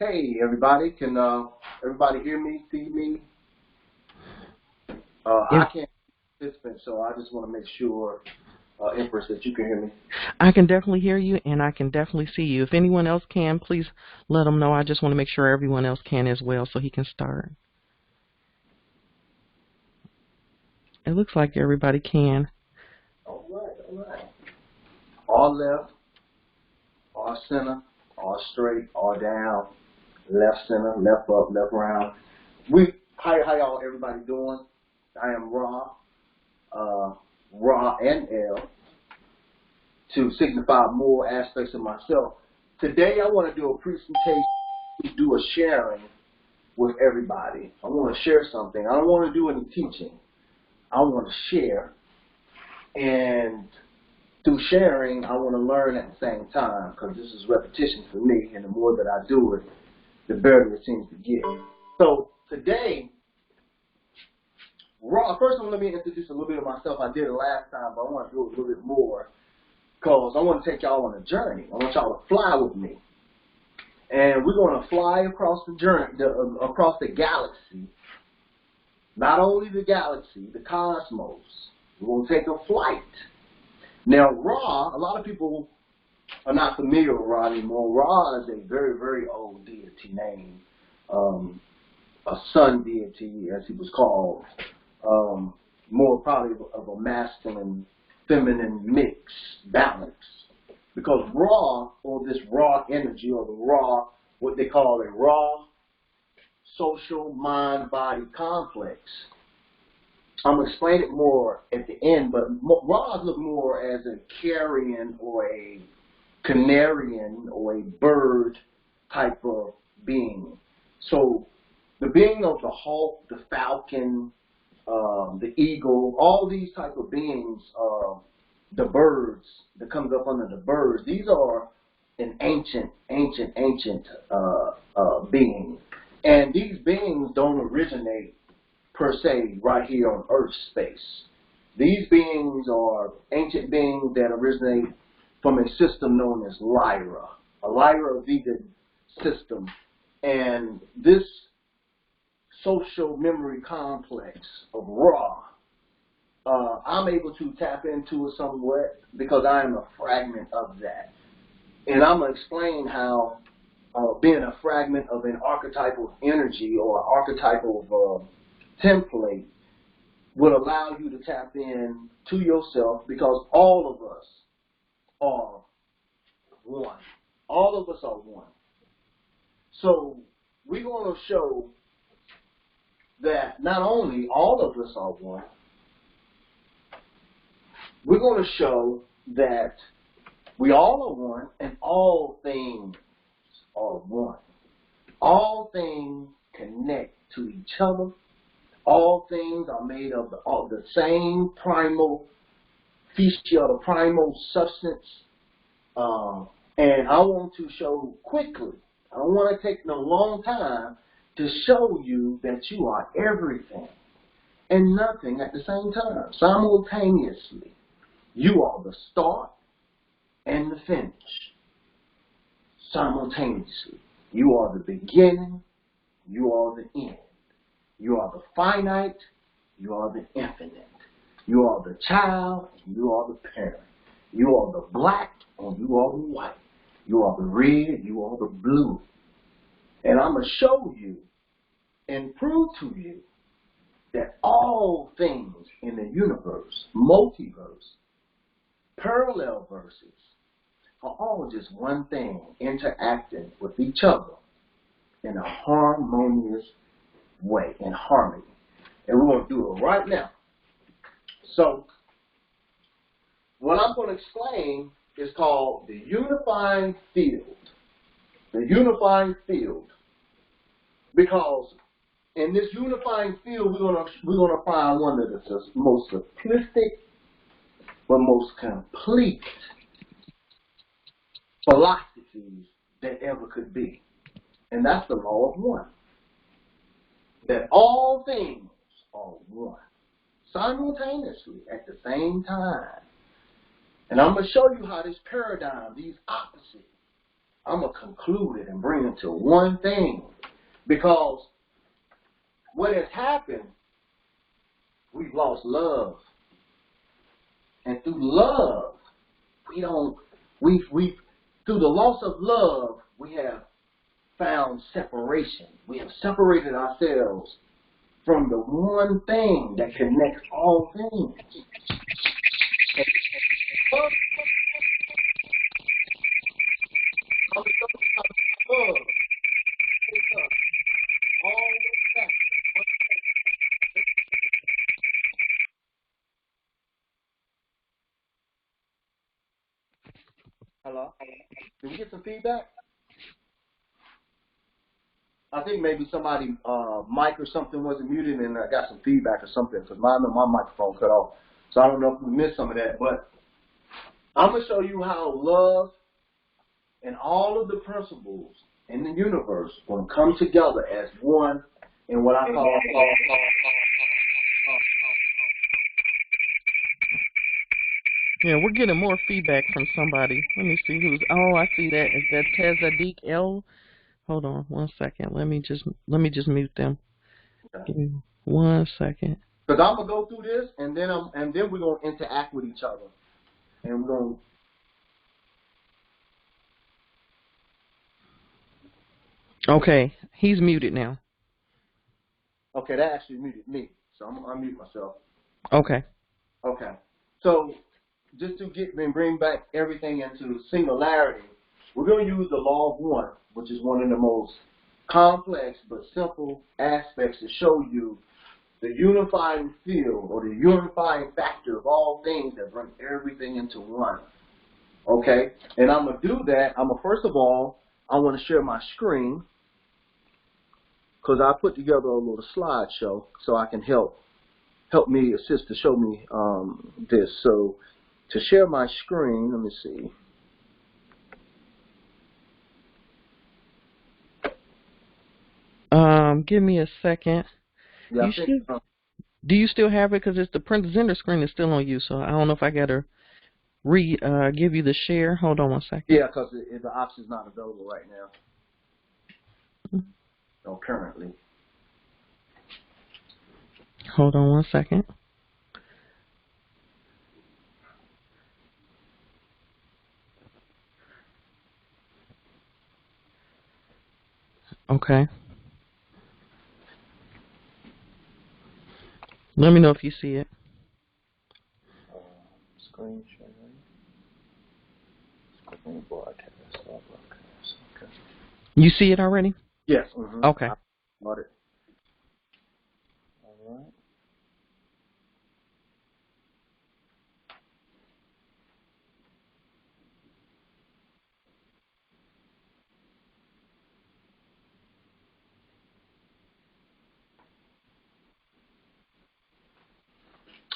Hey everybody, can everybody hear me, see me? If I can't participate, so I just want to make sure, Empress, that you can hear me. I can definitely hear you, and I can definitely see you. If anyone else can, please let them know. I just want to make sure everyone else can as well, so he can start. It looks like everybody can. All right, all right. All left, all center, all straight, all down, left center, left up, left round. How y'all everybody doing? I am Ra-N-Ell, to signify more aspects of myself. Today I want to do a presentation, do a sharing with everybody. I want to share something. I don't want to do any teaching. I want to share, and through sharing, I want to learn at the same time, because this is repetition for me, and the more that I do it, the better it seems to get. So today, first let me introduce a little bit of myself. I did it last time, but I want to do it a little bit more, because I want to take y'all on a journey. I want y'all to fly with me. And we're going to fly across the journey, across the galaxy. Not only the galaxy, the cosmos. We're going to take a flight. Now, Ra, a lot of people are not familiar with Ra anymore. Ra is a very, very old deity name. A sun deity, as he was called. More probably of a masculine, feminine mix, balance. Because Ra, or this raw energy, or the raw, what they call a raw social mind-body complex. I'm going to explain it more at the end, but Ra look more as a carrion or a canarian or a bird type of being. So the being of the hawk, the falcon, the eagle, all these type of beings, the birds that comes up under the birds, these are an ancient being. And these beings don't originate per se right here on Earth space. These beings are ancient beings that originate from a system known as Lyra, a Lyra vegan system. And this social memory complex of Ra, I'm able to tap into it somewhat because I am a fragment of that. And I'm going to explain how being a fragment of an archetypal energy or an archetypal template will allow you to tap in to yourself, because all of us are one. All of us are one. So we're going to show that not only all of us are one, we're going to show that we all are one, and all things are one. All things connect to each other. All things are made of the same primal feature, the primal substance. And I want to show quickly, I don't want to take no long time, to show you that you are everything and nothing at the same time, simultaneously. You are the start and the finish, simultaneously. You are the beginning, you are the end. You are the finite, you are the infinite. You are the child, and you are the parent. You are the black, and you are the white. You are the red, you are the blue. And I'm going to show you and prove to you that all things in the universe, multiverse, parallel verses, are all just one thing, interacting with each other in a harmonious way, in harmony. And we're going to do it right now. So, what I'm going to explain is called the unifying field. The unifying field. Because in this unifying field, we're going to find one of the most simplistic but most complete philosophies that ever could be. And that's the law of one. That all things are one, simultaneously, at the same time. And I'm going to show you how this paradigm, these opposites, I'm going to conclude it and bring it to one thing. Because what has happened, we've lost love. And through love, through the loss of love, we have found separation. We have separated ourselves from the one thing that connects all things. Hello? Did we get some feedback? I think maybe somebody mic or something wasn't muted and I got some feedback or something because my microphone cut off. So I don't know if we missed some of that. But I'm going to show you how love and all of the principles in the universe will come together as one in what I call Yeah, we're getting more feedback from somebody. Let me see who's. Oh, I see that. Is that Ra-N-Ell? Hold on 1 second. Let me just mute them. Okay. Give me 1 second. Because I'm gonna go through this, and then we're gonna interact with each other, and we're gonna. Okay, he's muted now. Okay, that actually muted me, so I'm gonna unmute myself. Okay. Okay, so just to bring back everything into singularity, we're gonna use the law of one, which is one of the most complex but simple aspects to show you the unifying field or the unifying factor of all things that bring everything into one. Okay, and I'm gonna do that. First of all, I want to share my screen because I put together a little slideshow so I can help me assist to show me this. So to share my screen, let me see. Give me a second. Yeah, Do you still have it? Because it's the presenter screen is still on you, so I don't know if I gotta give you the share. Hold on 1 second. Yeah, because the option's not available right now. No, currently. Hold on 1 second. Okay. Let me know if you see it. Screen sharing. Screen broadcast. Okay. You see it already? Yes. Okay. I got it.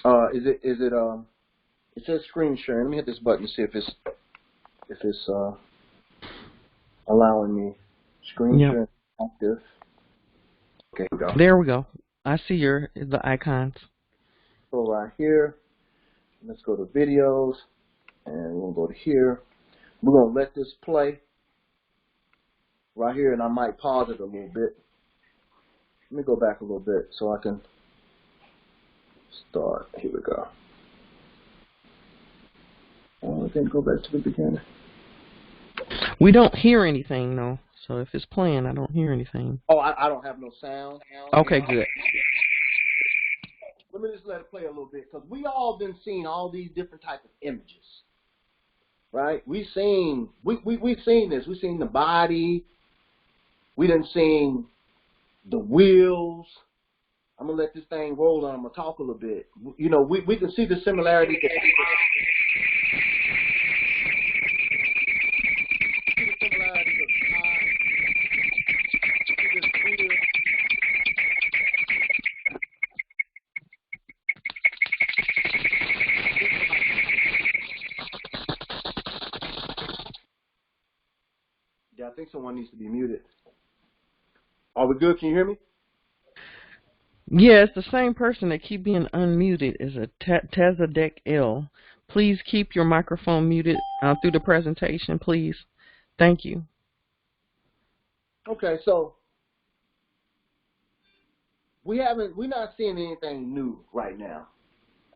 All right. It says screen sharing. Let me hit this button to see if it's allowing me screen sharing active. Okay, here we go. There we go. I see the icons. Go right here. Let's go to videos, and we'll go to here. We're gonna let this play right here, and I might pause it a little bit. Let me go back a little bit so I can start. Here we go. I think go back to the beginning. We don't hear anything, though. So if it's playing, I don't hear anything. Oh, I don't have no sound. Okay, good. Let me just let it play a little bit, because we all been seeing all these different types of images, right? We've seen this. We've seen the body. We done seen the wheels. I'm gonna let this thing roll, and I'm gonna talk a little bit. You know, we can see the similarities. Yeah, I think someone needs to be muted. Are we good? Can you hear me? Yeah, it's the same person that keep being unmuted is a Ra-N-Ell. Please keep your microphone muted through the presentation, please. Thank you. Okay, so we're not seeing anything new right now.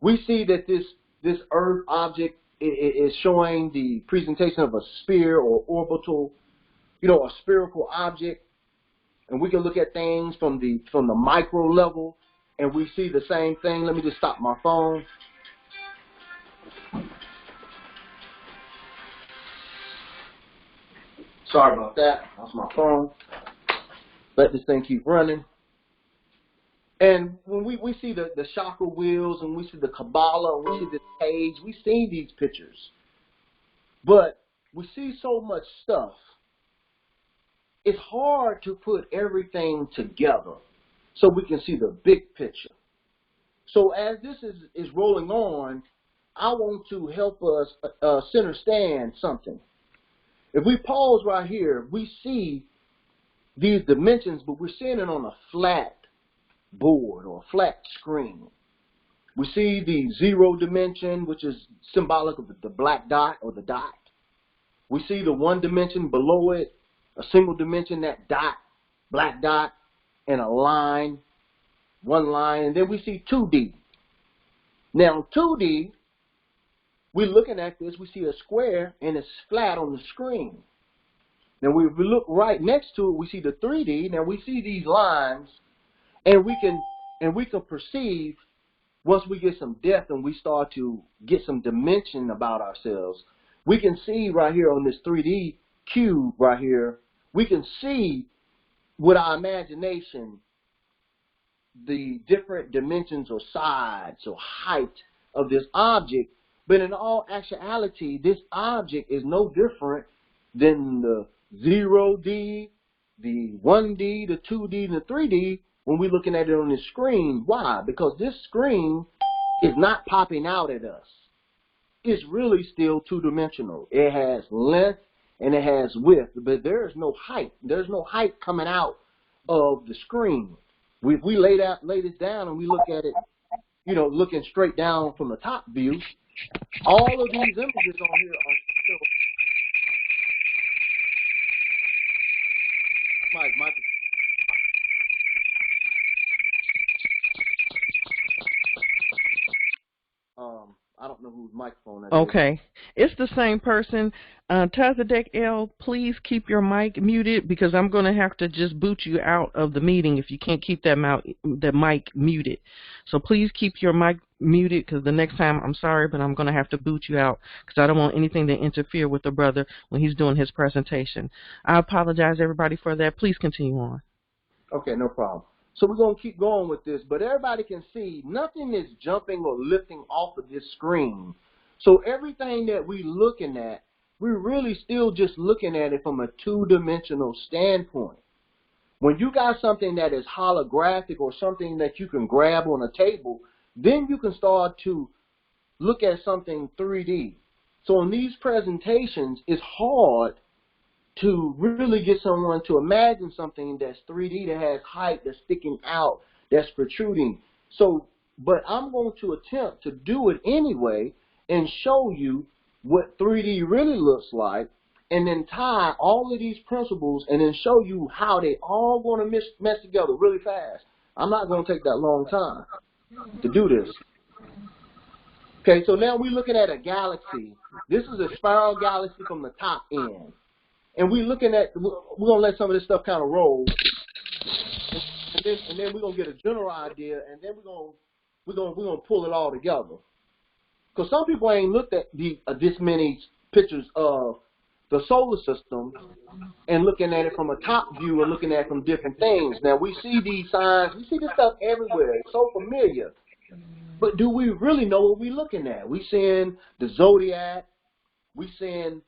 We see that this Earth object is showing the presentation of a sphere or orbital, a spherical object, and we can look at things from the micro level, and we see the same thing. Let me just stop my phone. Sorry about that. That's my phone. Let this thing keep running. And when we see the chakra wheels, and we see the Kabbalah, and we see the page, we see these pictures. But we see so much stuff. It's hard to put everything together so we can see the big picture. So as this is rolling on, I want to help us understand something. If we pause right here, we see these dimensions, but we're seeing it on a flat board or a flat screen. We see the 0 dimension, which is symbolic of the black dot or the dot. We see the 1 dimension below it, a single dimension, that dot, black dot, and a line, 1 line, and then we see 2D. Now 2D, we're looking at this, we see a square and it's flat on the screen. Now we look right next to it, we see the 3D. Now we see these lines, and we can perceive, once we get some depth and we start to get some dimension about ourselves, we can see right here on this 3D cube right here, we can see with our imagination the different dimensions or sides or height of this object. But in all actuality, this object is no different than the 0D, the 1D, the 2D, and the 3D when we're looking at it on the screen. Why? Because this screen is not popping out at us. It's really still two-dimensional. It has length and it has width, but there is no height. There's no height coming out of the screen. If we lay this down and we look at it, looking straight down from the top view, all of these images on here are still. Mike. I don't know whose microphone that is. Okay. It's the same person. Ra-N-Ell, please keep your mic muted, because I'm going to have to just boot you out of the meeting if you can't keep that mic muted. So please keep your mic muted, because the next time, I'm sorry, but I'm going to have to boot you out, because I don't want anything to interfere with the brother when he's doing his presentation. I apologize, everybody, for that. Please continue on. Okay, no problem. So we're going to keep going with this, but everybody can see nothing is jumping or lifting off of this screen. So everything that we're looking at, we're really still just looking at it from a two-dimensional standpoint. When you got something that is holographic or something that you can grab on a table, then you can start to look at something 3D. So in these presentations, it's hard to really get someone to imagine something that's 3D, that has height, that's sticking out, that's protruding. So, but I'm going to attempt to do it anyway and show you what 3D really looks like, and then tie all of these principles and then show you how they all going to mesh together really fast. I'm not going to take that long time to do this. Okay, so now we're looking at a galaxy. This is a spiral galaxy from the top end. And we're looking at, we're going to let some of this stuff kind of roll. And then we're going to get a general idea, and then we're going to pull it all together. Because some people ain't looked at this many pictures of the solar system and looking at it from a top view and looking at it from different things. Now, we see these signs. We see this stuff everywhere. It's so familiar. But do we really know what we're looking at? We seeing the zodiac. We seeing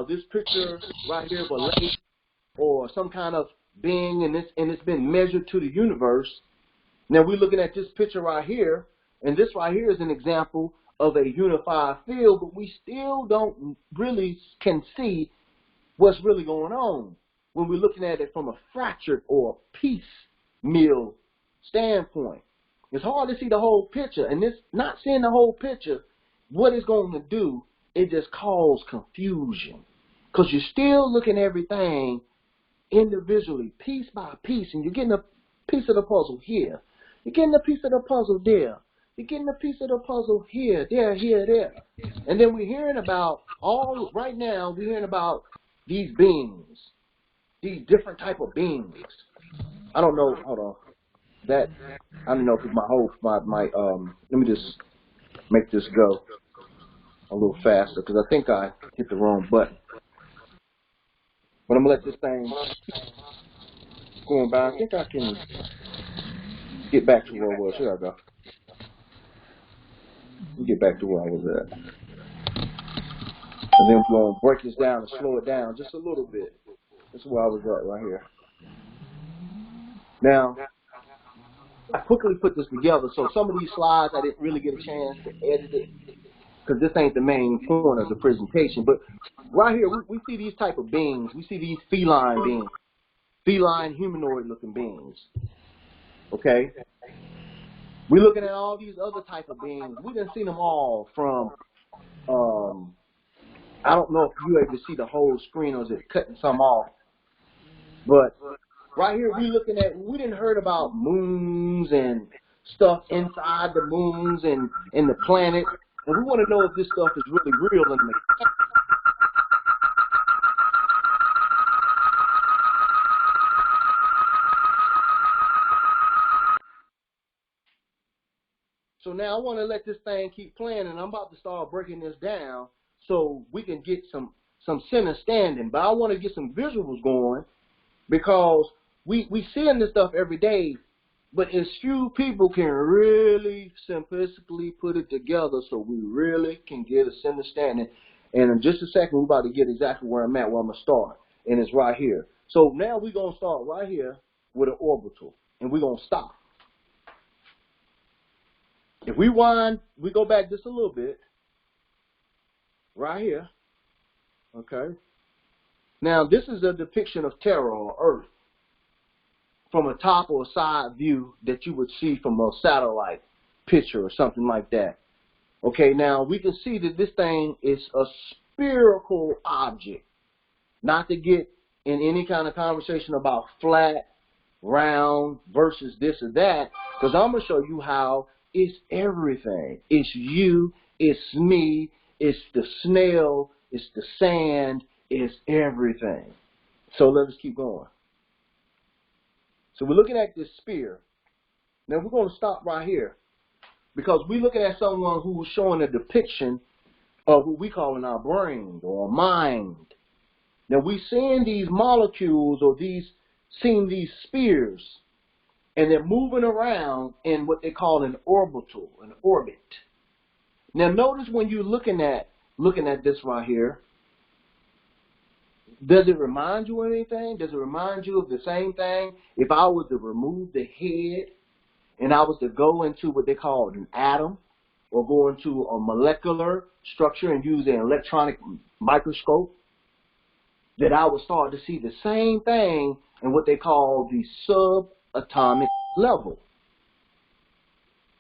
this picture right here of a lake or some kind of being, and it's been measured to the universe. Now, we're looking at this picture right here, and this right here is an example of a unified field, but we still don't really can see what's really going on when we're looking at it from a fractured or piecemeal standpoint. It's hard to see the whole picture, and this not seeing the whole picture, what it's going to do, it just causes confusion, because you're still looking at everything individually, piece by piece, and you're getting a piece of the puzzle here. You're getting a piece of the puzzle there. You're getting a piece of the puzzle here, there, here, there. And then we're hearing about right now, we're hearing about these beings, these different type of beings. I don't know, hold on. I don't know if it's let me just make this go a little faster because I think I hit the wrong button. But I'm going to let this thing keep going by. I think I can get back to where I was. Here I go. Get back to where I was at. And then we're going to break this down and slow it down just a little bit. This is where I was at right here. Now, I quickly put this together, so some of these slides I didn't really get a chance to edit it because this ain't the main point of the presentation. But right here, we see these type of beings. We see these feline beings, feline humanoid-looking beings. Okay? We're looking at all these other type of beings. We done seen them all from, I don't know if you able to see the whole screen or is it cutting some off. But right here, we didn't heard about moons and stuff inside the moons and the planet. And we want to know if this stuff is really real in the So now I want to let this thing keep playing, and I'm about to start breaking this down so we can get some understanding. But I want to get some visuals going because we seeing this stuff every day, but as few people can really simplistically put it together so we really can get a understanding. And in just a second, we're about to get exactly where I'm at, where I'm going to start. And it's right here. So now we're going to start right here with an orbital, and we're going to stop. If we go back just a little bit, right here, okay? Now, this is a depiction of Terra, or Earth, from a top or a side view that you would see from a satellite picture or something like that. Okay, now we can see that this thing is a spherical object. Not to get in any kind of conversation about flat, round, versus this or that, because I'm going to show you how it's everything. It's you, it's me, it's the snail, it's the sand, it's everything. So let us keep going. So we're looking at this sphere. Now we're going to stop right here because we're looking at someone who was showing a depiction of what we call in our brain or mind. Now we're seeing these molecules or seeing these spheres, and they're moving around in what they call an orbital, an orbit. Now notice when you're looking at this right here, does it remind you of anything? Does it remind you of the same thing? If I was to remove the head and I was to go into what they call an atom or go into a molecular structure and use an electronic microscope, that I would start to see the same thing in what they call the subatomic level.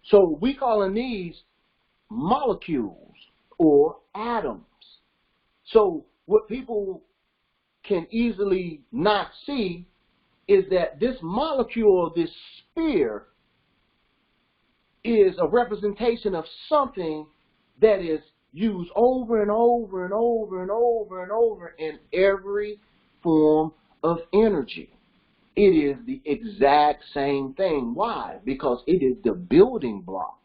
So we calling these molecules or atoms. So what people can easily not see is that this molecule, this sphere, is a representation of something that is used over and over and over and over and over in every form of energy. It is the exact same thing. Why? Because it is the building block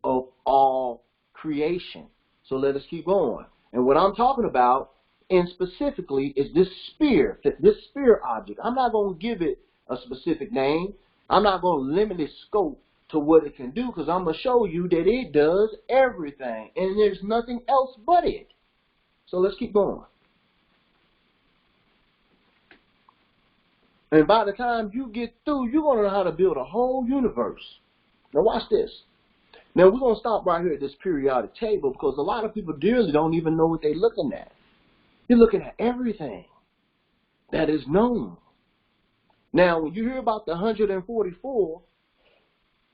of all creation. So let us keep going. And what I'm talking about, and specifically, is this sphere object. I'm not going to give it a specific name. I'm not going to limit its scope to what it can do, because I'm going to show you that it does everything, and there's nothing else but it. So let's keep going. And by the time you get through, you're going to know how to build a whole universe. Now watch this. Now we're going to stop right here at this periodic table, because a lot of people dearly don't even know what they're looking at. You're looking at everything that is known. Now, when you hear about the 144,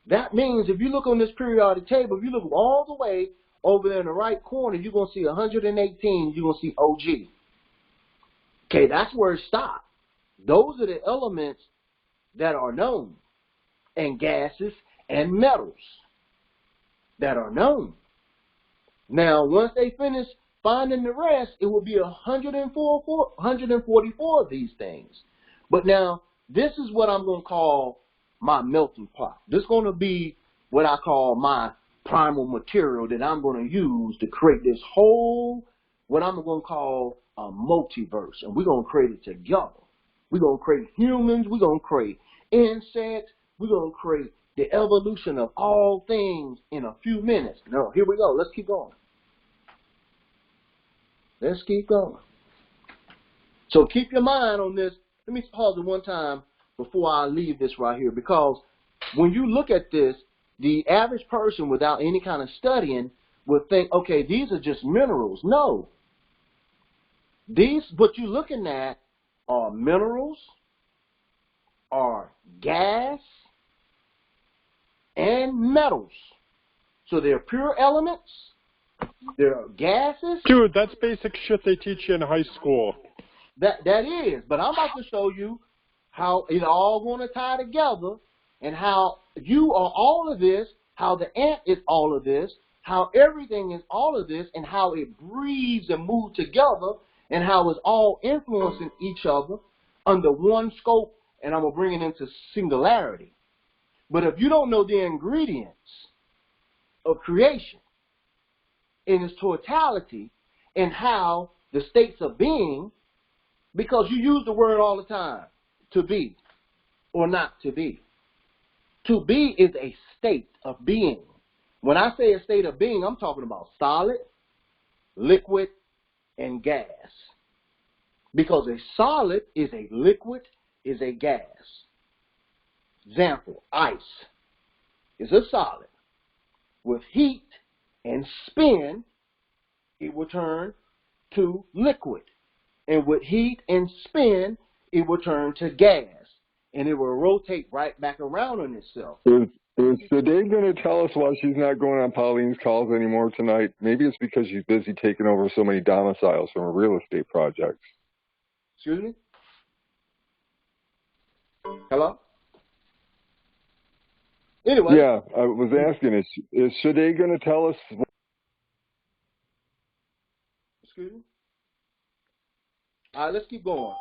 that means if you look on this periodic table, if you look all the way over there in the right corner, you're going to see 118, you're going to see OG. Okay, that's where it stopped. Those are the elements that are known, and gases and metals that are known. Now, once they finish finding the rest, it will be 144 of these things. But now, this is what I'm going to call my melting pot. This is going to be what I call my primal material that I'm going to use to create this whole, what I'm going to call a multiverse. And we're going to create it together. We're going to create humans. We're going to create insects. We're going to create the evolution of all things in a few minutes. Now, here we go. Let's keep going. Let's keep going. So keep your mind on this. Let me pause it one time before I leave this right here, because when you look at this, the average person without any kind of studying would think, okay, these are just minerals. No. These, what you're looking at are minerals, are gas, and metals. So they're pure elements. They're gases. Dude, that's basic shit they teach you in high school. That is. But I'm about to show you how it all going to tie together, and how you are all of this, how the ant is all of this, how everything is all of this, and how it breathes and moves together, and how it's all influencing each other under one scope, and I'm going to bring it into singularity. But if you don't know the ingredients of creation in its totality and how the states of being, because you use the word all the time, to be or not to be. To be is a state of being. When I say a state of being, I'm talking about solid, liquid, and gas. Because a solid is a liquid, is a gas. Example, ice is a solid. With heat and spin, it will turn to liquid. And with heat and spin, it will turn to gas. And it will rotate right back around on itself. Is Sade going to tell us why she's not going on Pauline's calls anymore tonight? Maybe it's because she's busy taking over so many domiciles from her real estate projects. Excuse me? Hello? Anyway. Yeah, I was asking, is Sade going to tell us? Excuse me? All right, let's keep going.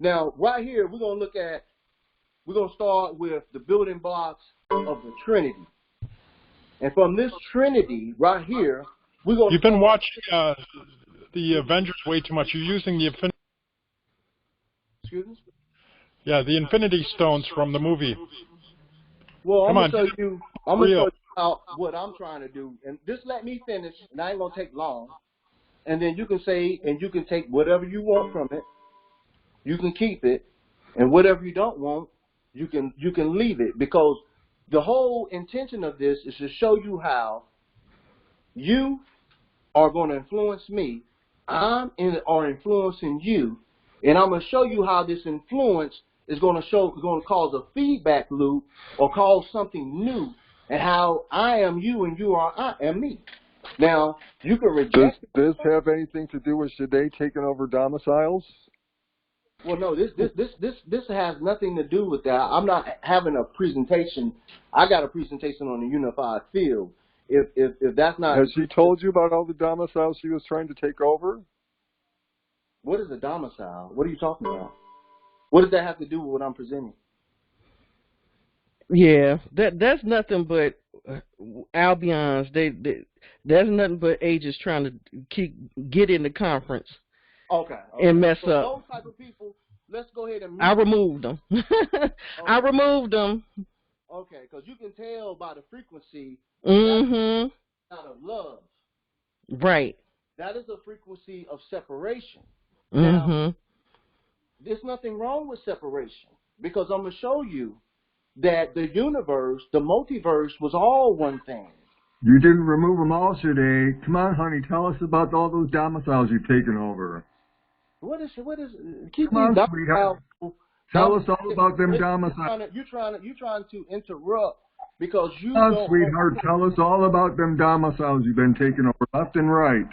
Now, right here, we're going to start with the building blocks of the Trinity. And from this Trinity right here, we're going to... You've been watching the Avengers way too much. You're using the Infinity... Excuse me? Yeah, the Infinity Stones from the movie. Well, I'm going to show you how, what I'm trying to do. And just let me finish, and I ain't going to take long. And then you can say, and you can take whatever you want from it. You can keep it, and whatever you don't want, you can leave it, because the whole intention of this is to show you how you are going to influence me. Are influencing you, and I'm going to show you how this influence is going to cause a feedback loop or cause something new, and how I am you and you are I am me. Now you can reject. Does this have anything to do with Sade taking over domiciles? Well, no, this has nothing to do with that. I'm not having a presentation. I got a presentation on the unified field. If that's not... Has she told you about all the domiciles she was trying to take over? What is a domicile? What are you talking about? What does that have to do with what I'm presenting? Yeah, that's nothing but Albion's. That's nothing but ages trying to get in the conference. Okay. And mess so up. Those type of people, let's go ahead and... I removed them. Okay. I removed them. Okay, because you can tell by the frequency out of love. Right. That is a frequency of separation. Mm-hmm. Now, there's nothing wrong with separation, because I'm going to show you that the universe, the multiverse, was all one thing. You didn't remove them all today. Come on, honey, tell us about all those domiciles you've taken over. Keep Come on, these sweetheart. Tell us all about them domiciles. You're trying to interrupt because you Come on, don't... sweetheart, tell us all about them domiciles you've been taking over left and right.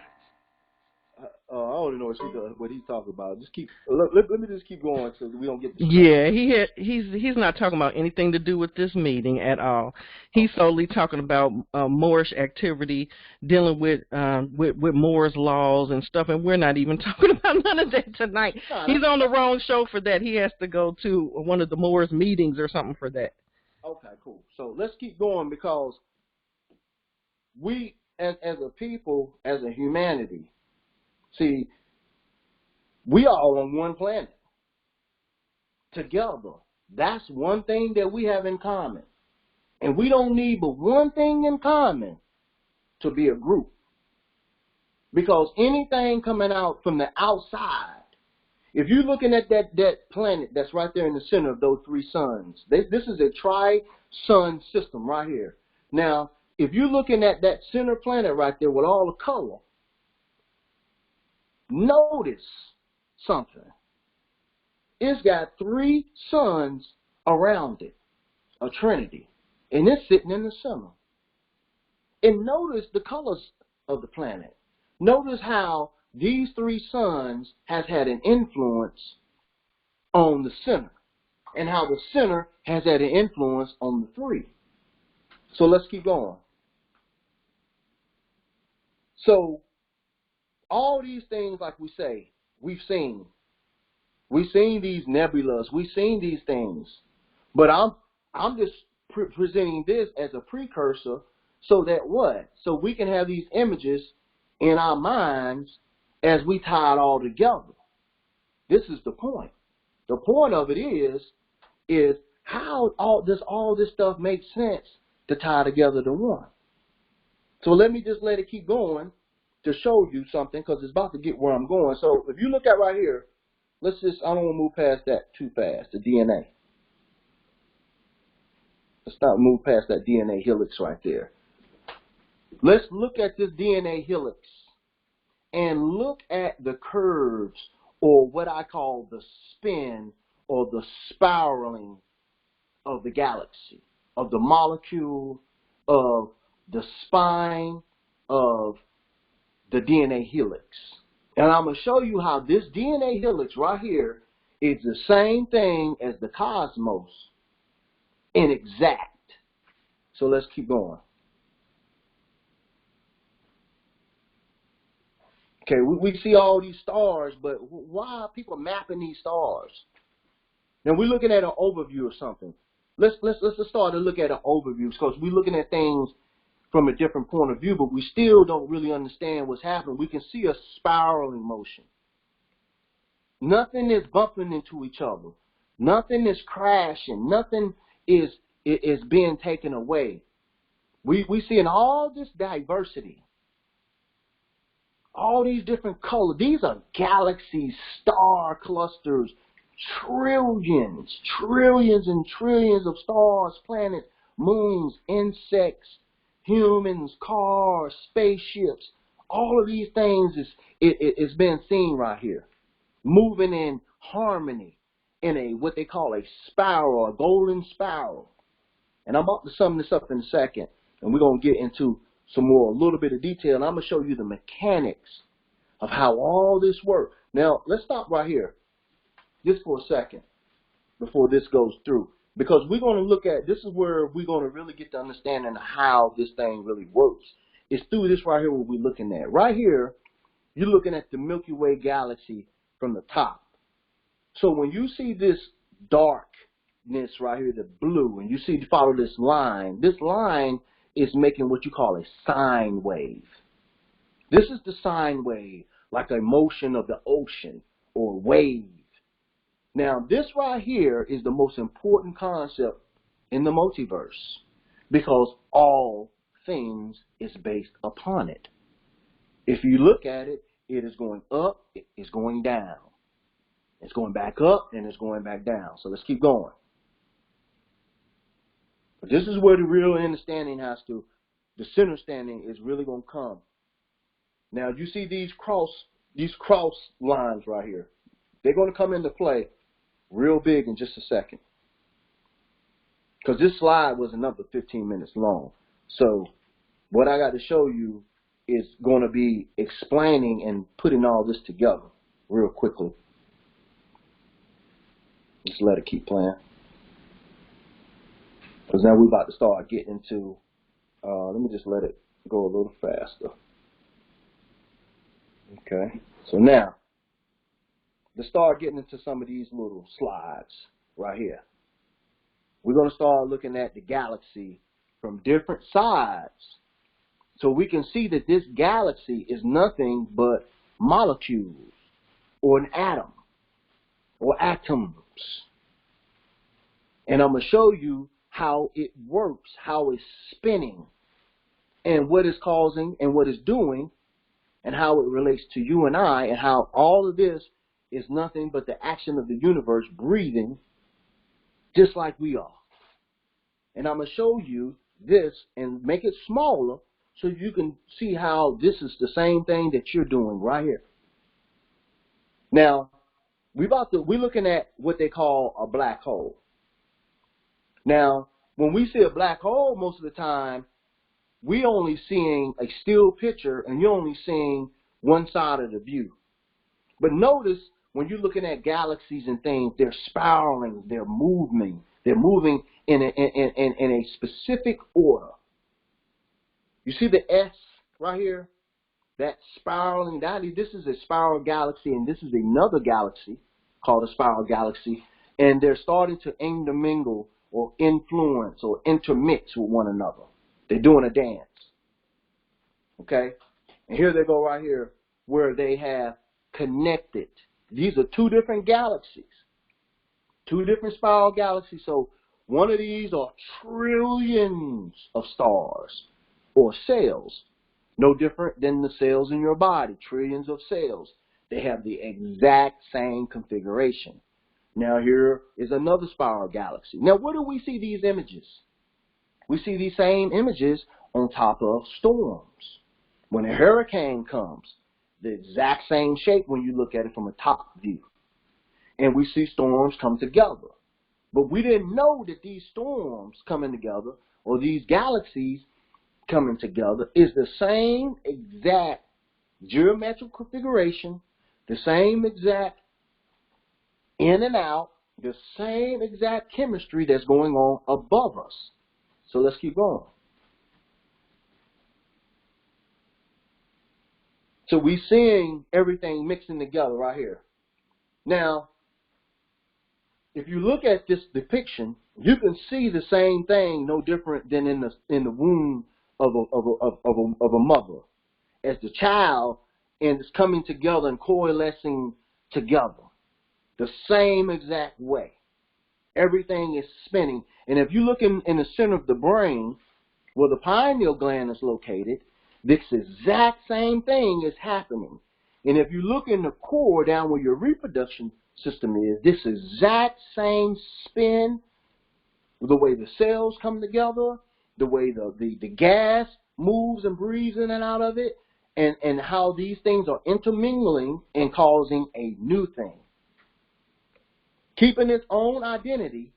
I don't even know what he's talking about. Just keep. Let me just keep going so we don't get distracted. Yeah, he's not talking about anything to do with this meeting at all. He's solely talking about Moorish activity, dealing with Moore's laws and stuff, and we're not even talking about none of that tonight. He's on the wrong show for that. He has to go to one of the Moors meetings or something for that. Okay, cool. So let's keep going because we, as a people, as a humanity, see, we all on one planet together. That's one thing that we have in common. And we don't need but one thing in common to be a group. Because anything coming out from the outside, if you're looking at that planet that's right there in the center of those three suns, this is a tri-sun system right here. Now, if you're looking at that center planet right there with all the color, notice something. It's got three suns around it, a trinity, and it's sitting in the center. And notice the colors of the planet. Notice how these three suns has had an influence on the center, and how the center has had an influence on the three. So let's keep going. So all these things, like we say, we've seen these nebulas, we've seen these things, but I'm just presenting this as a precursor so that what? So we can have these images in our minds as we tie it all together. This is the point. The point of it is how does all this stuff make sense to tie together to one? So let me just let it keep going to show you something, because it's about to get where I'm going. So if you look at right here, I don't want to move past that too fast, the DNA. Let's not move past that DNA helix right there. Let's look at this DNA helix and look at the curves, or what I call the spin or the spiraling of the galaxy, of the molecule, of the spine of the DNA helix. And I'm going to show you how this DNA helix right here is the same thing as the cosmos in exact. So let's keep going. Okay, we see all these stars, but why are people mapping these stars? Now we're looking at an overview of something. Let's just start to look at an overview, because we're looking at things from a different point of view, but we still don't really understand what's happening. We can see a spiraling motion. Nothing is bumping into each other. Nothing is crashing. Nothing is being taken away. We seeing all this diversity. All these different colors. These are galaxies, star clusters, trillions and trillions of stars, planets, moons, insects, humans, cars, spaceships. All of these things is being seen right here, moving in harmony in a what they call a spiral, a golden spiral. And I'm about to sum this up in a second, and we're going to get into a little bit of detail, and I'm going to show you the mechanics of how all this works. Now, let's stop right here just for a second before this goes through, because we're going to look at, this is where we're going to really get the understanding of how this thing really works. It's through this right here what we're looking at. Right here, you're looking at the Milky Way galaxy from the top. So when you see this darkness right here, the blue, and you follow this line is making what you call a sine wave. This is the sine wave, like a motion of the ocean or wave. Now, this right here is the most important concept in the multiverse, because all things is based upon it. If you look at it, it is going up, it is going down. It's going back up, and it's going back down. So let's keep going. But this is where the real understanding the center standing is really going to come. Now, you see these cross lines right here. They're going to come into play real big in just a second, because this slide was another 15 minutes long. So what I got to show you is going to be explaining and putting all this together real quickly. Just let it keep playing. Because now we're about to start getting into, let me just let it go a little faster. Okay, so now, let's start getting into some of these little slides right here. We're going to start looking at the galaxy from different sides. So we can see that this galaxy is nothing but molecules or an atom or atoms. And I'm going to show you how it works, how it's spinning, and what it's causing and what it's doing, and how it relates to you and I, and how all of this is nothing but the action of the universe breathing just like we are. And I'm going to show you this and make it smaller so you can see how this is the same thing that you're doing right here. Now, we're looking at what they call a black hole. Now, when we see a black hole, most of the time, we only seeing a still picture, and you're only seeing one side of the view. But notice, when you're looking at galaxies and things, they're spiraling, they're moving in a specific order. You see the S right here? That spiraling, this is a spiral galaxy, and this is another galaxy called a spiral galaxy, and they're starting to intermingle or influence or intermix with one another. They're doing a dance. Okay? And here they go right here where they have connected. These are two different galaxies. Two different spiral galaxies. So one of these are trillions of stars or cells. No different than the cells in your body. Trillions of cells. They have the exact same configuration. Now here is another spiral galaxy. Now where do we see these images? We see these same images on top of storms. When a hurricane comes, the exact same shape when you look at it from a top view. And we see storms come together. But we didn't know that these storms coming together, or these galaxies coming together, is the same exact geometric configuration, the same exact in and out, the same exact chemistry that's going on above us. So let's keep going. So we're seeing everything mixing together right here. Now, if you look at this depiction, you can see the same thing, no different than in the womb of a mother, as the child and it's coming together and coalescing together, the same exact way. Everything is spinning. And if you look in the center of the brain, where the pineal gland is located, this exact same thing is happening. And if you look in the core, down where your reproduction system is, this exact same spin, the way the cells come together, the way the gas moves and breathes in and out of it, and how these things are intermingling and causing a new thing. Keeping its own identity,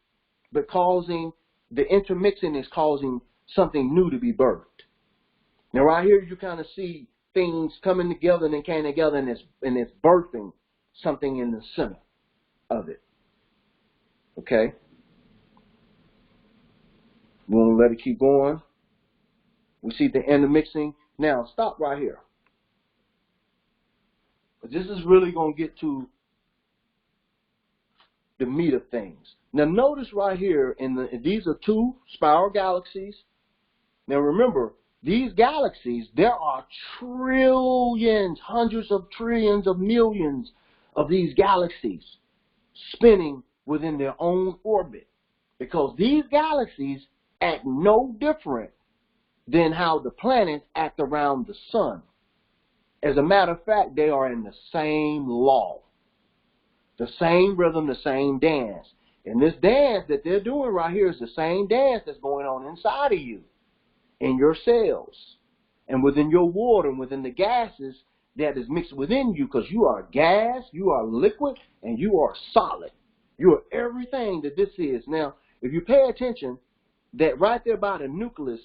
but causing the intermixing is causing something new to be birthed. Now right here you kind of see things coming together and came together, and it's birthing something in the center of it. Okay? We want to let it keep going. We see the intermixing. Now stop right here. But this is really going to get to the meat of things. Now notice right here, these are two spiral galaxies. Now remember, these galaxies, there are trillions, hundreds of trillions of millions of these galaxies spinning within their own orbit. Because these galaxies act no different than how the planets act around the sun. As a matter of fact, they are in the same law. The same rhythm, the same dance. And this dance that they're doing right here is the same dance that's going on inside of you, in your cells, and within your water, and within the gases that is mixed within you, because you are gas, you are liquid, and you are solid. You are everything that this is. Now, if you pay attention, that right there by the nucleus,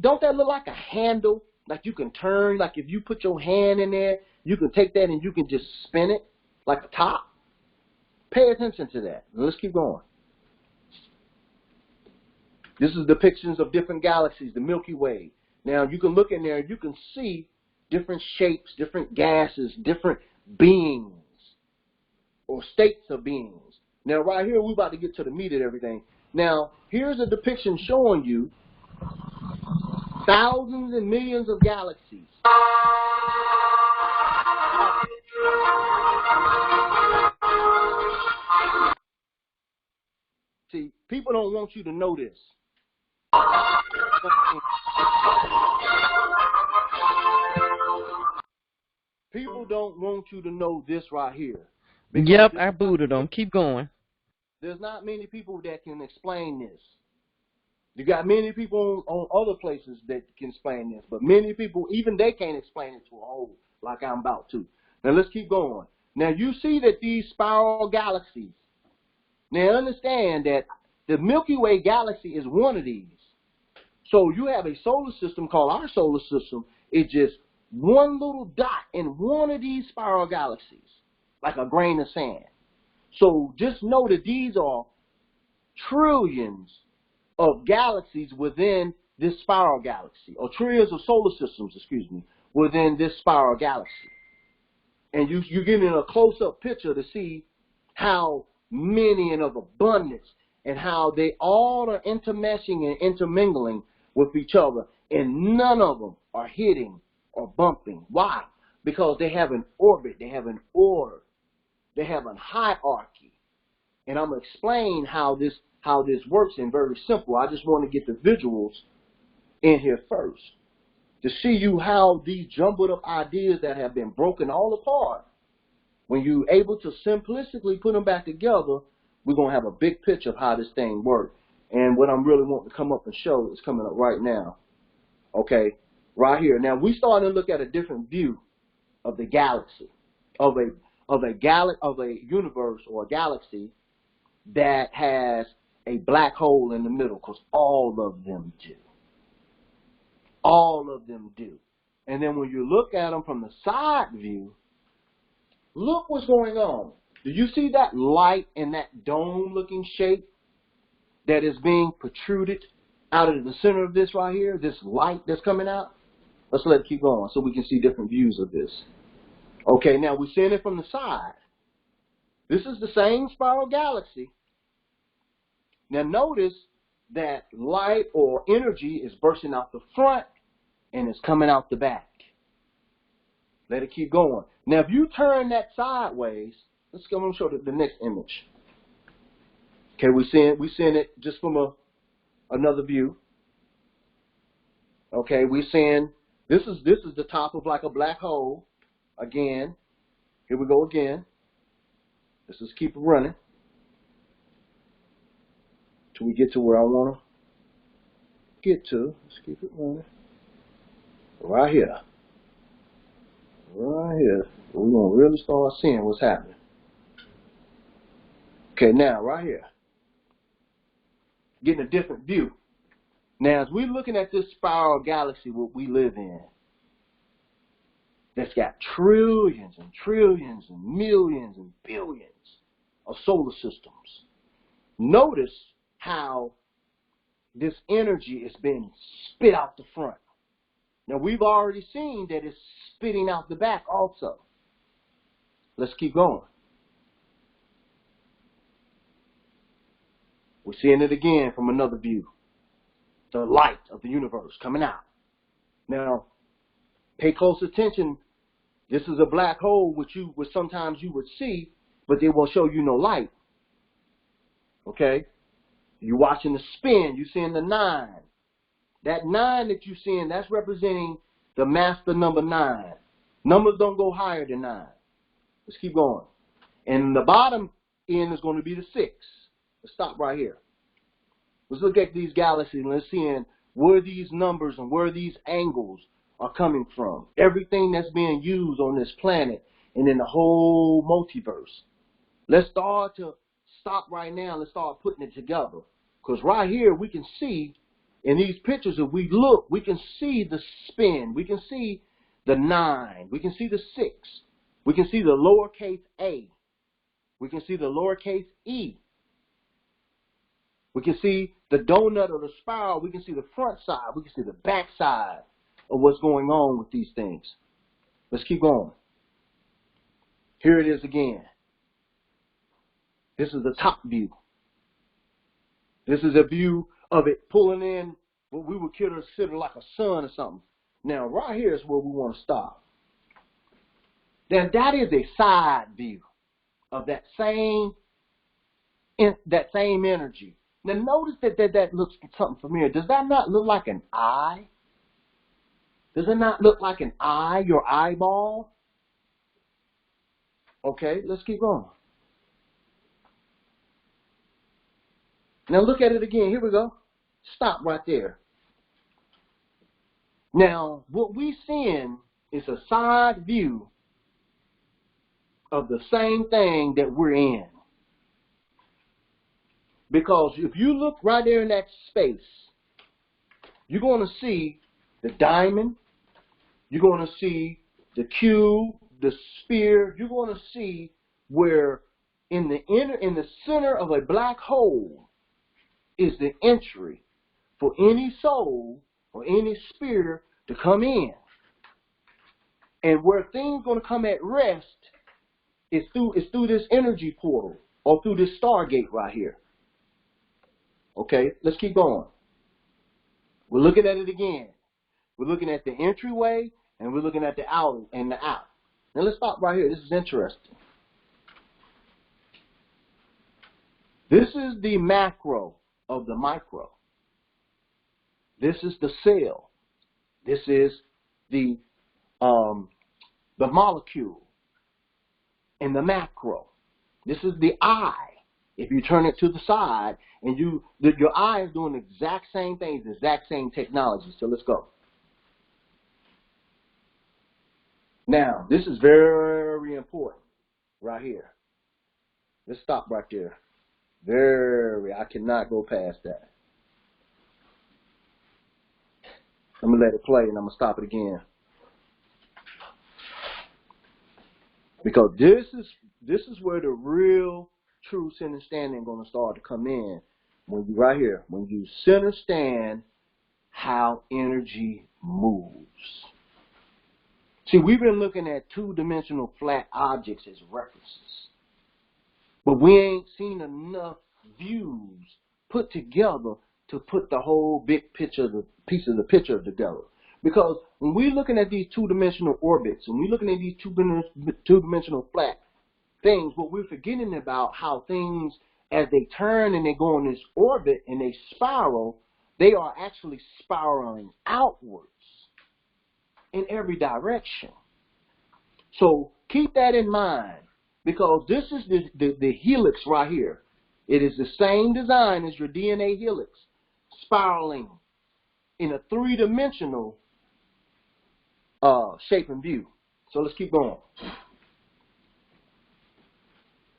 don't that look like a handle Like you can turn, like if you put your hand in there, you can take that and you can just spin it like a top. Pay attention to that. Let's keep going. This is depictions of different galaxies, the Milky Way. Now you can look in there and you can see different shapes, different gases, different beings or states of beings. Now right here, we're about to get to the meat of everything. Now, here's a depiction showing you thousands and millions of galaxies. See, people don't want you to know this. People don't want you to know this right here. Yep, I booted them. Keep going. There's not many people that can explain this. You got many people on other places that can explain this, but many people, even they can't explain it to a whole like I'm about to. Now let's keep going. Now you see that these spiral galaxies. Now understand that the Milky Way galaxy is one of these. So you have a solar system called our solar system. It's just one little dot in one of these spiral galaxies, like a grain of sand. So just know that these are trillions of galaxies within this spiral galaxy, or trillions of solar systems, excuse me, within this spiral galaxy. And you're getting a close-up picture to see how many and of abundance and how they all are intermeshing and intermingling with each other, and none of them are hitting or bumping. Why? Because they have an orbit, they have an order, they have a hierarchy. And I'm going to explain how this works in very simple. I just want to get the visuals in here first to see you how these jumbled up ideas that have been broken all apart, when you're able to simplistically put them back together, we're going to have a big picture of how this thing works. And what I'm really wanting to come up and show is coming up right now. Okay, right here. Now we starting to look at a different view of the galaxy, of a universe or a galaxy that has a black hole in the middle, because all of them do. All of them do. And then when you look at them from the side view, look what's going on. Do you see that light in that dome-looking shape that is being protruded out of the center of this right here, this light that's coming out? Let's let it keep going so we can see different views of this. Okay, now we're seeing it from the side. This is the same spiral galaxy. Now notice that light or energy is bursting out the front and it's coming out the back. Let it keep going. Now if you turn that sideways, let's go and show the next image. Okay, we're seeing it just from another view. Okay, we're seeing this is the top of like a black hole. Again, here we go again. Let's just keep it running till we get to where I want to get to. Let's keep it running. Right here. Right here. We're going to really start seeing what's happening. Okay, now, right here. Getting a different view. Now, as we're looking at this spiral galaxy what we live in, that's got trillions and trillions and millions and billions of solar systems. Notice how this energy is being spit out the front. Now, we've already seen that it's spitting out the back also. Let's keep going. We're seeing it again from another view. The light of the universe coming out. Now, pay close attention. This is a black hole which sometimes you would see, but they won't show you no light. Okay? You're watching the spin. You're seeing the 9. That 9 that you're seeing, that's representing the master number 9. Numbers don't go higher than 9. Let's keep going. And the bottom end is going to be the 6. Let's stop right here. Let's look at these galaxies and let's see where these numbers and where these angles are coming from. Everything that's being used on this planet and in the whole multiverse. Let's start to stop right now and let's start putting it together. Because right here we can see In these pictures, if we look, we can see the spin. We can see the 9. We can see the 6. We can see the lowercase a. We can see the lowercase e. We can see the donut or the spiral. We can see the front side. We can see the back side of what's going on with these things. Let's keep going. Here it is again. This is the top view. This is a view of it pulling in what we would consider like a sun or something. Now, right here is where we want to stop. Now, that is a side view of that same energy. Now, notice that looks something familiar. Does that not look like an eye? Does it not look like an eye, your eyeball? Okay, let's keep going. Now look at it again. Here we go. Stop right there. Now, what we're seeing is a side view of the same thing that we're in. Because if you look right there in that space, you're going to see the diamond, you're going to see the cube, the sphere. You're going to see where in the center of a black hole is the entry for any soul or any spirit to come in. And where things going to come at rest is through this energy portal or through this stargate right here. Okay, let's keep going. We're looking at it again. We're looking at the entryway and we're looking at the out and the out. Now let's stop right here. This is interesting. This is the macro of the micro. This is the cell. This is the molecule in the macro. This is the eye. If you turn it to the side, and your eye is doing the exact same things, the exact same technology. So let's go. Now, this is very important right here. Let's stop right there. I cannot go past that. I'm going to let it play and I'm going to stop it again. Because this is where the real truth and understanding going to start to come in. When you right here, when you understand how energy moves. See, we've been looking at two-dimensional flat objects as references. But we ain't seen enough views put together to put the whole big picture, the piece of the picture together. Because when we're looking at these two-dimensional orbits, and we're looking at these two-dimensional flat things, what we're forgetting about how things, as they turn and they go in this orbit and they spiral, they are actually spiraling outwards in every direction. So keep that in mind, because this is the helix right here. It is the same design as your DNA helix, spiraling in a three-dimensional shape and view. So let's keep going.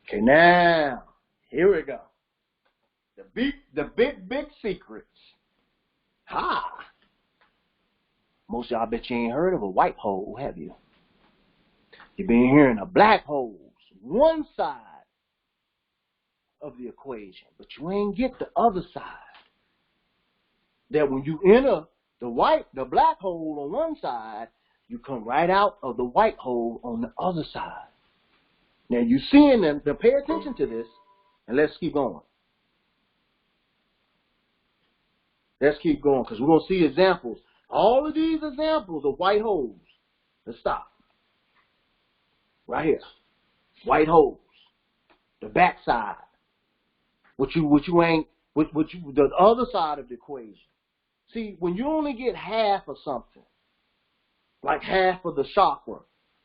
Okay, now here we go. The big secrets. Ha! Most of y'all bet you ain't heard of a white hole, have you? You've been hearing of black holes, one side of the equation, but you ain't get the other side. That when you enter the black hole on one side, you come right out of the white hole on the other side. Now you seeing them, to pay attention to this, and let's keep going. Let's keep going, because we're going to see examples. All of these examples of white holes. Let's stop. Right here. White holes. The back side. The other side of the equation. See, when you only get half of something, like half of the chakra,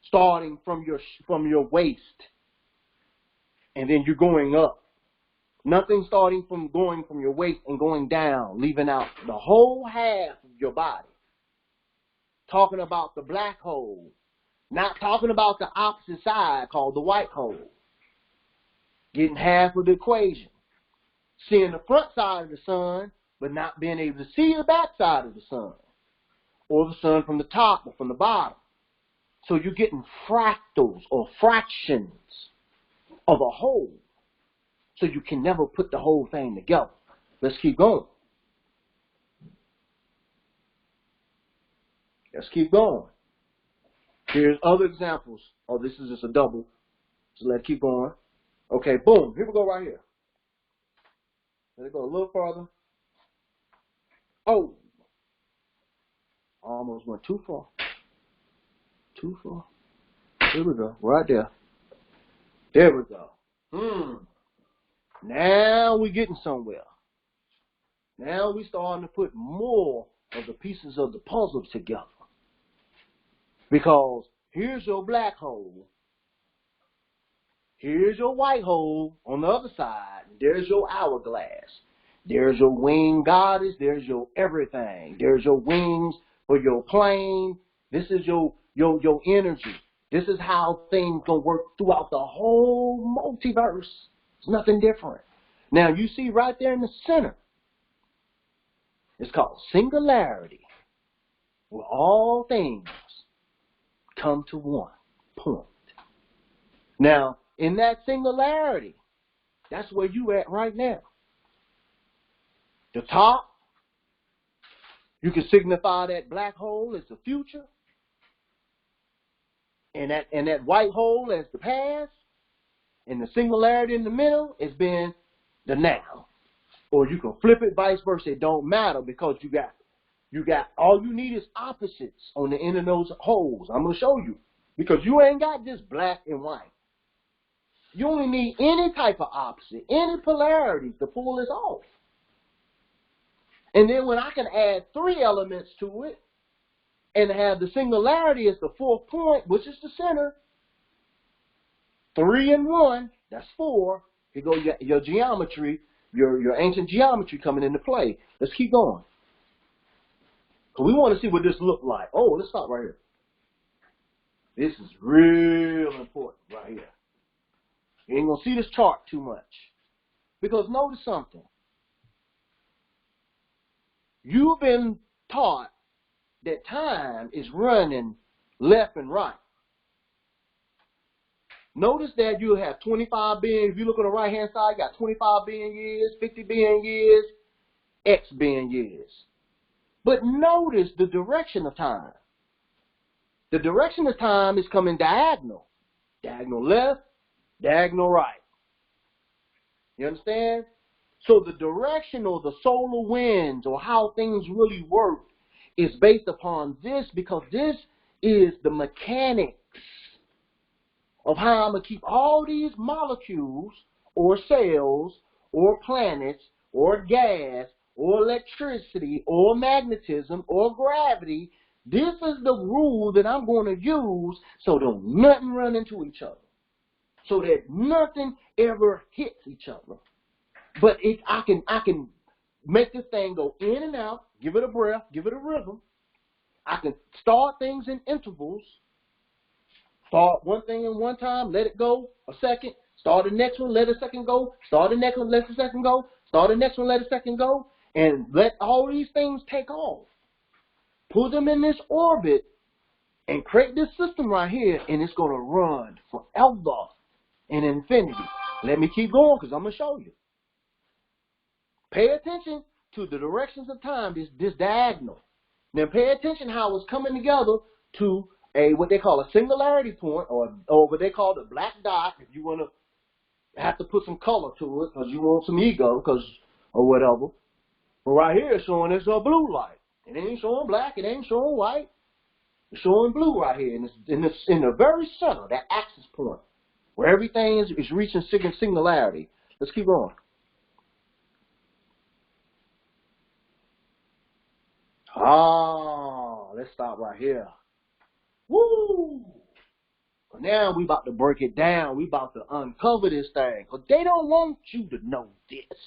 starting from your waist, and then you're going up. Nothing starting from going from your waist and going down, leaving out the whole half of your body. Talking about the black hole. Not talking about the opposite side called the white hole. Getting half of the equation. Seeing the front side of the sun but not being able to see the backside of the sun, or the sun from the top or from the bottom. So you're getting fractals or fractions of a whole. So you can never put the whole thing together. Let's keep going. Let's keep going. Here's other examples. Oh, this is just a double. So let's keep going. Okay, boom. Here we go right here. Let it go a little further. Oh. Almost went too far. Too far. Here we go. Right there. There we go. Now we're getting somewhere. Now we're starting to put more of the pieces of the puzzle together. Because here's your black hole. Here's your white hole on the other side. There's your hourglass. There's your winged goddess. There's your everything. There's your wings for your plane. This is your energy. This is how things gonna work throughout the whole multiverse. It's nothing different. Now you see right there in the center. It's called singularity, where all things come to one point. Now, in that singularity, that's where you at right now. The top, you can signify that black hole as the future, and that white hole as the past, and the singularity in the middle has been the now. Or you can flip it vice versa. It don't matter because you got all you need is opposites on the end of those holes. I'm gonna show you because you ain't got just black and white. You only need any type of opposite, any polarity to pull this off. And then when I can add 3 elements to it and have the singularity as the 4th point, which is the center, 3 and 1, that's 4. Here goes your geometry, your ancient geometry coming into play. Let's keep going. We want to see what this look like. Oh, let's stop right here. This is real important right here. You ain't going to see this chart too much. Because notice something. You've been taught that time is running left and right. Notice that you have 25 billion. If you look on the right-hand side, you got 25 billion years, 50 billion years, X billion years. But notice the direction of time. The direction of time is coming diagonal. Diagonal left, diagonal right. You understand? So the direction or the solar winds or how things really work is based upon this because this is the mechanics of how I'm going to keep all these molecules or cells or planets or gas or electricity or magnetism or gravity. This is the rule that I'm going to use so that nothing run into each other. So that nothing ever hits each other. But I can make this thing go in and out, give it a breath, give it a rhythm. I can start things in intervals. Start one thing in one time, let it go a second. Start the next one, let a second go. Start the next one, let a second go. Start the next one, let a second go. And let all these things take off. Put them in this orbit and create this system right here, and it's going to run forever in infinity. Let me keep going because I'm going to show you. Pay attention to the directions of time, this diagonal. Now pay attention how it's coming together to what they call a singularity point or what they call the black dot if you want to have to put some color to it because you want some ego or whatever. But right here it's showing us a blue light. It ain't showing black, it ain't showing white. It's showing blue right here. And it's in the very center, that axis point, where everything is reaching singularity. Let's keep going. Let's stop right here. Woo! Now we about to break it down. We about to uncover this thing. Because they don't want you to know this.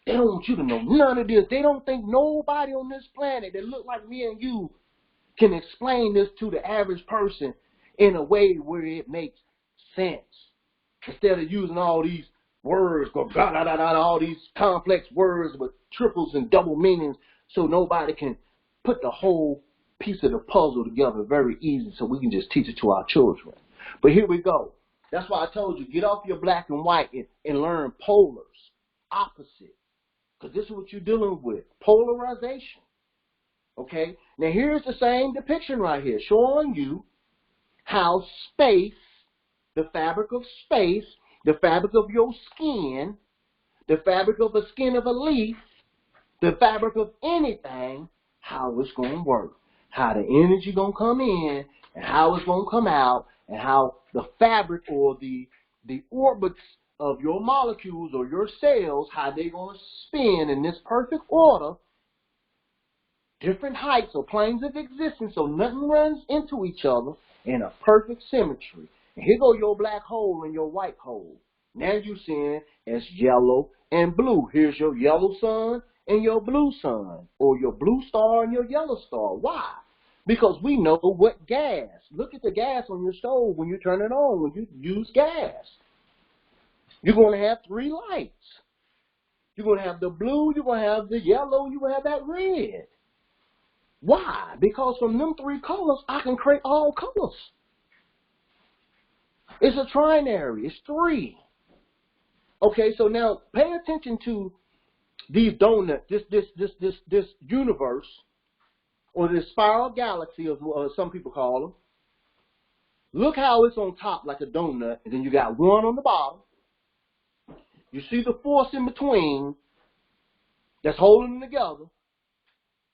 They don't want you to know none of this. They don't think nobody on this planet that look like me and you can explain this to the average person in a way where it makes sense. Instead of using all these words, go da da da da, all these complex words with triples and double meanings, so nobody can put the whole piece of the puzzle together very easy, so we can just teach it to our children. But here we go. That's why I told you, get off your black and white and learn polars, opposite, because this is what you're dealing with, polarization. Okay? Now here's the same depiction right here, showing you how space, the fabric of space, the fabric of your skin, the fabric of the skin of a leaf, the fabric of anything, how it's going to work, how the energy going to come in, and how it's going to come out, and how the fabric or the orbits of your molecules or your cells, how they're going to spin in this perfect order, different heights or planes of existence, so nothing runs into each other in a perfect symmetry. And here go your black hole and your white hole. Now you're seeing as yellow and blue. Here's your yellow sun and your blue sun, or your blue star and your yellow star. Why? Because we know what gas. Look at the gas on your stove when you turn it on, when you use gas. You're going to have 3 lights. You're going to have the blue, you're going to have the yellow, you're going to have that red. Why? Because from them 3 colors, I can create all colors. It's a trinary. It's 3. Okay, so now pay attention to these donuts, this universe, or this spiral galaxy, as some people call them. Look how it's on top like a donut, and then you got 1 on the bottom. You see the force in between that's holding them together.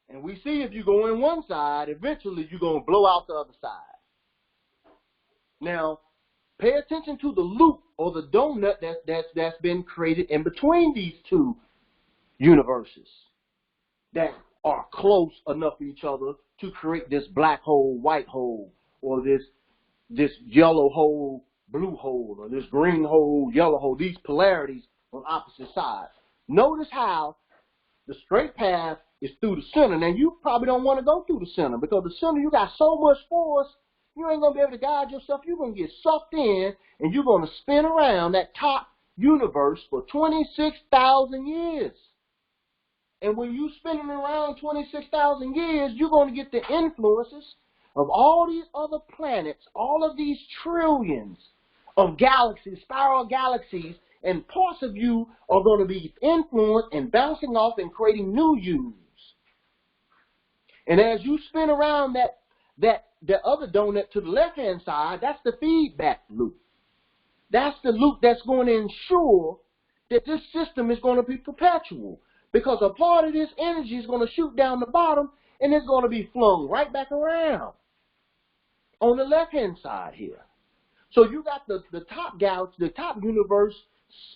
And we see if you go in one side, eventually you're going to blow out the other side. Now, pay attention to the loop or the donut that's been created in between these 2 universes that are close enough to each other to create this black hole, white hole, or this yellow hole, blue hole, or this green hole, yellow hole, these polarities on opposite sides. Notice how the straight path is through the center. Now, you probably don't want to go through the center, because the center, you got so much force, you ain't going to be able to guide yourself. You're going to get sucked in, and you're going to spin around that top universe for 26,000 years. And when you're spinning around 26,000 years, you're going to get the influences of all these other planets, all of these trillions of galaxies, spiral galaxies, and parts of you are going to be influenced and bouncing off and creating new yous. And as you spin around that other donut to the left-hand side, that's the feedback loop. That's the loop that's going to ensure that this system is going to be perpetual. Because a part of this energy is going to shoot down the bottom, and it's going to be flung right back around on the left-hand side here. So you got the top galaxy, the top universe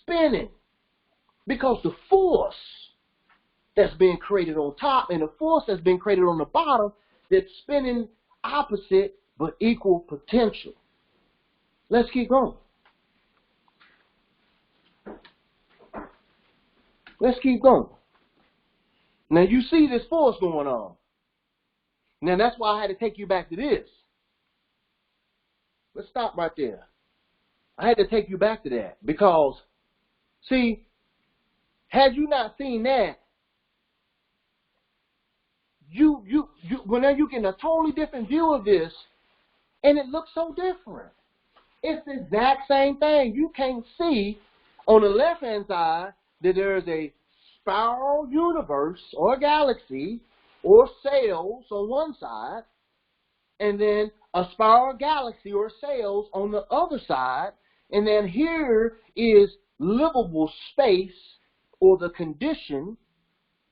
spinning, because the force that's being created on top and the force that's being created on the bottom, that's spinning opposite but equal potential. Let's keep going. Let's keep going. Now you see this force going on. Now that's why I had to take you back to this. Let's stop right there. I had to take you back to that because, see, had you not seen that, well, now you get a totally different view of this, and it looks so different. It's the exact same thing. You can't see on the left-hand side that there's a spiral universe or galaxy or cells on one side, and then a spiral galaxy or cells on the other side, and then here is livable space or the condition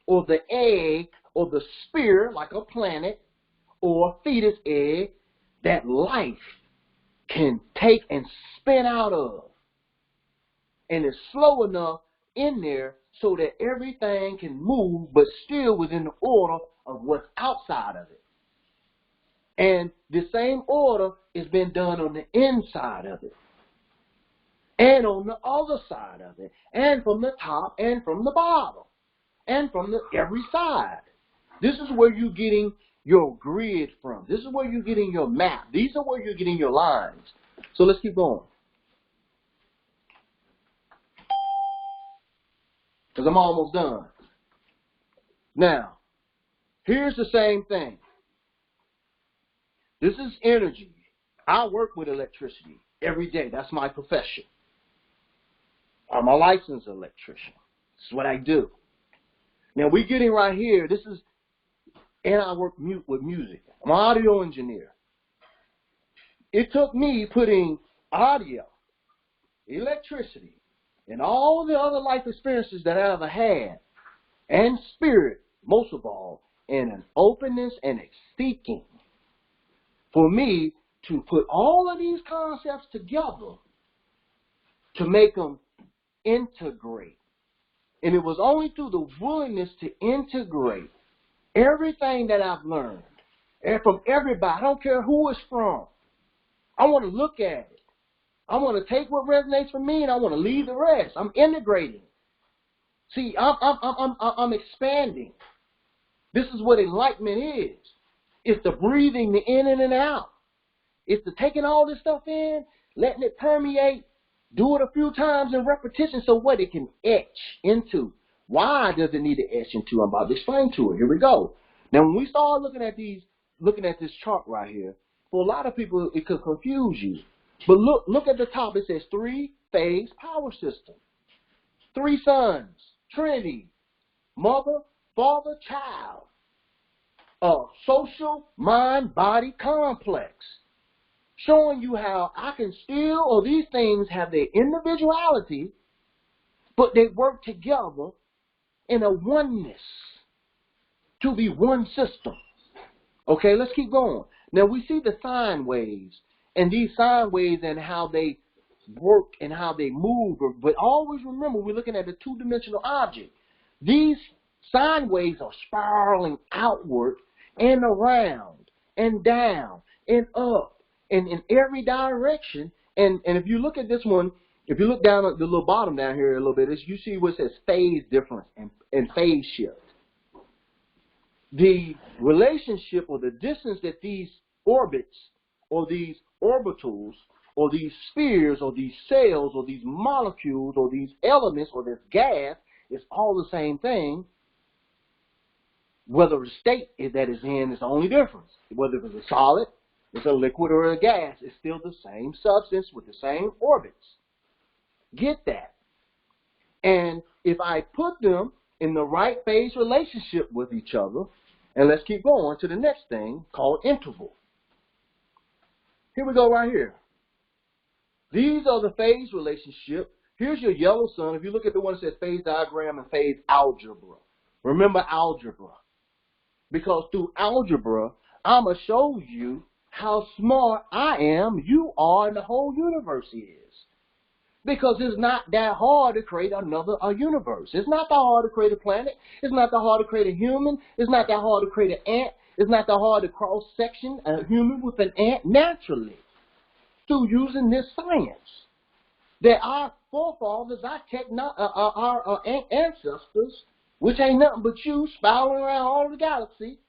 or the egg or the sphere, like a planet or a fetus egg, that life can take and spin out of. And it's slow enough in there so that everything can move, but still within the order of what's outside of it. And the same order is being done on the inside of it, and on the other side of it, and from the top, and from the bottom, and from every side. This is where you're getting your grid from. This is where you're getting your map. These are where you're getting your lines. So let's keep going. because I'm almost done. Now, here's the same thing. This is energy. I work with electricity every day. That's my profession. I'm a licensed electrician. This is what I do. Now, we're getting right here. This is, and I work with music. I'm an audio engineer. It took me putting audio, electricity, and all the other life experiences that I ever had, and spirit, most of all, in an openness and a seeking, for me to put all of these concepts together to make them integrate. And it was only through the willingness to integrate everything that I've learned, and from everybody, I don't care who it's from. I want to look at it. I want to take what resonates for me, and I want to leave the rest. I'm integrating. See, I'm expanding. This is what enlightenment is. It's the breathing, the in and out. It's the taking all this stuff in, letting it permeate, do it a few times in repetition so what it can etch into. Why does it need to etch into? I'm about to explain to it. Here we go. Now, when we start looking at this chart right here, for a lot of people, it could confuse you. But look at the top. It says 3-phase power system. 3 sons, Trinity, mother, father, child. Social, mind, body complex. Showing you how I can still, or these things have their individuality, but they work together in a oneness to be one system. Okay, let's keep going. Now we see the sine waves, and these sine waves and how they work and how they move. But always remember, we're looking at a two-dimensional object. These sine waves are spiraling outward and around and down and up and in every direction. And if you look at this one, if you look down at the little bottom down here a little bit, you see what says phase difference and phase shift. The relationship or the distance that these orbits or these orbitals or these spheres or these cells or these molecules or these elements or this gas is all the same thing. Whether the state that is in is the only difference. Whether it's a solid, it's a liquid, or a gas, it's still the same substance with the same orbits. Get that. And if I put them in the right phase relationship with each other, and let's keep going to the next thing called interval. Here we go right here. These are the phase relationship. Here's your yellow sun. If you look at the one that says phase diagram and phase algebra. Remember algebra. Because through algebra, I'm going to show you how smart I am, you are, and the whole universe is. Because it's not that hard to create a universe. It's not that hard to create a planet. It's not that hard to create a human. It's not that hard to create an ant. It's not that hard to cross-section a human with an ant naturally through using this science. That our forefathers, our ancestors, which ain't nothing but you spiraling around all the galaxy,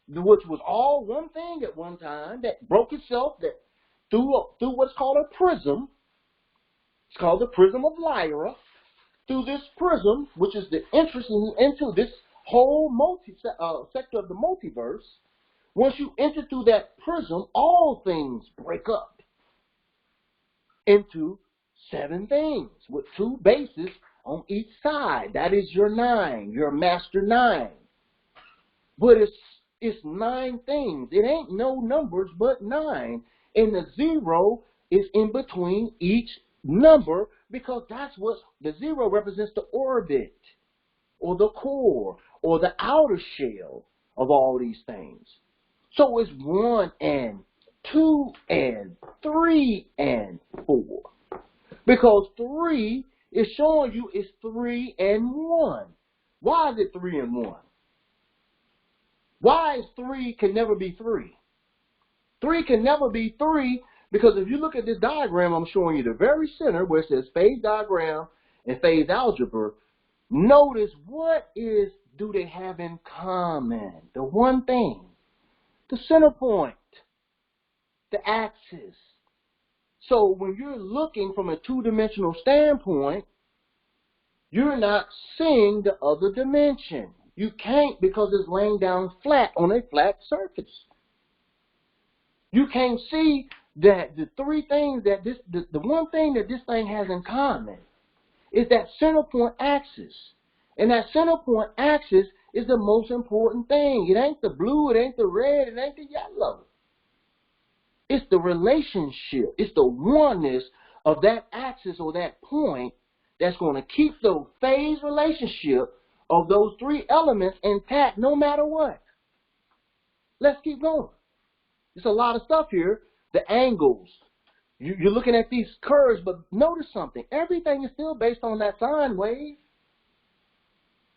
which was all one thing at one time, that broke itself that through what's called a prism. It's called the Prism of Ra. Through this prism, which is the entrance into this whole sector of the multiverse, once you enter through that prism, all things break up into 7 things with 2 bases on each side. That is your 9, your master 9. But it's 9 things. It ain't no numbers but 9. And the 0 is in between each number, because that's what the 0 represents, the orbit or the core or the outer shell of all these things. So it's 1 and 2 and 3 and 4, because 3 is showing you it's 3 and 1. Why is it 3 and 1? Why is 3 can never be 3? 3 can never be 3. Because if you look at this diagram, I'm showing you the very center where it says phase diagram and phase algebra. Notice what do they have in common? The one thing, the center point, the axis. So when you're looking from a 2-dimensional standpoint, You're not seeing the other dimension. You can't because it's laying down flat on a flat surface. You can't see that the three things that the one thing that this thing has in common is that center point axis. And that center point axis is the most important thing. It ain't the blue, it ain't the red, it ain't the yellow. It's the relationship. It's the oneness of that axis or that point that's going to keep the phase relationship of those three elements intact no matter what. Let's keep going. There's a lot of stuff here. The angles. You're looking at these curves, but notice something. Everything is still based on that sine wave.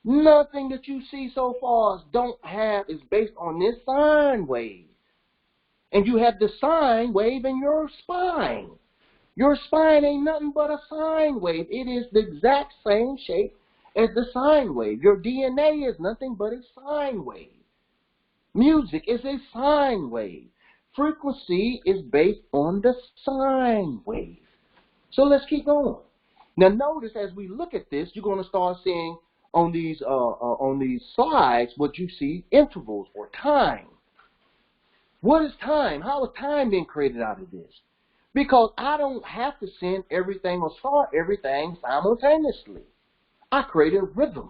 Nothing that you see so far is based on this sine wave. And you have the sine wave in your spine. Your spine ain't nothing but a sine wave. It is the exact same shape as the sine wave. Your DNA is nothing but a sine wave. Music is a sine wave. Frequency is based on the sine wave. So let's keep going. Now notice as we look at this, you're going to start seeing on these slides what you see intervals or time. What is time? How is time being created out of this? Because I don't have to send everything or start everything simultaneously. I create a rhythm.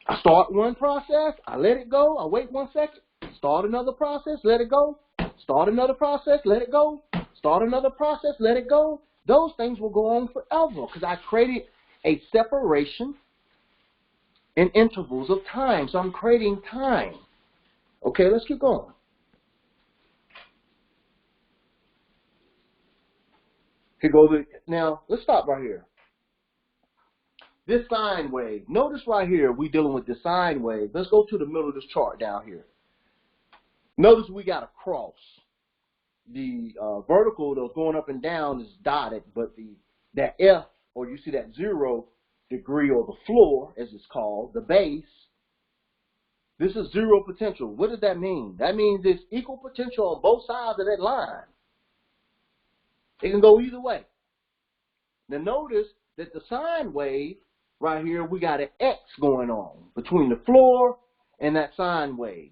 I start one process, I let it go, I wait 1 second, start another process, let it go, start another process, let it go, start another process, let it go. Those things will go on forever because I created a separation in intervals of time. So I'm creating time. Okay, let's keep going. Now, let's stop right here. This sine wave. Notice right here, we're dealing with the sine wave. Let's go to the middle of this chart down here. Notice we got a cross. The vertical that's going up and down is dotted, but that F, or you see that 0 degree, or the floor, as it's called, the base, this is zero potential. What does that mean? That means there's equal potential on both sides of that line. It can go either way. Now notice that the sine wave, right here, we got an X going on between the floor and that sine wave.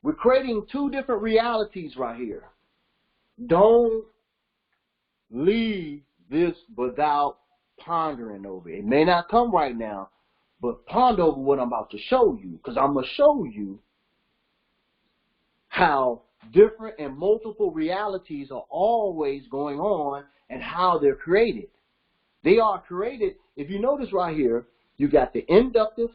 We're creating two different realities right here. Don't leave this without pondering over it. It may not come right now, but ponder over what I'm about to show you, because I'm going to show you how different and multiple realities are always going on and how they're created. They are created, if you notice right here, you got the inductive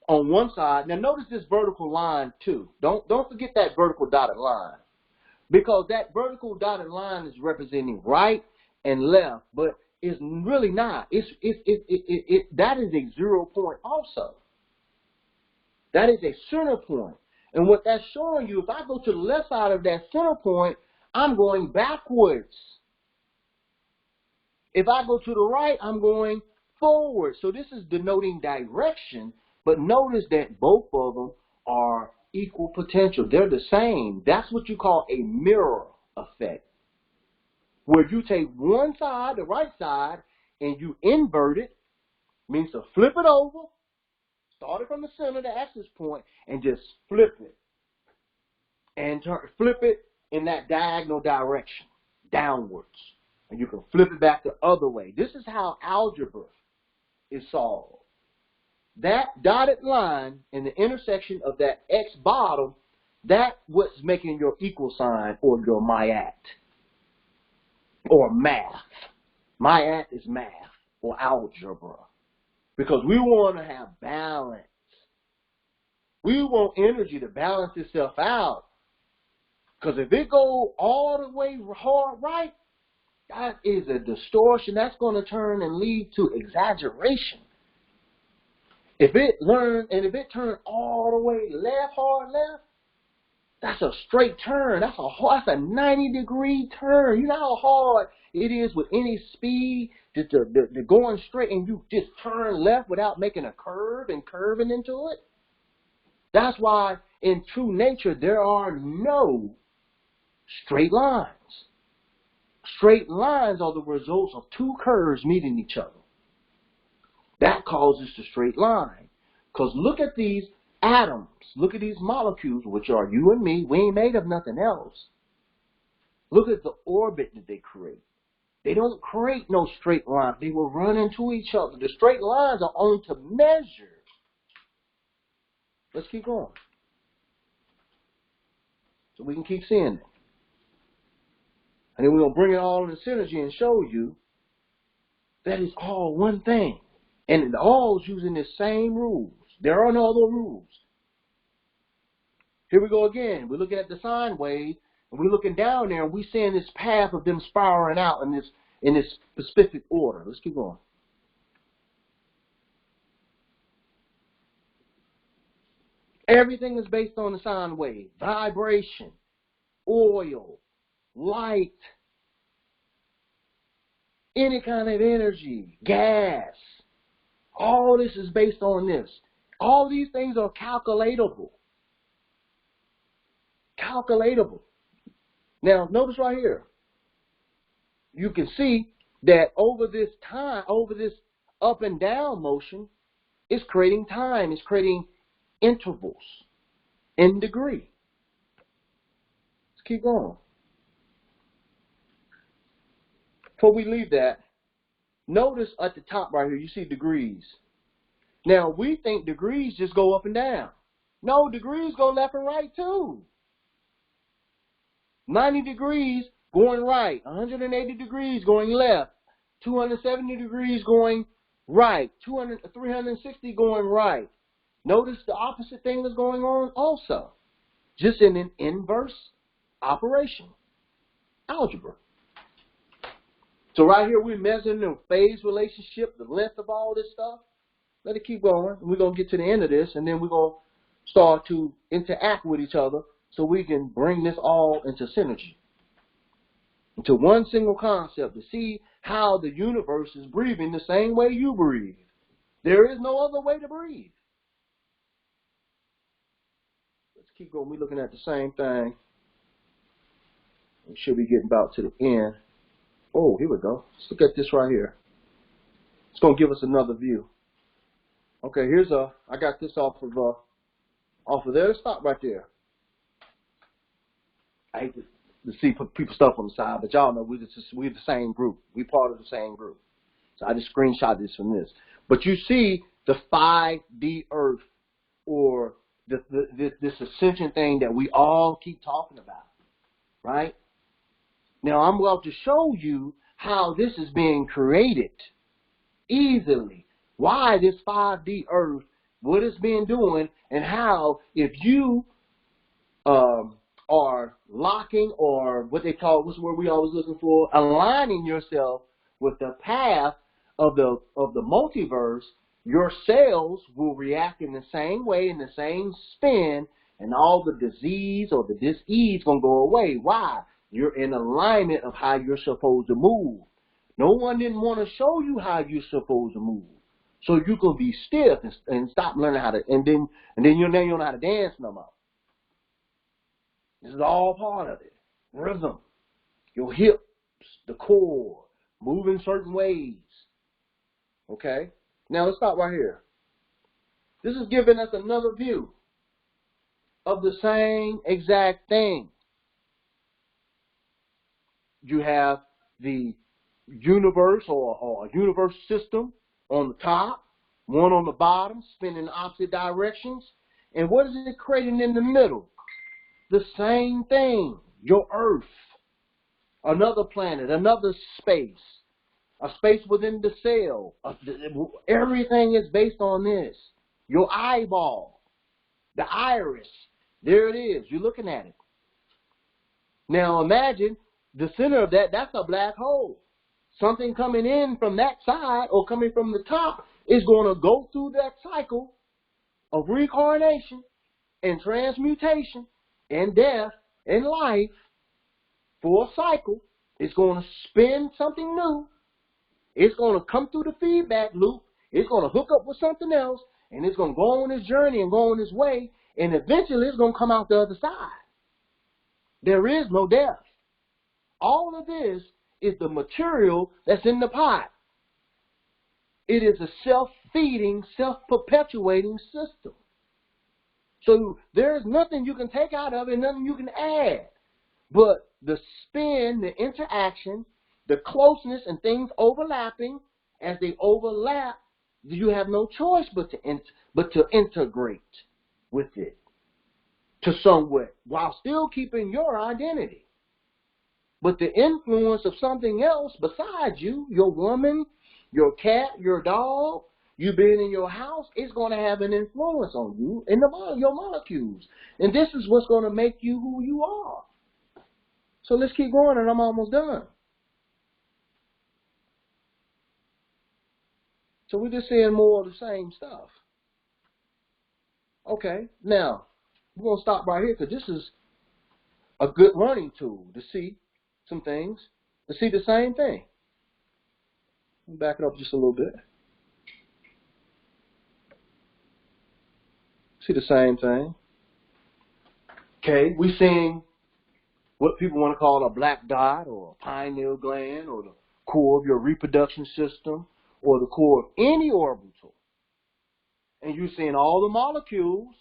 on one side. Now notice this vertical line too. Don't forget that vertical dotted line, because that vertical dotted line is representing right and left, but it's really not. That is a 0 point also. That is a center point. And what that's showing you, if I go to the left side of that center point, I'm going backwards. If I go to the right, I'm going forward. So this is denoting direction, but notice that both of them are equal potential. They're the same. That's what you call a mirror effect, where you take one side, the right side, and you invert it, means to flip it over, start it from the center, the axis point, and just flip it. And flip it in that diagonal direction, downwards. And you can flip it back the other way. This is how algebra is solved. That dotted line in the intersection of that X bottom, that's what's making your equal sign or your myat or math. Myat is math or algebra, because we want to have balance. We want energy to balance itself out. Because if it goes all the way hard right, that is a distortion. That's going to turn and lead to exaggeration. If it turns all the way left, hard left, that's a straight turn. That's a 90-degree turn. You know how hard it is with any speed to going straight, and you just turn left without making a curve and curving into it? That's why in true nature there are no straight lines. Straight lines are the results of two curves meeting each other. That causes the straight line. Because look at these atoms. Look at these molecules, which are you and me. We ain't made of nothing else. Look at the orbit that they create. They don't create no straight line. They will run into each other. The straight lines are only to measure. Let's keep going. So we can keep seeing it. And then we're going to bring it all into synergy and show you that it's all one thing. And it all is using the same rules. There are no other rules. Here we go again. We're looking at the sine wave, and we're looking down there, and we're seeing this path of them spiraling out in this specific order. Let's keep going. Everything is based on the sine wave. Vibration, oil, light, any kind of energy, gas. All this is based on this. All these things are calculatable. Calculatable. Now, notice right here. You can see that over this time, over this up and down motion, it's creating time. It's creating intervals in degree. Let's keep going. Before we leave that, notice at the top right here, you see degrees. Now, we think degrees just go up and down. No, degrees go left and right too. 90 degrees going right, 180 degrees going left, 270 degrees going right, 360 going right. Notice the opposite thing is going on also, just in an inverse operation, algebra. So right here we're measuring the phase relationship, the length of all this stuff. Let it keep going. We're going to get to the end of this, and then we're going to start to interact with each other so we can bring this all into synergy, into one single concept, to see how the universe is breathing the same way you breathe. There is no other way to breathe. Let's keep going. We're looking at the same thing. We should be getting about to the end. Oh, here we go. Let's look at this right here. It's going to give us another view. Okay, I got this off of there. Let's stop right there. I hate to see people stuff on the side, but y'all know we're the same group. We're part of the same group. So I just screenshot this from this. But you see the 5D Earth, or this ascension thing that we all keep talking about, right? Now I'm going to show you how this is being created easily. Why this 5D Earth, what it's been doing, and how if you are locking, or what they call, what's the word we always looking for, aligning yourself with the path of the multiverse, your cells will react in the same way, in the same spin, and all the disease or the dis-ease gonna go away. Why? You're in alignment of how you're supposed to move. No one didn't want to show you how you're supposed to move, so you can be stiff and stop learning how to, and then you don't know how to dance no more. This is all part of it. Rhythm, your hips, the core, moving certain ways. Okay? Now let's stop right here. This is giving us another view of the same exact thing. You have the universe, or a universe system on the top, one on the bottom, spinning in opposite directions. And what is it creating in the middle? The same thing. Your Earth, another planet, another space, a space within the cell. Everything is based on this. Your eyeball, the iris, there it is. You're looking at it. Now imagine the center of that, that's a black hole. Something coming in from that side or coming from the top is going to go through that cycle of reincarnation and transmutation and death and life for a cycle. It's going to spin something new. It's going to come through the feedback loop. It's going to hook up with something else, and it's going to go on its journey and go on its way, and eventually it's going to come out the other side. There is no death. All of this is the material that's in the pot. It is a self-feeding, self-perpetuating system. So there's nothing you can take out of it, nothing you can add. But the spin, the interaction, the closeness and things overlapping, as they overlap, you have no choice but to integrate with it to somewhat while still keeping your identity. But the influence of something else besides you, your woman, your cat, your dog, you being in your house, it's going to have an influence on you and your molecules. And this is what's going to make you who you are. So let's keep going, and I'm almost done. So we're just saying more of the same stuff. Okay, now, we're going to stop right here because this is a good learning tool to see some things, to see the same thing. Back it up just a little bit. See the same thing. Okay, we're seeing what people want to call a black dot or a pineal gland or the core of your reproduction system or the core of any orbital. And you're seeing all the molecules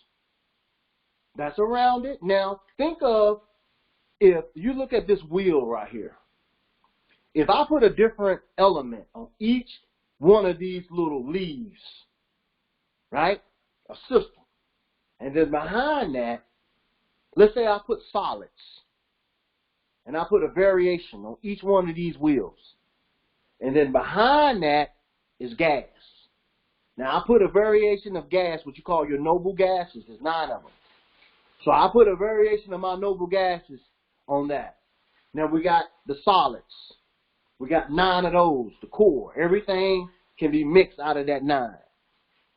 that's around it. Now, think of if you look at this wheel right here. If I put a different element on each one of these little leaves, right? A system. And then behind that, let's say I put solids. And I put a variation on each one of these wheels. And then behind that is gas. Now I put a variation of gas, what you call your noble gases. There's 9 of them. So I put a variation of my noble gases on that. Now we got the solids. We got 9 of those, the core. Everything can be mixed out of that 9.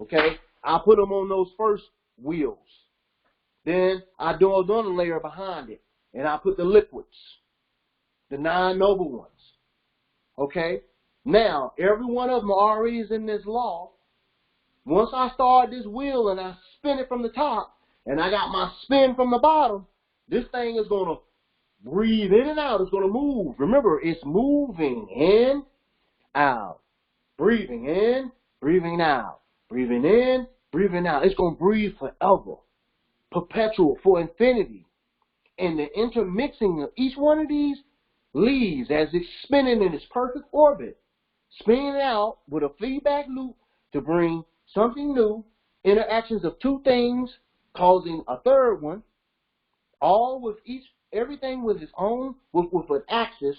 Okay? I put them on those first wheels. Then I do another layer behind it. And I put the liquids. The 9 noble ones. Okay? Now, every one of them already is in this law. Once I start this wheel and I spin it from the top, and I got my spin from the bottom, this thing is going to breathe in and out. It's going to move. Remember, it's moving in, out. Breathing in, breathing out. Breathing in, breathing out. It's going to breathe forever. Perpetual, for infinity. And the intermixing of each one of these leaves as it's spinning in its perfect orbit, spinning out with a feedback loop to bring something new, interactions of 2 things causing a third one, all with everything with its own, with an axis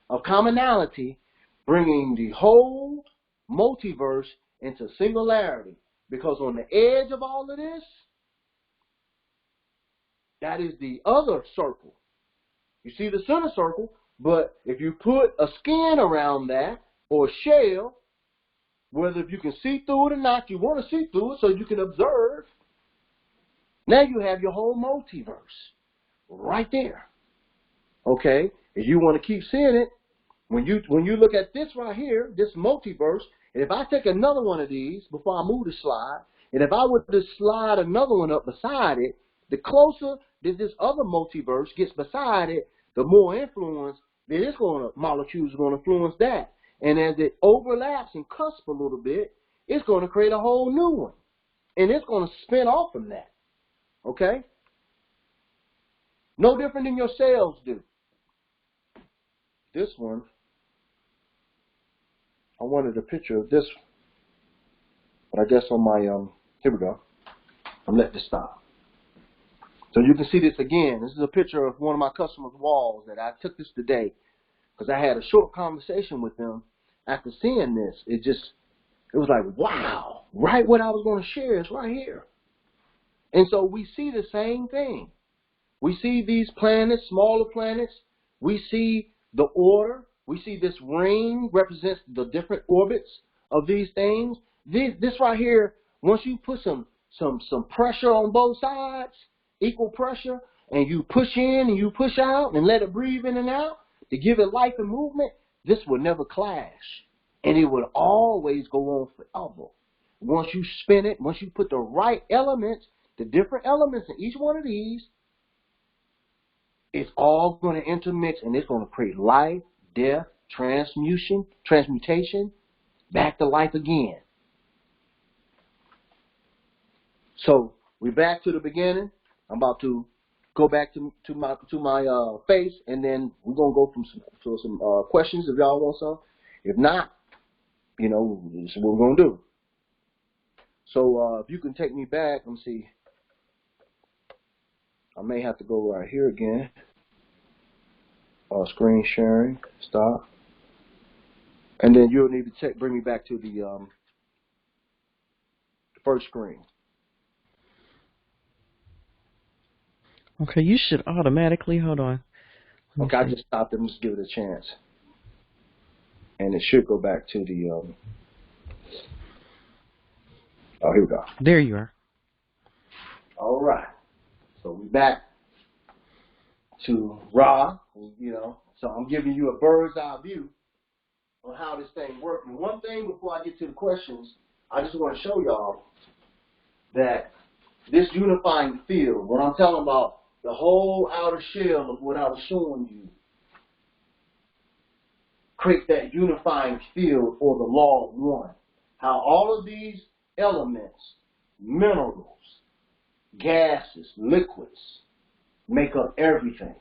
of commonality, bringing the whole multiverse into singularity. Because on the edge of all of this, that is the other circle. You see the center circle, but if you put a skin around that, or a shell, whether if you can see through it or not, you want to see through it so you can observe. Now you have your whole multiverse right there. Okay? If you want to keep seeing it, when you look at this right here, this multiverse, and if I take another one of these before I move the slide, and if I were to slide another one up beside it, the closer that this other multiverse gets beside it, the more influence that molecules are going to influence that. And as it overlaps and cusps a little bit, it's going to create a whole new one. And it's going to spin off from that. Okay? No different than your cells do. This one, I wanted a picture of this one. But I guess on my, here we go. I'm letting this stop. So you can see this again. This is a picture of one of my customers' walls that I took this today because I had a short conversation with them after seeing this. It was like, wow, right what I was going to share is right here. And so we see the same thing. We see these planets, smaller planets. We see the order. We see this ring represents the different orbits of these things. This right here, once you put some pressure on both sides, equal pressure, and you push in and you push out and let it breathe in and out to give it life and movement, this will never clash. And it will always go on forever. Once you spin it, once you put the right elements, the different elements in each one of these, it's all going to intermix and it's going to create life, death, transmutation, back to life again. So we're back to the beginning. I'm about to go back to my face, and then we're gonna go from some questions if y'all want some. If not, you know, this is what we're gonna do. So if you can take me back, let me see. I may have to go right here again. Screen sharing, stop, and then you'll need to bring me back to the first screen. Okay, you should automatically, hold on. Okay, I just stopped it. Let's give it a chance. And it should go back to the, oh, here we go. There you are. All right. So we're back to Ra, you know. So I'm giving you a bird's eye view on how this thing works. And one thing before I get to the questions, I just want to show y'all that this unifying field, when I'm talking about the whole outer shell of what I was showing you, create that unifying field for the law of one. How all of these elements, minerals, gases, liquids, make up everything.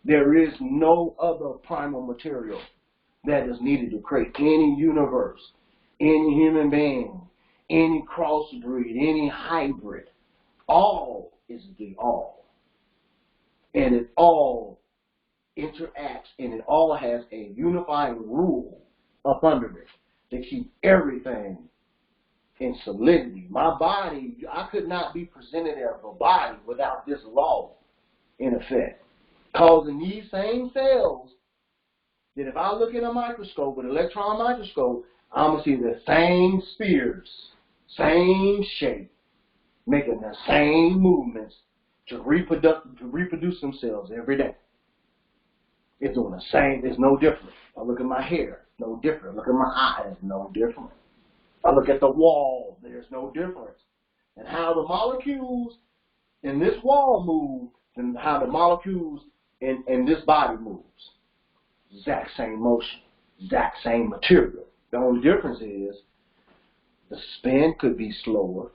There is no other primal material that is needed to create any universe, any human being, any crossbreed, any hybrid. All is the all. And it all interacts, and it all has a unifying rule up under it to keep everything in solidity. My body, I could not be presented as a body without this law in effect. Causing these same cells that if I look in a microscope, an electron microscope, I'm going to see the same spheres, same shape, making the same movements to reproduce themselves every day. It's doing the same. It's no different. I look at my hair, no different. Look at my eyes, no different. I look at the wall, there's no difference. And how the molecules in this wall move and how the molecules in this body moves. Exact same motion, exact same material. The only difference is the spin could be slower.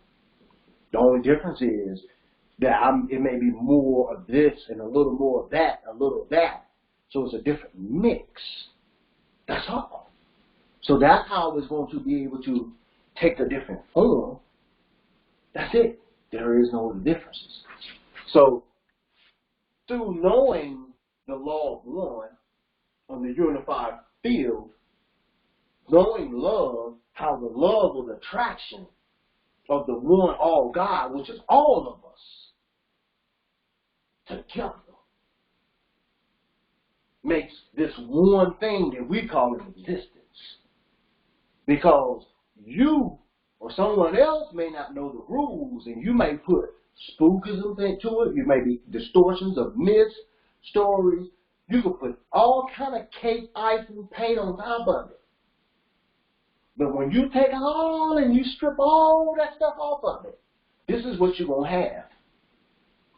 The only difference is that it may be more of this and a little more of that, a little of that. So it's a different mix. That's all. So that's how it's going to be able to take a different form. That's it. There is no other differences. So through knowing the law of one on the unified field, knowing love, how the love of the attraction of the one all God, which is all of us, together, makes this one thing that we call an existence. Because you or someone else may not know the rules, and you may put spookism into it. You may be distortions of myths, stories. You can put all kind of cake, ice, and paint on top of it. But when you take all and you strip all that stuff off of it, this is what you're going to have.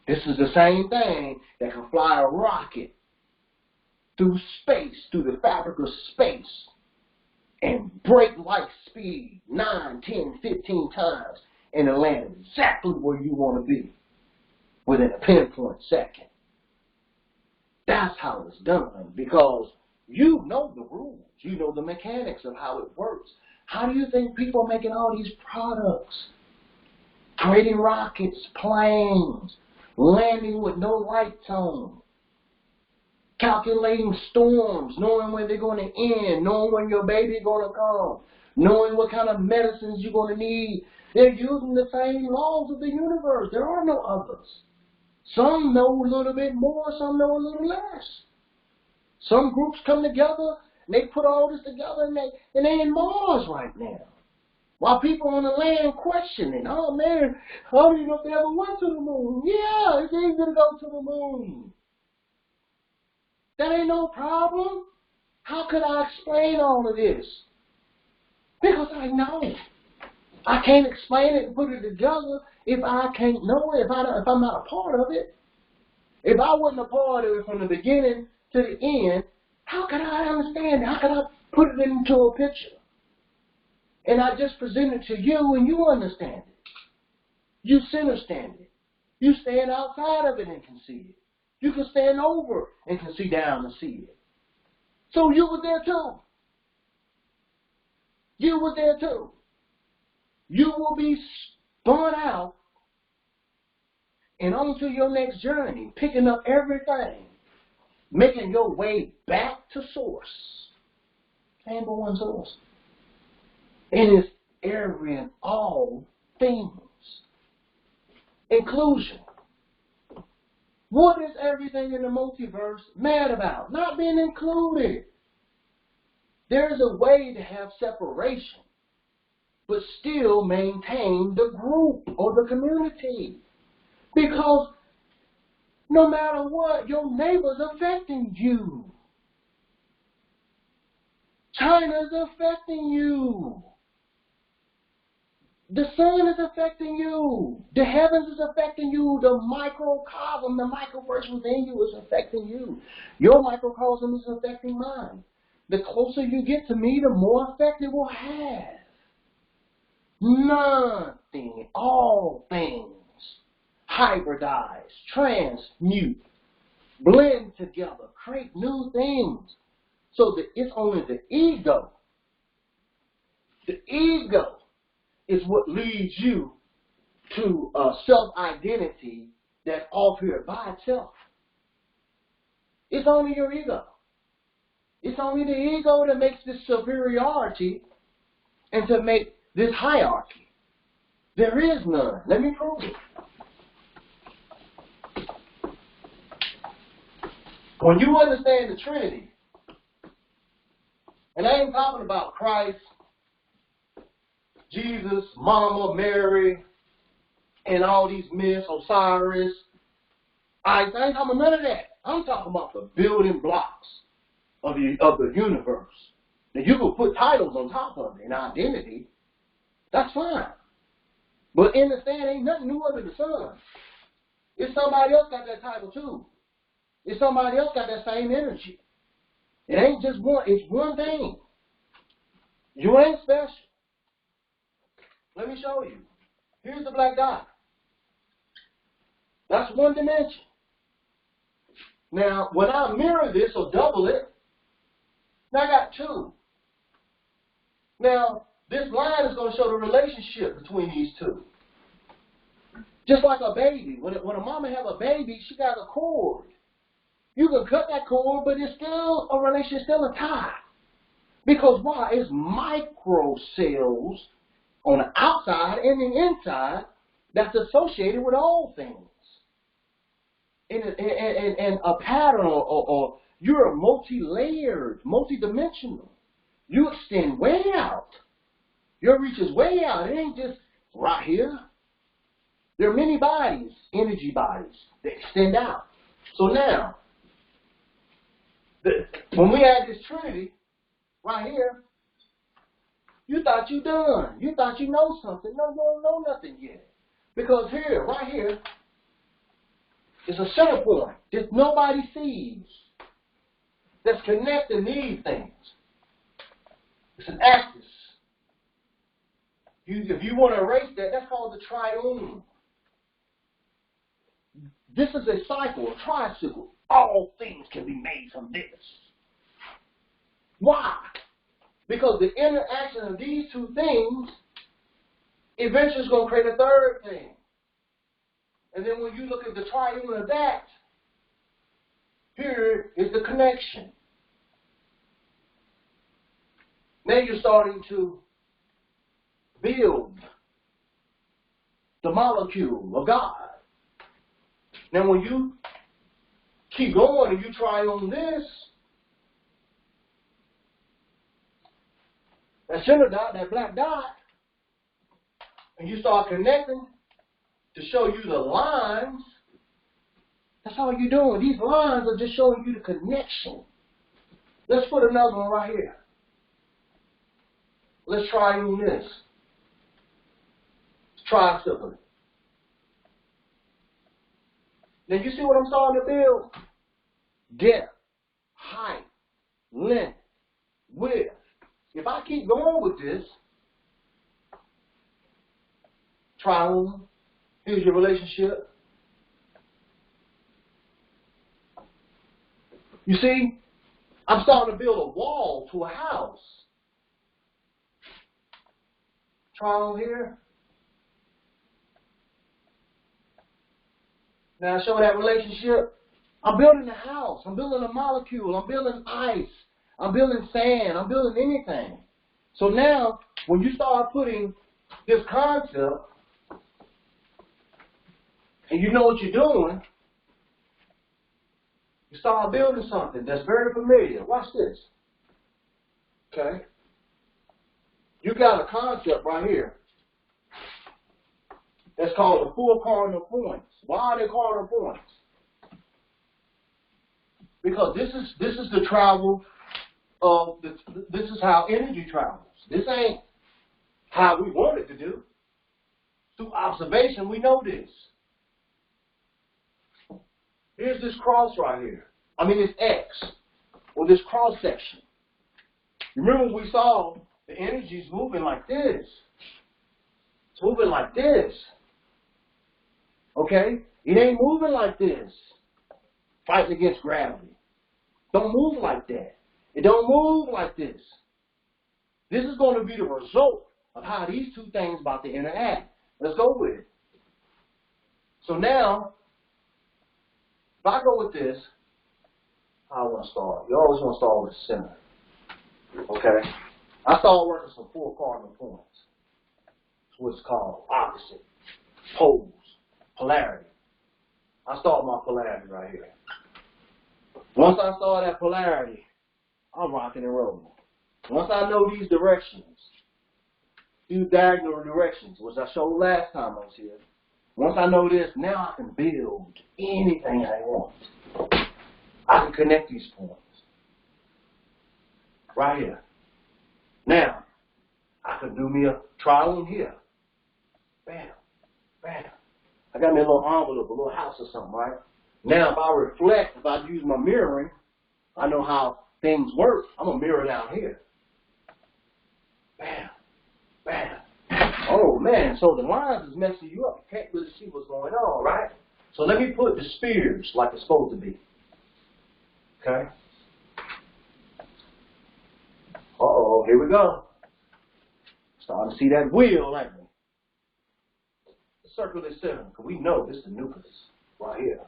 This is the same thing that can fly a rocket through space, through the fabric of space, and break light speed 9, 10, 15 times and land exactly where you want to be within a pinpoint second. That's how it's done, because you know the rules. You know the mechanics of how it works. How do you think people are making all these products? Creating rockets, planes, landing with no lights on, calculating storms, knowing when they're going to end, knowing when your baby's going to come, knowing what kind of medicines you're going to need. They're using the same laws of the universe. There are no others. Some know a little bit more, some know a little less. Some groups come together, and they put all this together, and they're in Mars right now. While people on the land questioning, oh man, I don't even know if they ever went to the moon. Yeah, it's easy to go to the moon. That ain't no problem. How could I explain all of this? Because I know it. I can't explain it and put it together if I can't know it, if I'm not a part of it. If I wasn't a part of it from the beginning to the end, how could I understand it? How could I put it into a picture? And I just present it to you and you understand it. You understand it. You stand outside of it and can see it. You can stand over and can see down and see it. So you were there too. You were there too. You will be spun out and on to your next journey, picking up everything, making your way back to source. Number one source. And it's every and all things. Inclusion. What is everything in the multiverse mad about? Not being included. There is a way to have separation, but still maintain the group or the community. Because no matter what, your neighbor's affecting you. China's affecting you. The sun is affecting you. The heavens is affecting you. The microcosm, the microverse within you is affecting you. Your microcosm is affecting mine. The closer you get to me, the more effect it will have. Nothing, all things, hybridize, transmute, blend together, create new things. So that it's only the ego. The ego is what leads you to a self-identity that's off here by itself. It's only your ego. It's only the ego that makes this superiority and to make this hierarchy. There is none. Let me prove it. When you understand the Trinity, and I ain't talking about Christ, Jesus, Mama, Mary, and all these myths, Osiris. I ain't talking about none of that. I'm talking about the building blocks of the universe. Now, you can put titles on top of it and identity. That's fine. But understand, ain't nothing new under the sun. If somebody else got that title too. If somebody else got that same energy. It ain't just one. It's one thing. You ain't special. Let me show you. Here's the black dot. That's one dimension. Now, when I mirror this or double it, now I got two. Now, this line is going to show the relationship between these two. Just like a baby. When a mama have a baby, she got a cord. You can cut that cord, but it's still a relationship, still a tie. Because why? It's micro cells on the outside and the inside that's associated with all things. And a pattern or you're multi-layered, multi-dimensional. You extend way out. Your reach is way out. It ain't just right here. There are many bodies, energy bodies, that extend out. So now, when we add this Trinity right here, you thought you done. You thought you know something. No, you don't know nothing yet. Because here, right here, is a center point that nobody sees. That's connecting these things. It's an axis. If you want to erase that, that's called the triune. This is a cycle, a tricycle. All things can be made from this. Why? Because the interaction of these two things eventually is going to create a third thing. And then when you look at the triune of that, here is the connection. Now you're starting to build the molecule of God. Now when you keep going and you try on this, that center dot, that black dot, and you start connecting to show you the lines, that's all you're doing. These lines are just showing you the connection. Let's put another one right here. Let's try on this. Tricycle. Now you see what I'm starting to build? Depth, height, length, width. If I keep going with this, triune. Here's your relationship. You see, I'm starting to build a wall to a house. Triangle here. Now show that relationship. I'm building a house. I'm building a molecule. I'm building ice. I'm building sand. I'm building anything. So now, when you start putting this concept, and you know what you're doing, you start building something that's very familiar. Watch this. Okay? You got a concept right here that's called the 4 cardinal points. Why are they cardinal points? Because this is the travel of this is how energy travels. This ain't how we want it to do. Through observation, we know this. Here's this cross right here. I mean, this X, or this cross section. Remember we saw the energy's moving like this. It's moving like this. Okay? It ain't moving like this. Fighting against gravity. Don't move like that. It don't move like this. This is going to be the result of how these two things about to interact. Let's go with it. So now, if I go with this, how I want to start. You always want to start with the center. Okay? I start working some 4 cardinal points. It's what's called opposite, poles, polarity. I start my polarity right here. Once I start that polarity, I'm rocking and rolling. Once I know these directions, these diagonal directions, which I showed last time I was here, once I know this, now I can build anything I want. I can connect these points. Right here. Now, I can do me a triangle here. Bam, bam. I got me a little envelope, a little house or something, right? Now, if I reflect, if I use my mirroring, I know how things work. I'm going to mirror down here. Bam, bam. Oh, man, so the lines is messing you up. You can't really see what's going on, right? So let me put the spheres like it's supposed to be. Okay? Uh-oh, here we go. Starting to see that wheel, ain't we? Circle this center, because we know this is the nucleus right here.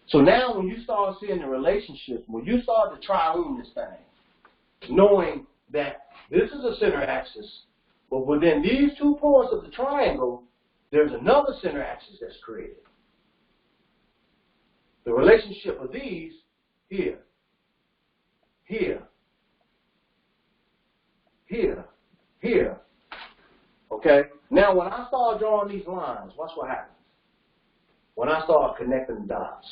So now when you start seeing the relationships, when you start to triune this thing, knowing that this is a center axis, but within these 2 points of the triangle, there's another center axis that's created. The relationship of these here, here, here, here. Okay? Now when I start drawing these lines, watch what happens. When I start connecting the dots.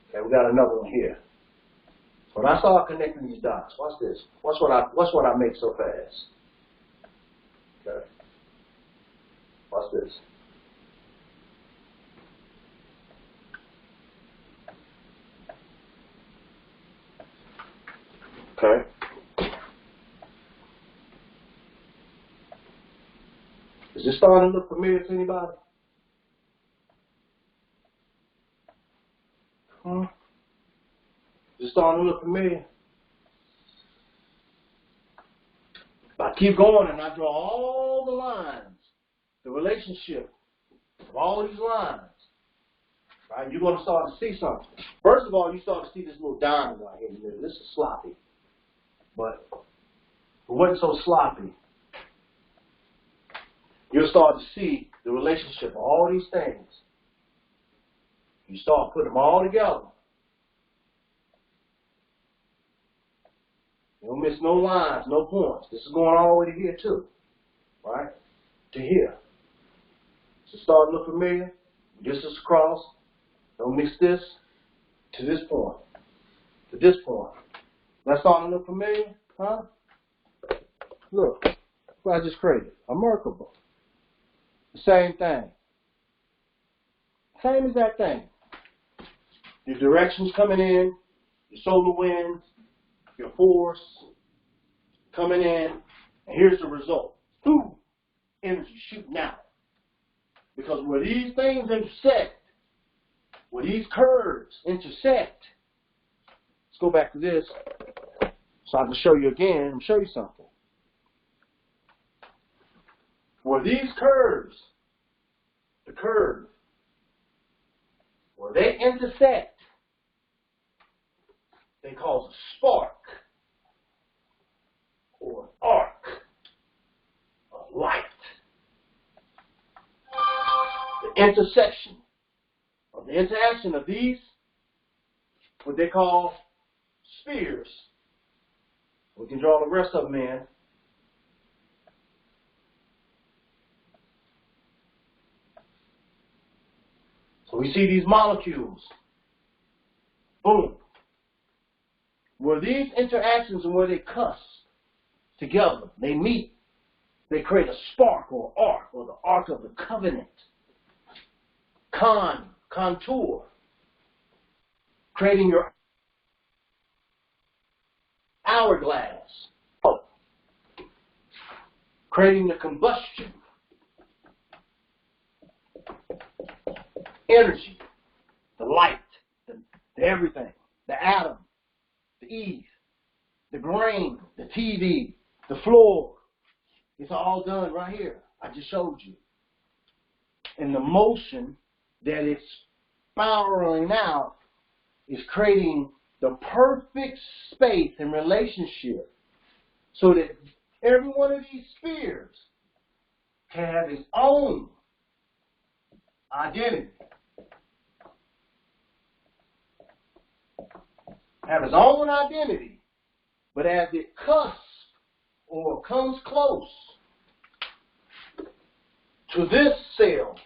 Okay, we got another one here. When I start connecting these dots, watch this. Watch what I make so fast. Okay. Watch this. Okay. Is this starting to look familiar to anybody? Huh? Is it starting to look familiar? If I keep going and I draw all the lines, the relationship of all these lines, right, you're going to start to see something. First of all, you start to see this little diamond right here in the middle. This is sloppy. But it wasn't so sloppy. You'll start to see the relationship of all these things. You start putting them all together. You don't miss no lines, no points. This is going all the way to here too. Right? To here. So start to look familiar. This is across. Don't mix this to this point. To this point. That's starting to look familiar? Huh? Look. What I just created. A Merkaba. The same thing. Same exact thing. Your directions coming in, your solar winds, your force coming in, and here's the result. Boom! Energy you're shooting out. Because where these things intersect, where these curves intersect, let's go back to this so I can show you again and show you something. Where these curves, the curve, where they intersect, they cause a spark or an arc of light. The intersection of the interaction of these, what they call spheres. We can draw the rest of them in. So we see these molecules. Boom. Where these interactions and where they cuss together, they meet, they create a spark or arc, or the arc of the covenant. Contour. Creating your hourglass. Creating the combustion. Energy. The light. The everything. The atom. The Eve. The grain. The TV. The floor. It's all done right here. I just showed you. And the motion that it's spiraling out is creating the perfect space and relationship so that every one of these spheres can have its own identity. Have its own identity, but as it cusps or comes close to this cell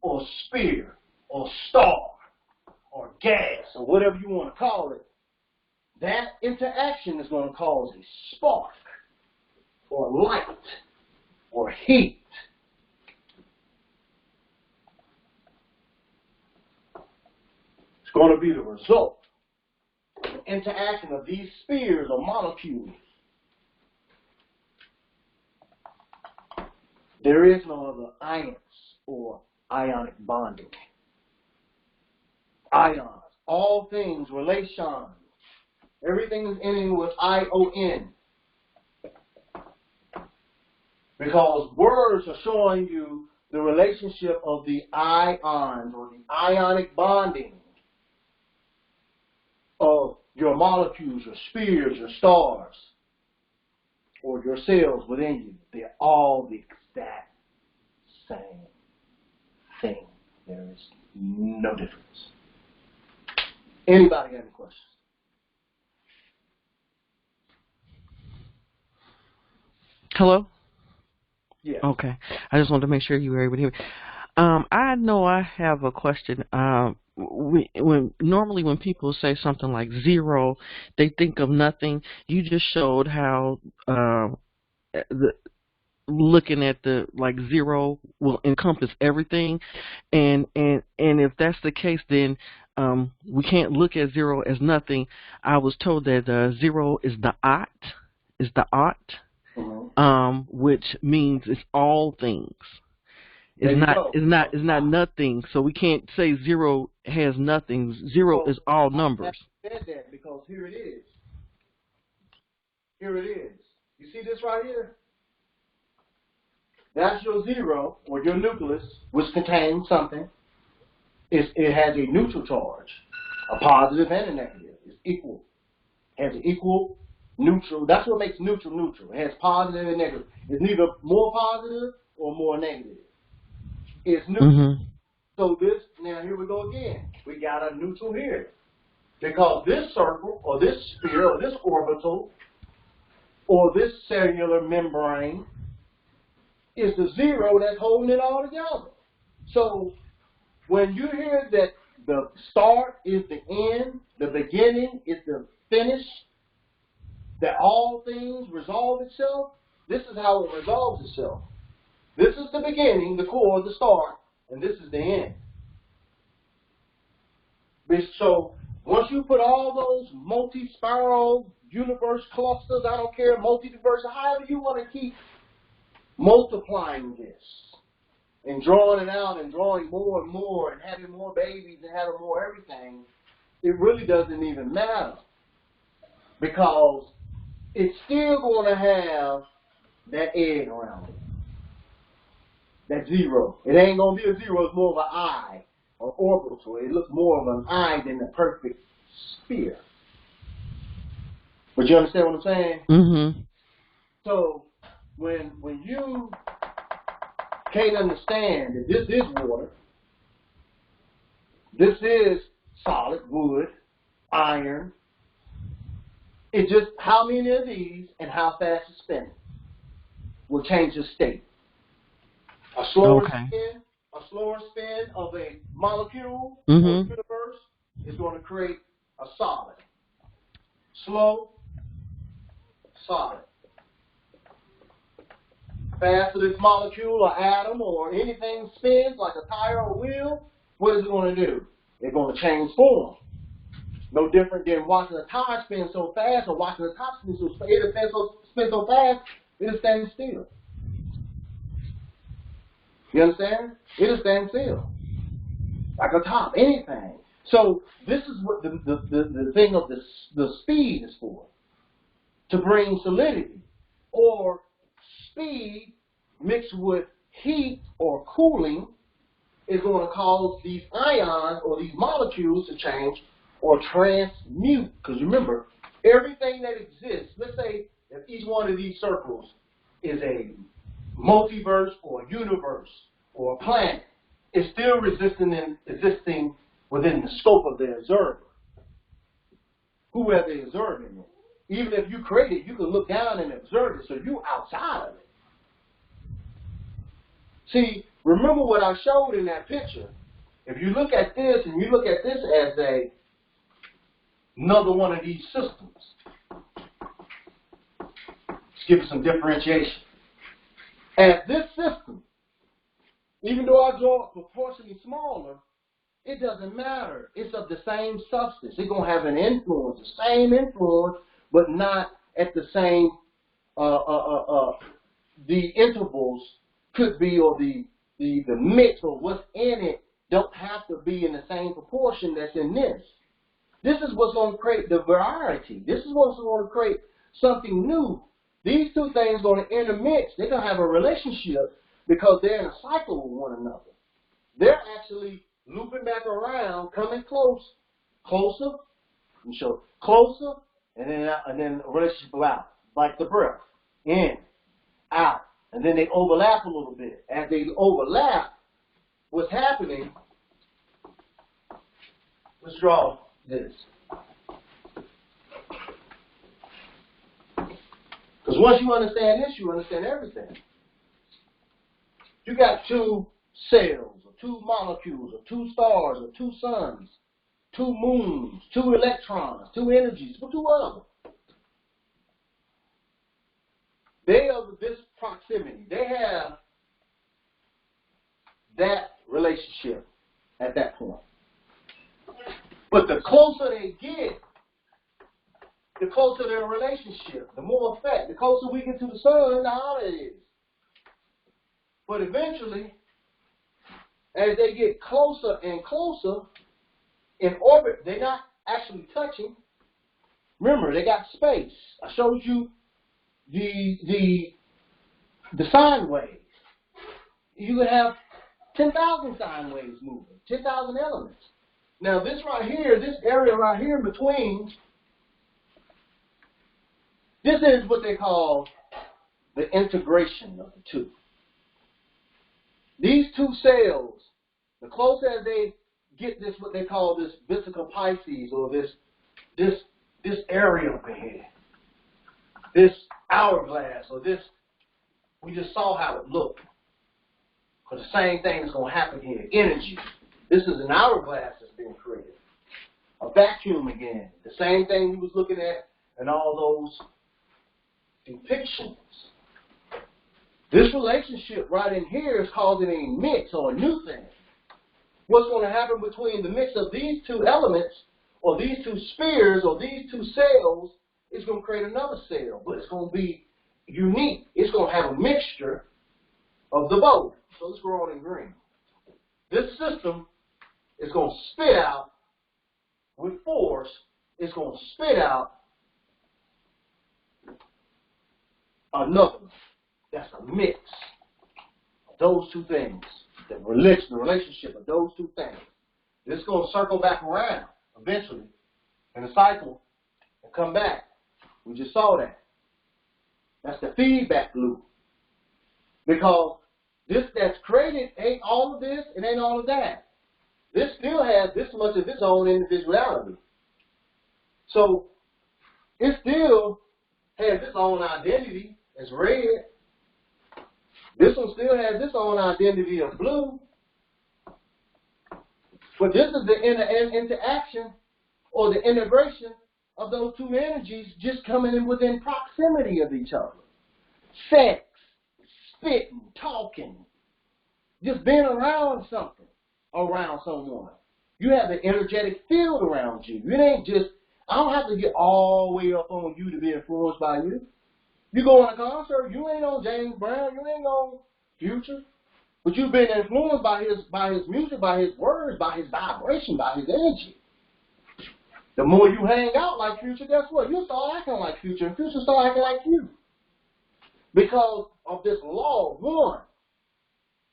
or sphere or star or gas or whatever you want to call it, that interaction is going to cause a spark or light or heat. It's going to be the result of the interaction of these spheres or molecules. There is no other ions or ionic bonding. Ions, all things, relations, everything is ending with I-O-N. Because words are showing you the relationship of the ions or the ionic bonding of your molecules, your spheres, your stars, or your cells within you. They're all the exact same thing. There is no difference. Anybody got any questions? Hello? Yeah. Okay. I just wanted to make sure you were able to hear me. I know I have a question. Normally when people say something like zero, they think of nothing. You just showed how looking at the like zero will encompass everything, and if that's the case, then we can't look at zero as nothing. I was told that zero is the ought, which means it's all things. It's not nothing. So we can't say zero has nothing. Zero is all numbers. I said that because here it is. Here it is. You see this right here? That's your zero, or your nucleus, which contains something. It has a neutral charge, a positive and a negative. It's equal. It has an equal neutral. That's what makes neutral neutral. It has positive and negative. It's neither more positive or more negative. It's neutral. So this, now here we go again. We got a neutral here. Because this circle, or this sphere, or this orbital, or this cellular membrane is the zero that's holding it all together. So when you hear that the start is the end, the beginning is the finish, that all things resolve itself, this is how it resolves itself. This is the beginning, the core, the start, and this is the end. So once you put all those multi-spiral universe clusters, I don't care, multiverse, however you want to keep multiplying this and drawing it out and drawing more and more and having more babies and having more everything, it really doesn't even matter, because it's still going to have that egg around it, that zero. It ain't going to be a zero, it's more of an eye or orbital. It looks more of an eye than a perfect sphere. But you understand what I'm saying? Mm-hmm. So when you can't understand that this is water, this is solid wood, iron, it's just how many of these and how fast it's spinning will change the state. A slower spin of a molecule or universe is going to create a solid. Slow, solid. Faster this molecule or atom or anything spins like a tire or wheel, what is it going to do? It's going to change form. No different than watching a tire spin so fast or watching a top spin so fast. It'll spin so fast, it'll stand still. You understand? It'll stand still. Like a top, anything. So this is what the thing of the speed is for. To bring solidity. Or speed mixed with heat or cooling is going to cause these ions or these molecules to change or transmute. Because remember, everything that exists, let's say that each one of these circles is a multiverse or a universe or a planet, it's still existing within the scope of the observer, whoever is observing it. Even if you create it, you can look down and observe it, so you're outside of it. See, remember what I showed in that picture. If you look at this and you look at this as another one of these systems, let's give it some differentiation. As this system, even though I draw it proportionally smaller, it doesn't matter. It's of the same substance. It's going to have an influence, the same influence, but not at the same, the intervals could be, or the mix or what's in it don't have to be in the same proportion that's in this. This is what's going to create the variety. This is what's going to create something new. These two things are going to intermix. They're going to have a relationship because they're in a cycle with one another. They're actually looping back around, coming closer, and show closer, and then a relationship out, like the breath, in, out, and then they overlap a little bit. As they overlap, what's happening? Let's draw this. Because once you understand this, you understand everything. You got two cells, or two molecules, or two stars, or two suns, two moons, two electrons, two energies, or two of them. They are this proximity. They have that relationship at that point. But the closer they get, the closer their relationship, the more effect. The closer we get to the sun, the harder it is. But eventually, as they get closer and closer in orbit, they're not actually touching. Remember, they got space. I showed you the sine waves. You could have 10,000 sine waves moving, 10,000 elements. Now this right here, this area right here in between, this is what they call the integration of the two. These two cells, the closer as they get this, what they call this vesicle Pisces, or this area over here, this hourglass, or this, we just saw how it looked. Because the same thing is going to happen here. Energy. This is an hourglass that's being created. A vacuum again. The same thing we was looking at in all those depictions. This relationship right in here is causing a mix or a new thing. What's going to happen between the mix of these two elements, or these two spheres, or these two cells, is going to create another cell, but it's going to be unique. It's going to have a mixture of the both. So let's go on in green. This system is going to spit out, with force, it's going to spit out another one. That's a mix of those two things. The relationship of those two things. This is going to circle back around eventually in a cycle and come back. We just saw that. That's the feedback loop. Because this that's created ain't all of this, it ain't all of that. This still has this much of its own individuality. So it still has its own identity as red. This one still has its own identity of blue. But this is the interaction or the integration of those two energies just coming in within proximity of each other. Sex, spitting, talking, just being around something, around someone. You have an energetic field around you. It ain't just, I don't have to get all the way up on you to be influenced by you. You go on a concert, you ain't on James Brown, you ain't on Future. But you've been influenced by his music, by his words, by his vibration, by his energy. The more you hang out like Future, guess what? You start acting like Future, and Future start acting like you. Because of this law of one.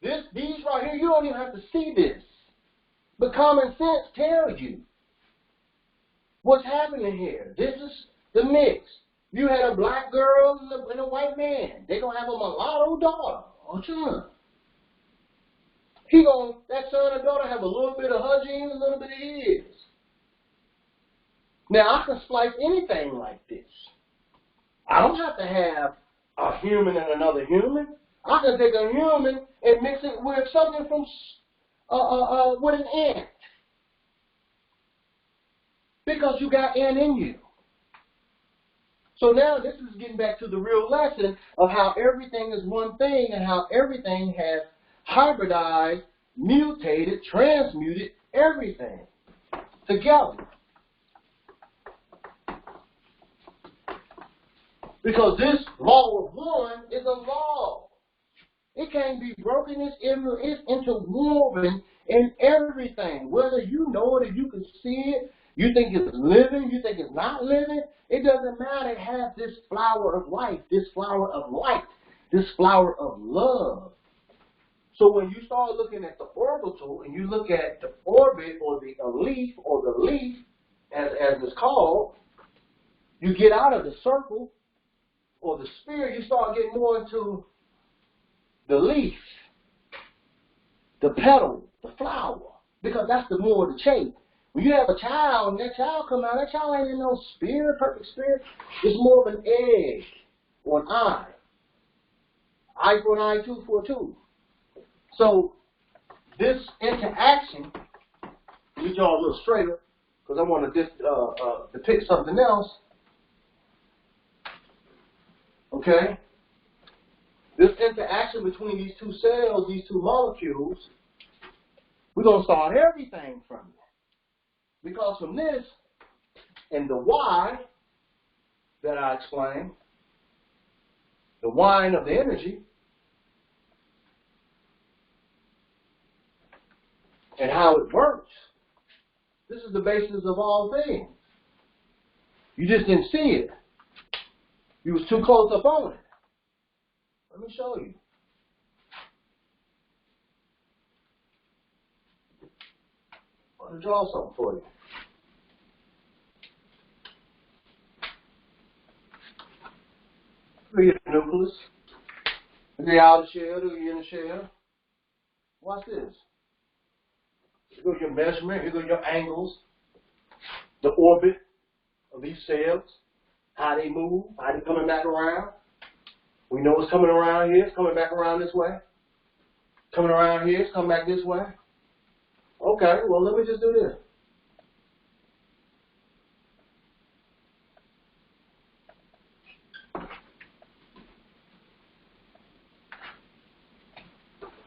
These right here, you don't even have to see this. But common sense tells you what's happening here. This is the mix. You had a black girl and a white man. They're going to have a mulatto daughter or son. That son and daughter have a little bit of her genes, a little bit of his. Now, I can splice anything like this. I don't have to have a human and another human. I can take a human and mix it with something from with an ant. Because you got ant in you. So now this is getting back to the real lesson of how everything is one thing and how everything has hybridized, mutated, transmuted everything together. Because this law of one is a law. It can't be broken. It's interwoven in everything. Whether you know it or you can see it, you think it's living, you think it's not living, it doesn't matter. It has this flower of life, this flower of light, this flower of love. So when you start looking at the orbital and you look at the orbit or the leaf as it's called, you get out of the circle or the sphere, you start getting more into the leaf, the petal, the flower, because that's the more the shape. When you have a child and that child come out, that child ain't in no sphere, perfect sphere. It's more of an egg or an eye. Eye for an eye, tooth for a tooth. So this interaction, get y'all a little straighter, because I want to depict something else. Okay? This interaction between these two cells, these two molecules, we're going to start everything from it. Because from this and the Y that I explained, the wine of the energy, and how it works, this is the basis of all things. You just didn't see it. You was too close up on it. Let me show you. I want to draw something for you. Look at the nucleus. Look at the outer shell. Look at the inner shell. Watch this. Here goes your measurement. Here goes your angles. The orbit of these cells. How they move. How they coming back around. We know it's coming around here. It's coming back around this way. Coming around here. It's coming back this way. Okay, well, let me just do this.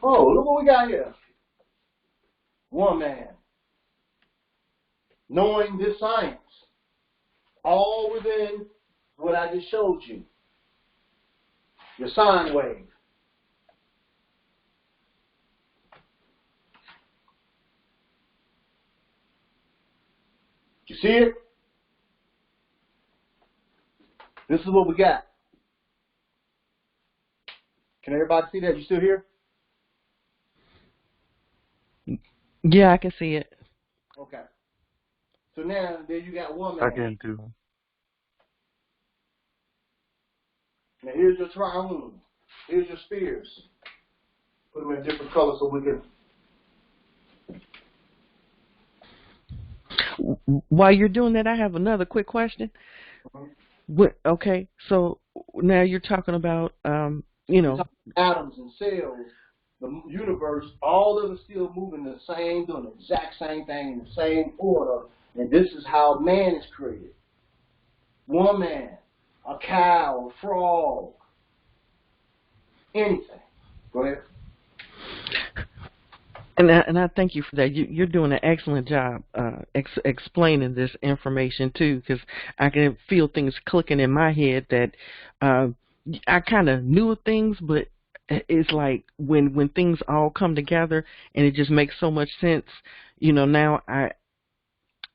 Oh, look what we got here. One man. Knowing this science. All within what I just showed you. Your sine wave. see it? This is what we got. Can everybody see that? You still here? Yeah, I can see it. Okay. So now, there you got one man. I can too. Now here's your triune. Here's your spheres. Put them in different colors so we can. While you're doing that, I have another quick question. Okay, so now you're talking about, Atoms and cells, the universe, all of them still moving the same, doing the exact same thing in the same order. And this is how man is created. One man, a cow, a frog, anything. Go ahead. And I thank you for that. You're doing an excellent job explaining this information too, because I can feel things clicking in my head that I kind of knew things, but it's like when things all come together and it just makes so much sense. Now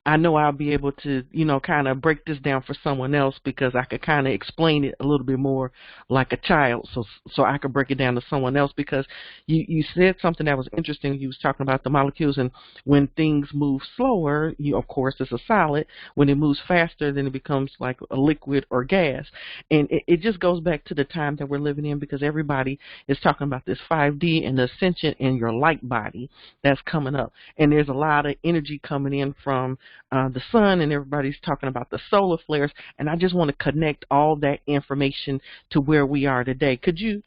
I know I'll be able to, kind of break this down for someone else because I could kind of explain it a little bit more like a child, so I could break it down to someone else, because you said something that was interesting. You was talking about the molecules, and when things move slower, of course, it's a solid. When it moves faster, then it becomes like a liquid or gas. And it just goes back to the time that we're living in, because everybody is talking about this 5D and the ascension in your light body that's coming up. And there's a lot of energy coming in from the sun, and everybody's talking about the solar flares, and I just want to connect all that information to where we are today. Could you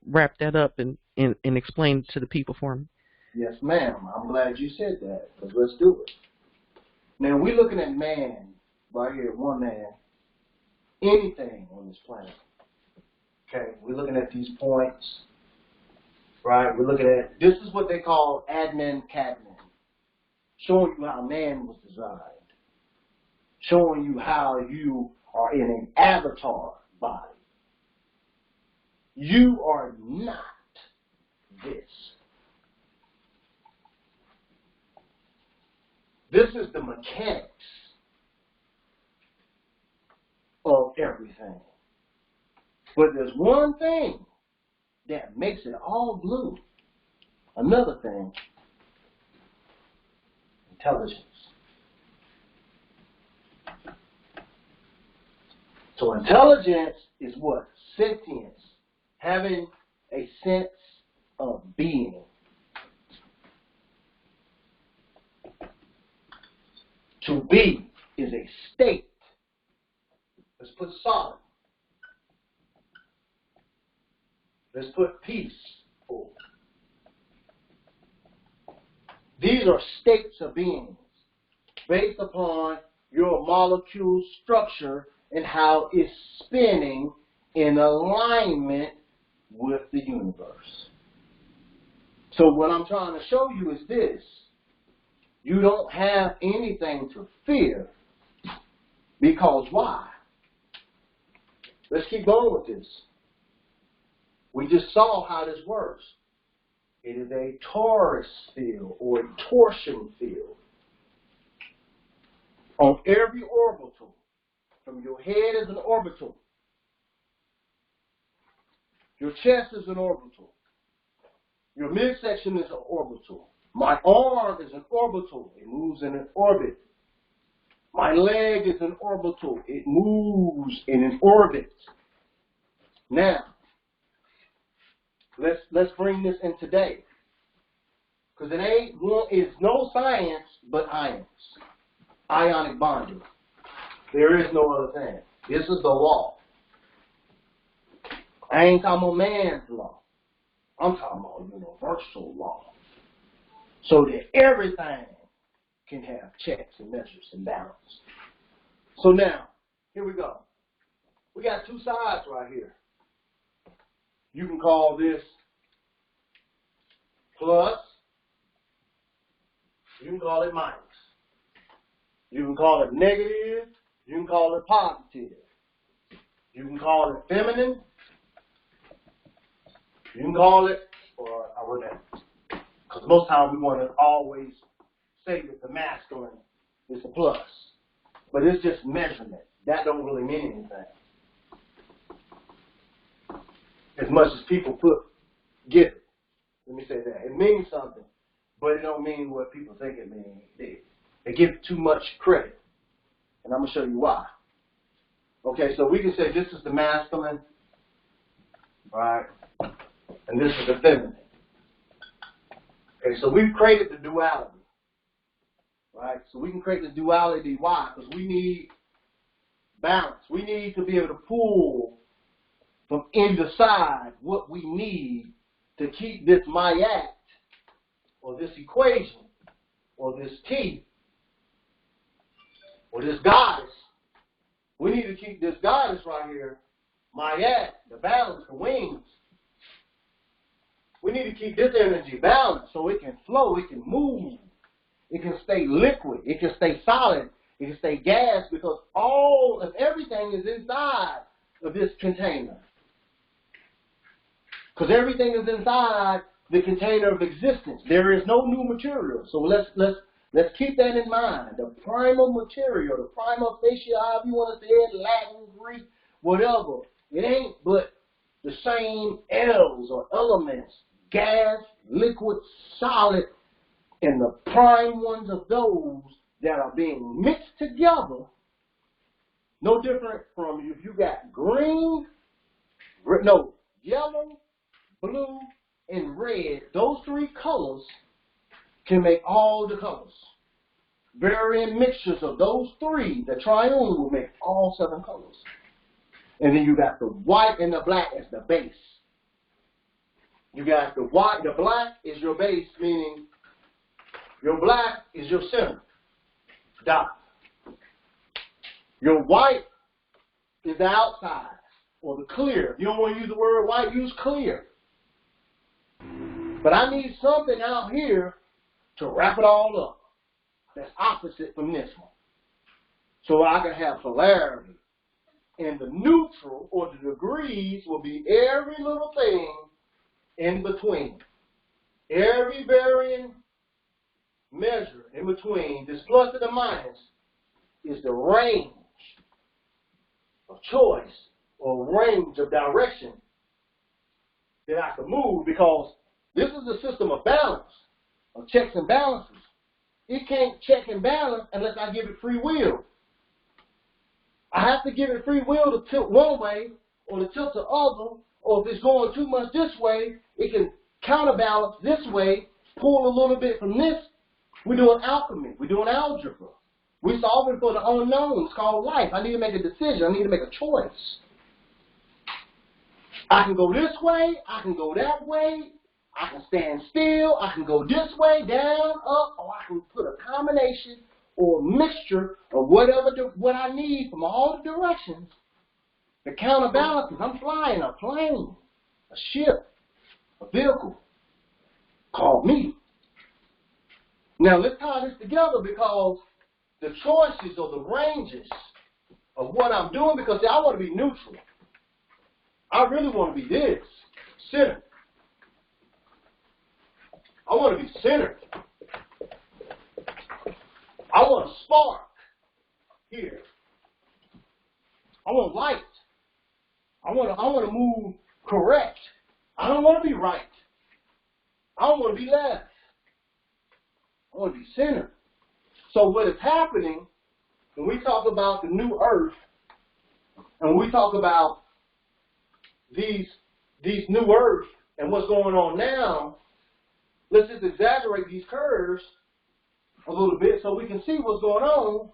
wrap that up and explain to the people for me? Yes, ma'am. I'm glad you said that, because let's do it. Now, we're looking at man right here, one man, anything on this planet. Okay, we're looking at these points, right? We're looking at, this is what they call admin cadmin, showing you how man was designed, showing you how you are in an avatar body. You are not this. This is the mechanics of everything. But there's one thing that makes it all blue. Another thing, intelligence. So intelligence is what? Sentience. Having a sense of being. To be is a state. Let's put solid. Let's put peaceful. These are states of beings based upon your molecule structure and how it's spinning in alignment with the universe. So what I'm trying to show you is this. You don't have anything to fear, because why? Let's keep going with this. We just saw how this works. It is a torus field or a torsion field. On every orbital, from your head is an orbital. Your chest is an orbital. Your midsection is an orbital. My arm is an orbital. It moves in an orbit. My leg is an orbital. It moves in an orbit. Now, let's bring this in today. Because it's no science but ions. Ionic bonding. There is no other thing. This is the law. I ain't talking about man's law. I'm talking about universal law. So that everything can have checks and measures and balance. So now, here we go. We got two sides right here. You can call this plus. You can call it minus. You can call it negative. You can call it positive. You can call it feminine. You can call it, or I wouldn't, because most times we want to always say that the masculine is a plus. But it's just measurement. That don't really mean anything. As much as people give it. Let me say that. It means something, but it don't mean what people think it means. They give too much credit. And I'm going to show you why. Okay, so we can say this is the masculine, right? And this is the feminine. Okay, so we've created the duality. Right? So we can create the duality. Why? Because we need balance. We need to be able to pull from either side what we need to keep this myat, or this equation, or this T, or this goddess. We need to keep this goddess right here, myat, the balance, the wings. We need to keep this energy balanced so it can flow, it can move. It can stay liquid. It can stay solid. It can stay gas, because all of everything is inside of this container. Because everything is inside the container of existence. There is no new material. So let's keep that in mind. The primal material, the primal facie, however you want to say it, Latin, Greek, whatever. It ain't but the same L's or elements: gas, liquid, solid. And the prime ones of those that are being mixed together, no different from if you got yellow, blue, and red. Those three colors can make all the colors. Varying mixtures of those three, the triune, will make all 7 colors. And then you got the white and the black as the base. You got the white, the black is your base, meaning your black is your center, dot. Your white is the outside, or the clear. If you don't want to use the word white, use clear. But I need something out here to wrap it all up that's opposite from this one. So I can have polarity. And the neutral, or the degrees, will be every little thing in between. Every varying measure in between this plus and the minus is the range of choice, or range of direction that I can move, because this is a system of balance, of checks and balances. It can't check and balance unless I give it free will. I have to give it free will to tilt one way or to tilt the other, or if it's going too much this way, it can counterbalance this way, pull a little bit from this. We're doing alchemy. We're doing algebra. We're solving for the unknown. It's called life. I need to make a decision. I need to make a choice. I can go this way. I can go that way. I can stand still. I can go this way, down, up, or I can put a combination or mixture of what I need from all the directions. The counterbalances. I'm flying a plane, a ship, a vehicle called me. Now, let's tie this together, because the choices or the ranges of what I'm doing, because see, I want to be neutral. I really want to be this, centered. I want to be centered. I want a spark here. I want light. I want to move correct. I don't want to be right. I don't want to be left. I want to be centered. So what is happening when we talk about the new earth, and when we talk about these new earth and what's going on now, let's just exaggerate these curves a little bit so we can see what's going on.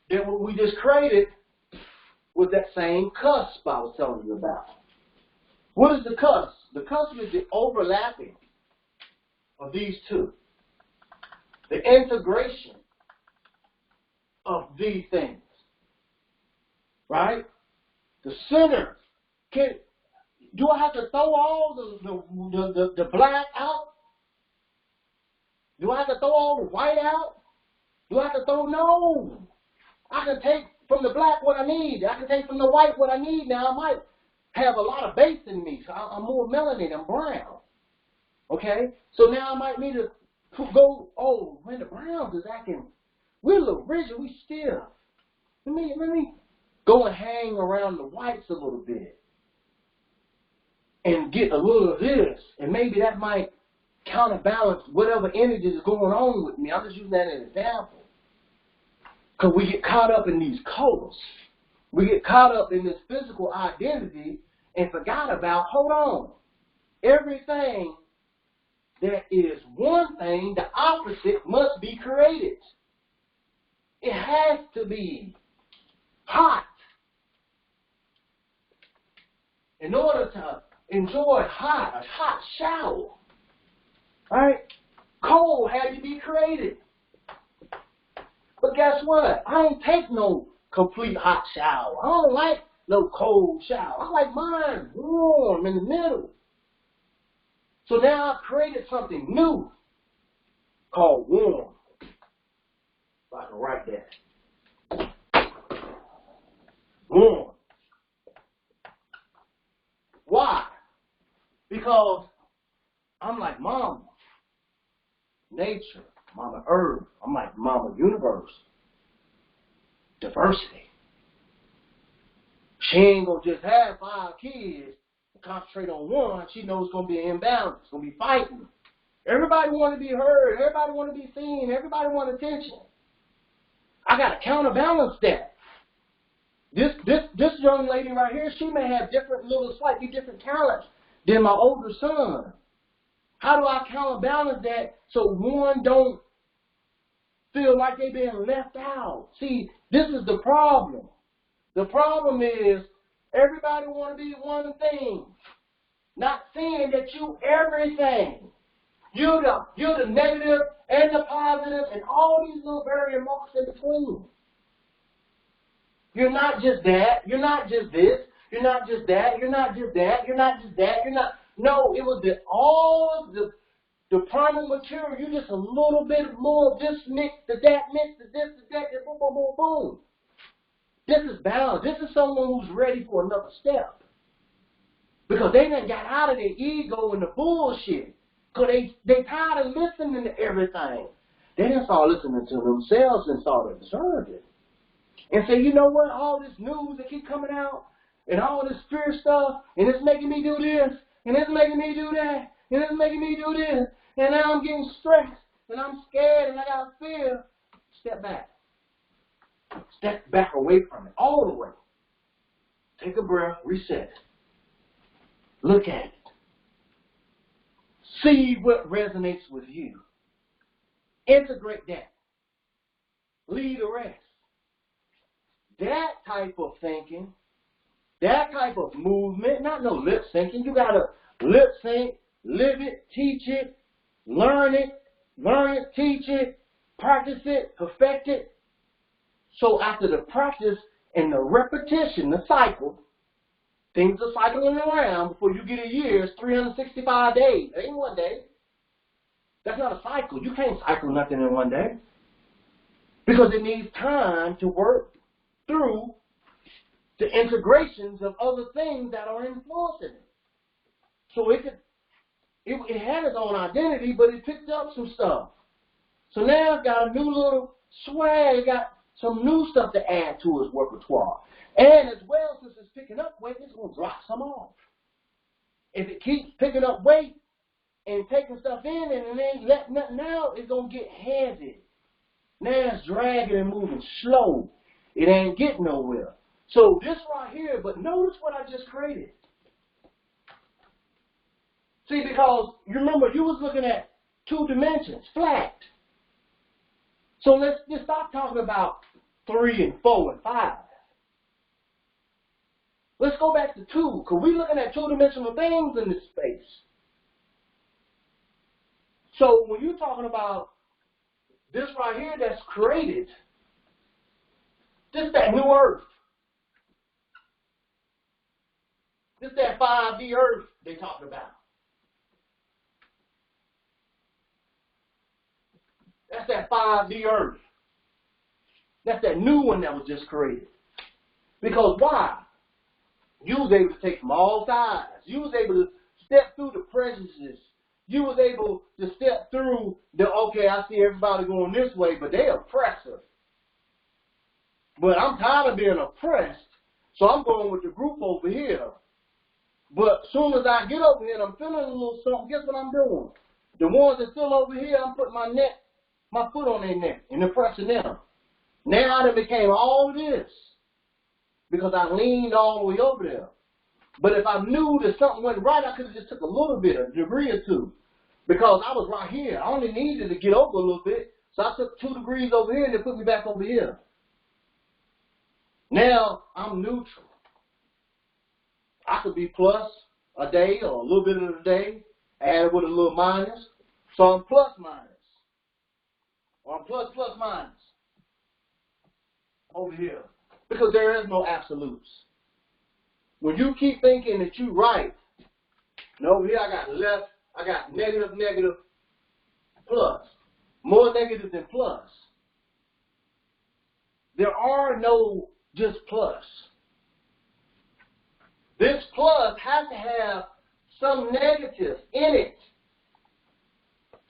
Then what we just created was that same cusp I was telling you about. What is the cusp? The cusp is the overlapping of these two. The integration of these things. Right? The center. Do I have to throw all the black out? Do I have to throw all the white out? Do I have to throw? No. I can take from the black what I need. I can take from the white what I need. Now, I might have a lot of base in me, so I'm more melanated. I'm brown. Okay? So now I might need to go, when the browns is acting, we're a little rigid, we stiff. Let me go and hang around the whites a little bit and get a little of this, and maybe that might counterbalance whatever energy is going on with me. I'm just using that as an example. Because we get caught up in these colors. We get caught up in this physical identity and forgot about, hold on, everything that is one thing, the opposite must be created. It has to be hot. In order to enjoy a hot shower, right? Cold had to be created. But guess what? I don't take no complete hot shower. I don't like no cold shower. I like mine warm in the middle. So now I've created something new called warm. If I can write that. Warm. Why? Because I'm like Mama Nature, Mama Earth. I'm like Mama Universe. Diversity. She ain't going to just have 5 kids and concentrate on one. She knows it's going to be an imbalance. It's going to be fighting. Everybody want to be heard. Everybody want to be seen. Everybody want attention. I got to counterbalance that. This young lady right here, she may have slightly different talents than my older son. How do I counterbalance that so one don't feel like they're being left out? See, this is the problem. The problem is everybody want to be one thing, not seeing that you everything. You're the negative and the positive and all these little variant marks in between. You're not just that. You're not just this. You're not just that. You're not just that. You're not just that. You're not. No, it was all of the primal material. You just a little bit more of this mix, the that mix, the this, the that, and boom, boom, boom, boom. This is balance. This is someone who's ready for another step. Because they done got out of their ego and the bullshit. Because they tired of listening to everything. They didn't start listening to themselves and started observing. And say, you know what, all this news that keep coming out, and all this fear stuff, and it's making me do this, and it's making me do that, and it's making me do this, and now I'm getting stressed, and I'm scared, and I got fear. Step back. Step back away from it, all the way. Take a breath, reset. Look at it. See what resonates with you. Integrate that. Leave the rest. That type of thinking, that type of movement, not no lip syncing. You got to lip sync, live it, teach it, learn it, teach it, practice it, perfect it. So after the practice and the repetition, the cycle, things are cycling around. Before you get a year, it's 365 days. It ain't one day. That's not a cycle. You can't cycle nothing in one day. Because it needs time to work through the integrations of other things that are influencing it. So it had its own identity, but it picked up some stuff. So now it's got a new little swag. It got some new stuff to add to its repertoire. And as well, since it's picking up weight, it's going to drop some off. If it keeps picking up weight and taking stuff in and it ain't letting nothing out, it's going to get heavy. Now it's dragging and moving slow. It ain't getting nowhere. So this right here, but notice what I just created. See, because you remember you was looking at 2 dimensions, flat. So let's just stop talking about 3 and 4 and 5. Let's go back to 2, because we're looking at 2-dimensional things in this space. So when you're talking about this right here that's created, this that new earth. This that 5D earth they talking about. That's that 5D earth. That's that new one that was just created. Because why? You was able to take from all sides. You was able to step through the prejudices. You was able to step through the, okay, I see everybody going this way, but they oppressive. But I'm tired of being oppressed, so I'm going with the group over here. But as soon as I get over here and I'm feeling a little something, guess what I'm doing? The ones that still over here, I'm putting my foot on their neck and impressing them. Now I done became all this because I leaned all the way over there. But if I knew that something went right, I could have just took a little bit, a degree or two. Because I was right here. I only needed to get over a little bit. So I took 2 degrees over here and they put me back over here. Now I'm neutral. I could be plus a day or a little bit of a day, added with a little minus. So I'm plus minus. Or I'm plus minus. Over here. Because there is no absolutes. When you keep thinking that you're right, and over here I got left, I got negative, plus. More negative than plus. There are no just plus. This plus has to have some negative in it.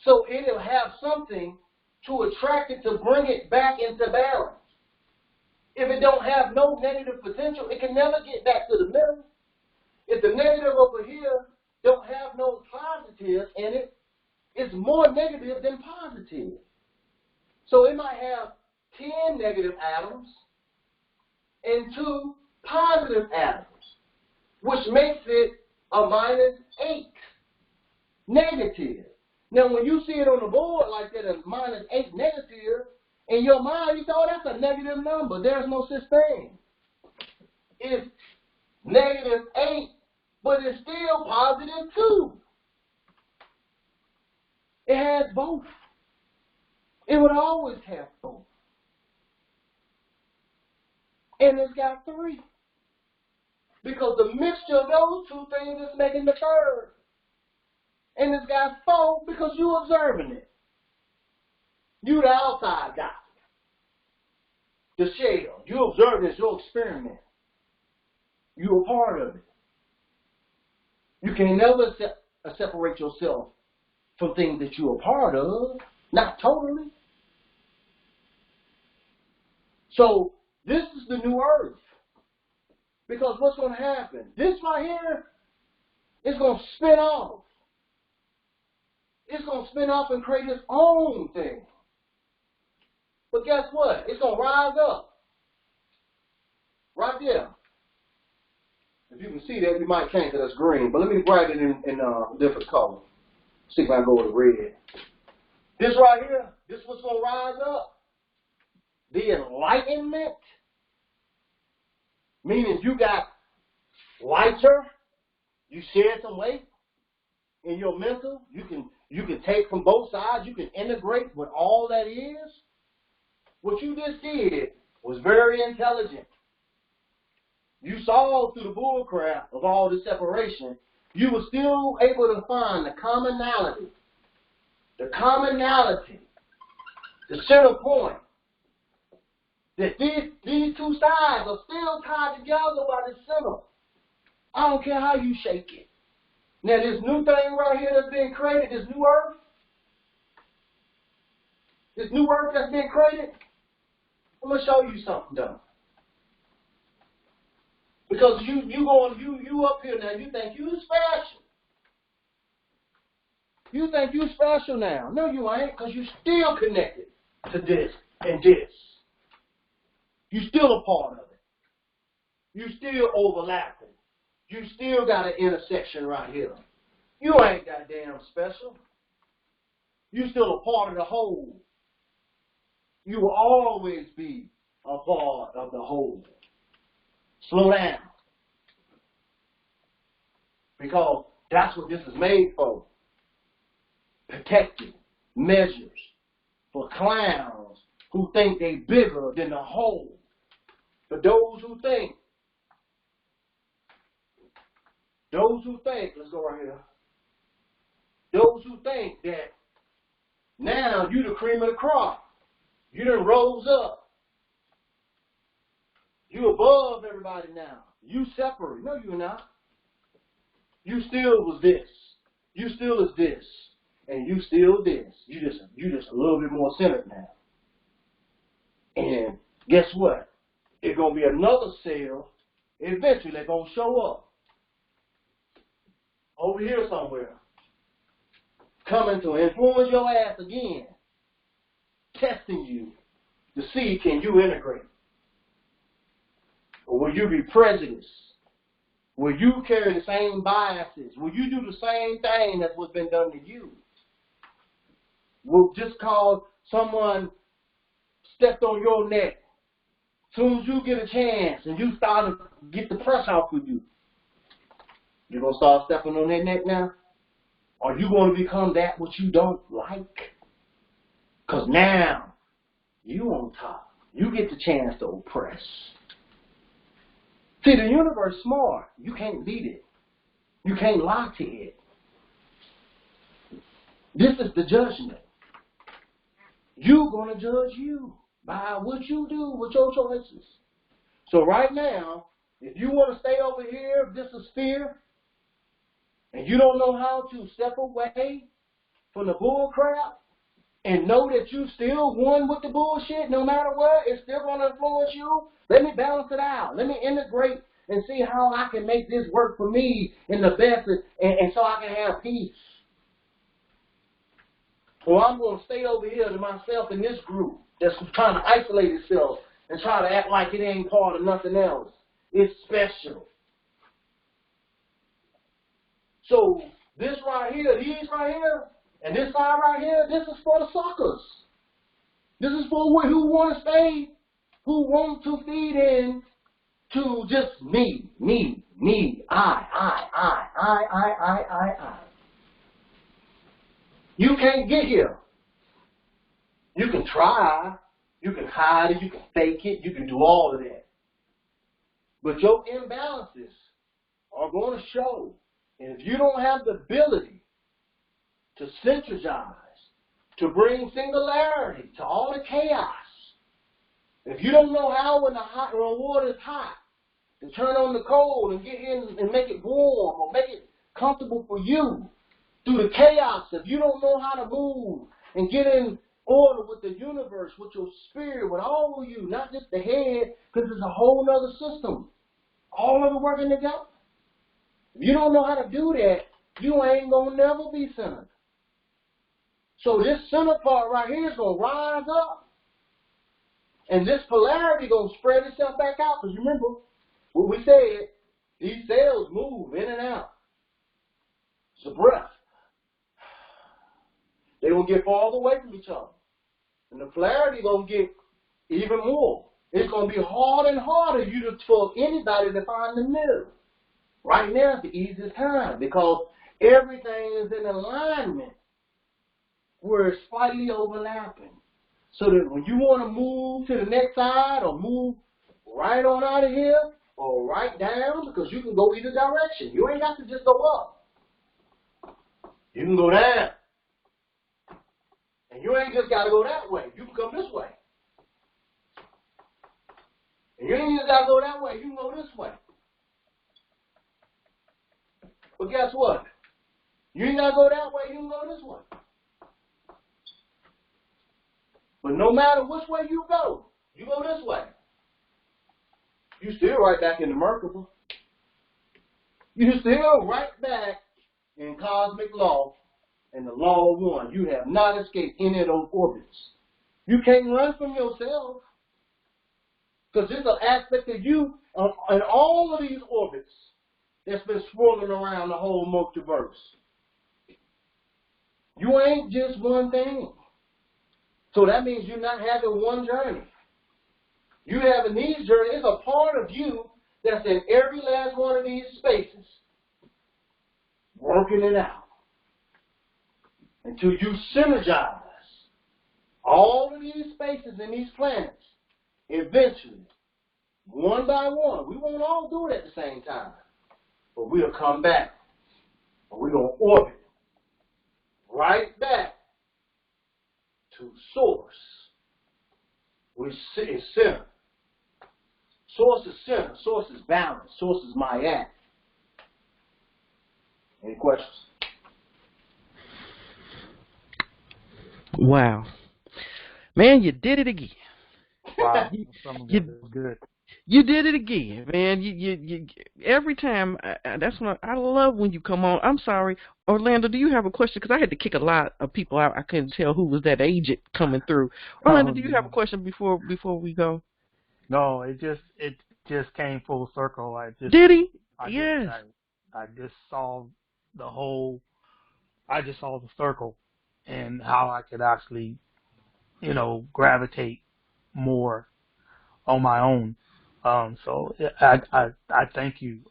So it'll have something to attract it to bring it back into balance. If it don't have no negative potential, it can never get back to the middle. If the negative over here don't have no positive in it, it's more negative than positive. So it might have 10 negative atoms and 2 positive atoms, which makes it a -8 negative. Now, when you see it on the board like that, as -8 negative, in your mind, you thought, oh, that's a negative number. There's no such thing. It's -8, but it's still +2. It has both. It would always have both. And it's got 3. Because the mixture of those 2 things is making the third. And it's got 4 because you're observing it. You the outside guy. The shell. You observe this, your experiment. You're a part of it. You can never separate yourself from things that you're a part of. Not totally. So, this is the new earth. Because what's going to happen? This right here is going to spin off. It's going to spin off and create its own thing. But guess what? It's going to rise up. Right there. If you can see that, you might can't because it's green. But let me write it in a different color. See if I can go with red. This right here, this what's going to rise up. The enlightenment. Meaning you got lighter. You shed some weight in your mental. You can take from both sides. You can integrate what all that is. What you just did was very intelligent. You saw through the bullcrap of all the separation, you were still able to find the commonality. The commonality. The center point. That these 2 sides are still tied together by the center. I don't care how you shake it. Now this new thing right here that's being created, this new earth that's being created, I'm gonna show you something though. Because you up here now, you think you special. You think you special now. No, you ain't, because you still connected to this and this. You still a part of it. You still overlapping. You still got an intersection right here. You ain't that damn special. You still a part of the whole. You will always be a part of the whole. Slow down. Because that's what this is made for. Protected measures for clowns who think they bigger than the whole. For those who think, let's go right here. Those who think that now you the cream of the crop. You done rose up. You above everybody now. You separate. No, you're not. You still was this. You still is this. And you still this. You just a little bit more centered now. And guess what? it's going to be another cell. Eventually, they're going to show up over here somewhere, coming to influence your ass again, testing you to see can you integrate. Or will you be prejudiced? Will you carry the same biases? Will you do the same thing that's what's been done to you? Will just cause someone stepped on your neck. Soon as you get a chance and you start to get the pressure off of you, you're going to start stepping on their neck now? Or you going to become that which you don't like? Because now, you on top. You get the chance to oppress. See, the universe is smart. You can't beat it. You can't lie to it. This is the judgment. You're going to judge you by what you do with your choices. So right now, if you want to stay over here, if this is fear, and you don't know how to step away from the bull crap and know that you still won with the bullshit no matter what, it's still going to influence you, let me balance it out. Let me integrate and see how I can make this work for me in the best and so I can have peace. Or I'm going to stay over here to myself in this group that's trying to isolate itself and try to act like it ain't part of nothing else. It's special. So this right here, these right here, and this side right here, this is for the suckers. This is for who want to stay, who want to feed in to just me, I. You can't get here. You can try, you can hide it, you can fake it, you can do all of that. But your imbalances are going to show. And if you don't have the ability to synergize, to bring singularity to all the chaos, if you don't know how when the water is hot, to turn on the cold and get in and make it warm or make it comfortable for you through the chaos, if you don't know how to move and get in order with the universe, with your spirit, with all of you, not just the head, because it's a whole other system. All of it working together. If you don't know how to do that, you ain't going to never be centered. So this center part right here is going to rise up. And this polarity is going to spread itself back out. Because remember, what we said, these cells move in and out. It's a breath. They're going to get farther away from each other. And the polarity is going to get even more. It's going to be harder and harder for anybody to find the middle. Right now is the easiest time because everything is in alignment where it's slightly overlapping. So that when you want to move to the next side or move right on out of here or right down, because you can go either direction. You ain't got to just go up. You can go down. And you ain't just got to go that way. You can come this way. And you ain't just got to go that way. You can go this way. But guess what? You ain't got to go that way. You can go this way. But no matter which way you go this way. You still right back in the Merkaba. You still right back in cosmic law and the law of one. You have not escaped any of those orbits. You can't run from yourself. Because there's an aspect of you in all of these orbits that's been swirling around the whole multiverse. You ain't just one thing. So that means you're not having one journey. You having these journeys. It's a part of you that's in every last one of these spaces, working it out. Until you synergize all of these spaces and these planets, eventually, one by one, we won't all do it at the same time. But we'll come back. And we're going to orbit right back to source, which is center. Source is center. Source is balance. Source is my act. Any questions? Wow. Man, you did it again. Wow. Some of it is good. You did it again, man. You every time. That's when I love when you come on. I'm sorry, Orlando. Do you have a question? Because I had to kick a lot of people out. I couldn't tell who was that agent coming through. Orlando, do you have a question before we go? No, it just came full circle. Did he? Yes. I just saw the whole. I just saw the circle, and how I could actually, gravitate more on my own. So I thank you,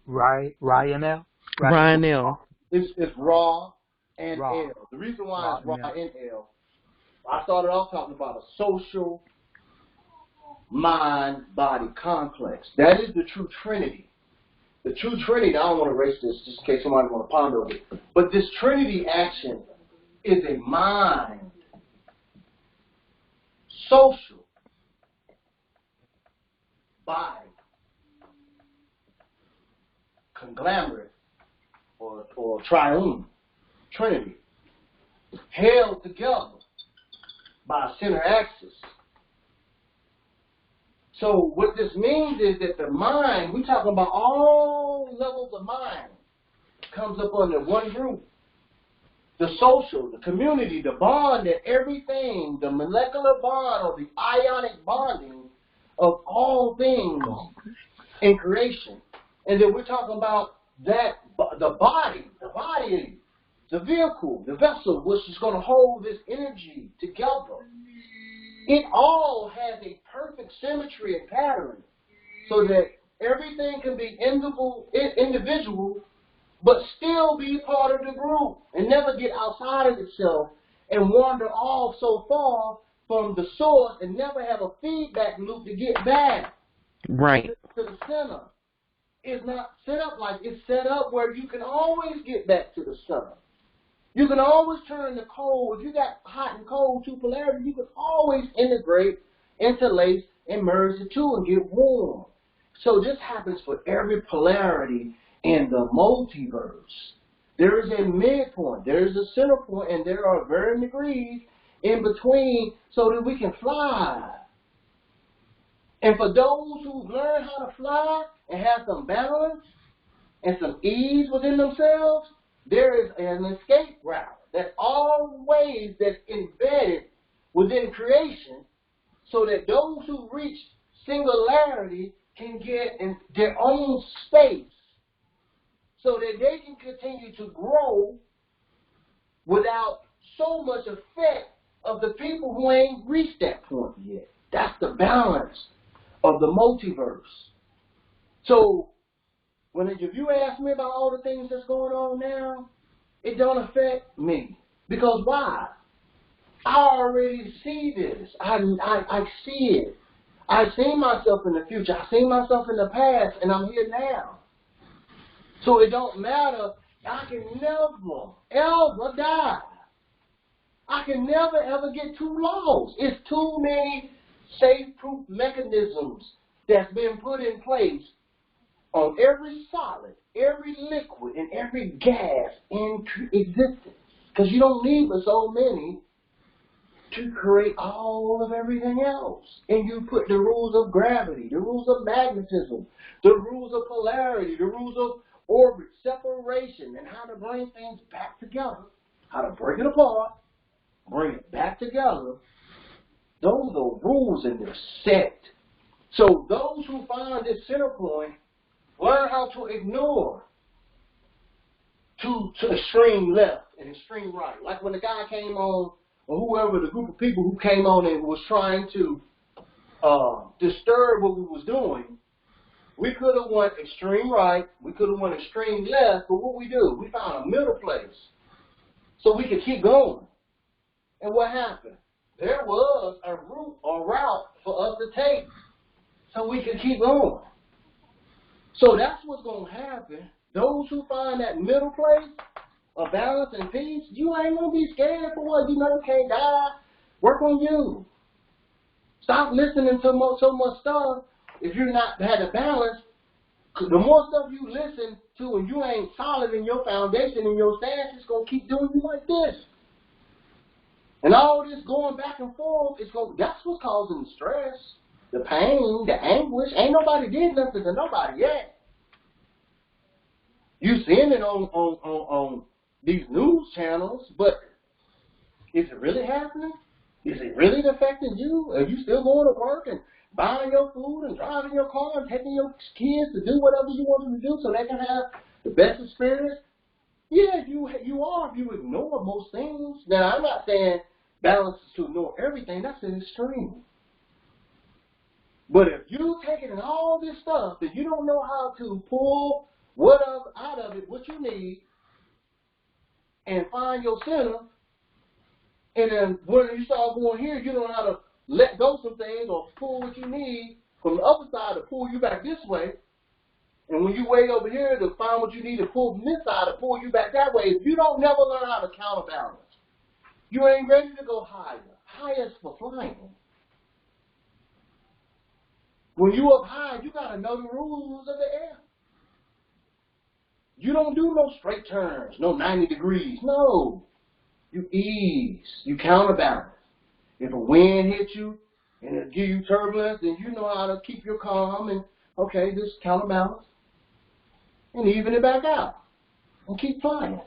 Ra-N-Ell. Ra-N-Ell. It's Ra-N-Ell. The reason why it's Ra-N-Ell, I started off talking about a social mind-body complex. That is the true Trinity. The true Trinity, I don't want to erase this just in case somebody want to ponder it, but this Trinity action is a mind, social, body, conglomerate, or triune, Trinity, held together by a center axis. So what this means is that the mind, we're talking about all levels of mind, comes up under one group. The social, the community, the bond, that everything, the molecular bond or the ionic bonding of all things in creation. And then we're talking about that, the body, the vehicle, the vessel, which is going to hold this energy together. It all has a perfect symmetry and pattern so that everything can be individual but still be part of the group and never get outside of itself and wander off so far from the source and never have a feedback loop to get back to the center. It's not set up like it's set up where you can always get back to the center. You can always turn the cold. If you got hot and cold, two polarities, you can always integrate, interlace, and merge the two and get warm. So this happens for every polarity in the multiverse. There is a midpoint, there is a center point, and there are varying degrees in between so that we can fly. And for those who've learned how to fly and have some balance and some ease within themselves, there is an escape route that's always that's embedded within creation so that those who reach singularity can get in their own space so that they can continue to grow without so much effect of the people who ain't reached that point yet. That's the balance of the multiverse. So if you ask me about all the things that's going on now, it don't affect me. Because why? I already see this. I see it. I've seen myself in the future. I've seen myself in the past, and I'm here now. So it don't matter. I can never, ever die. I can never, ever get too lost. It's too many safe-proof mechanisms that's been put in place on every solid, every liquid, and every gas in existence. Because you don't need but so many to create all of everything else. And you put the rules of gravity, the rules of magnetism, the rules of polarity, the rules of orbit, separation, and how to bring things back together, how to break it apart, bring it back together. Those are rules and they're set. So those who find this center point learn how to ignore to extreme left and extreme right. Like when the guy came on, or whoever, the group of people who came on and was trying to disturb what we was doing, we could have went extreme right, we could have went extreme left, but what we do? We found a middle place so we could keep going. And what happened? There was a route for us to take so we could keep going. So that's what's going to happen. Those who find that middle place of balance and peace, you ain't going to be scared for what you know you can't die. Work on you. Stop listening to so much stuff if you're not had a balance. The more stuff you listen to and you ain't solid in your foundation and your stance, it's going to keep doing you like this. And all this going back and forth, that's what's causing the stress. the pain, the anguish. Ain't nobody did nothing to nobody yet. You seeing it on these news channels, but is it really happening? Is it really affecting you? Are you still going to work and buying your food and driving your car and taking your kids to do whatever you want them to do so they can have the best experience? Yeah, you are if you ignore most things. Now, I'm not saying balance is to ignore everything. That's an extreme. But if you taking in all this stuff and you don't know how to pull out of it what you need and find your center, and then when you start going here, you don't know how to let go some things or pull what you need from the other side to pull you back this way. And when you wait over here to find what you need to pull from this side to pull you back that way, if you don't never learn how to counterbalance, you ain't ready to go higher. Higher is for flying. When you up high, you got to know the rules of the air. You don't do no straight turns, no 90 degrees. No. You ease. You counterbalance. If a wind hits you and it give you turbulence, then you know how to keep your calm and, okay, just counterbalance and even it back out and keep flying.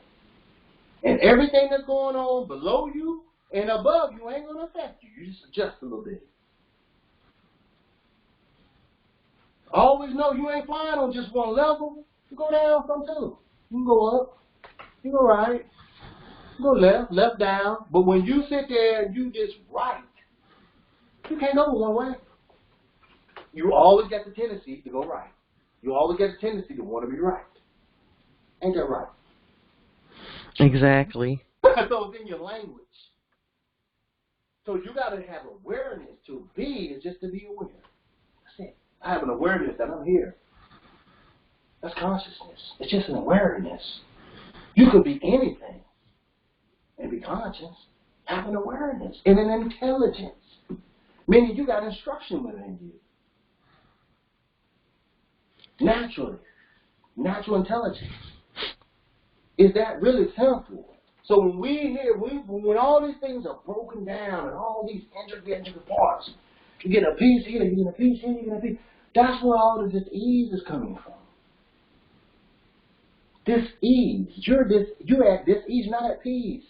And everything that's going on below you and above you ain't going to affect you. You just adjust a little bit. Always know you ain't flying on just one level. You go down some too. You can go up. You go right. You go left, left down. But when you sit there and you just right, you can't go one way. You always got the tendency to go right. You always got the tendency to want to be right. Ain't that right? Exactly. So it's in your language. So you got to have awareness. To be is just to be aware. That's it. I have an awareness that I'm here. That's consciousness. It's just an awareness. You could be anything and be conscious. Have an awareness and an intelligence. Meaning you got instruction within you. Naturally. Natural intelligence. Is that really simple? So when when all these things are broken down and all these intricate parts, you get a piece here, you get a piece here, you get a piece. That's where all of this ease is coming from. This ease. You're at this ease, not at peace.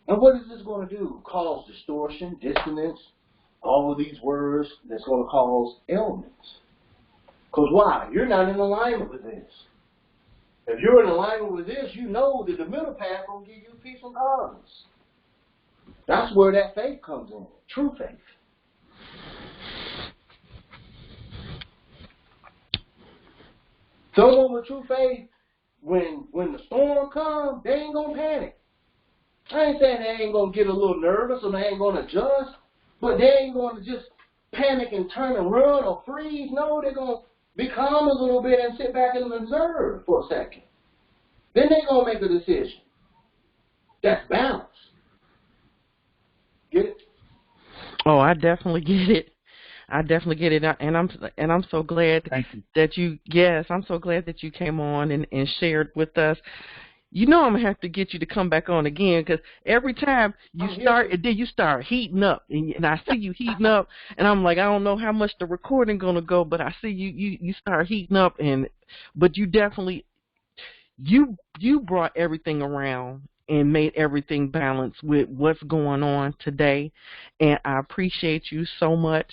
And what is this going to do? Cause distortion, dissonance, all of these words that's going to cause ailments. Because why? You're not in alignment with this. If you're in alignment with this, you know that the middle path will give you peace and calmness. That's where that faith comes in. True faith. Someone with true faith, when the storm comes, they ain't going to panic. I ain't saying they ain't going to get a little nervous or they ain't going to adjust, but they ain't going to just panic and turn and run or freeze. No, they're going to be calm a little bit and sit back and observe for a second. Then they're going to make a decision. That's balance. Get it? Oh, I definitely get it. I definitely get it, and I'm so glad that you. Yes, I'm so glad that you came on and shared with us. You know I'm gonna have to get you to come back on again because every time you start, and then you start heating up, and I see you heating up, and I'm like, I don't know how much the recording gonna go, but I see you start heating up, but you definitely you brought everything around and made everything balance with what's going on today, and I appreciate you so much.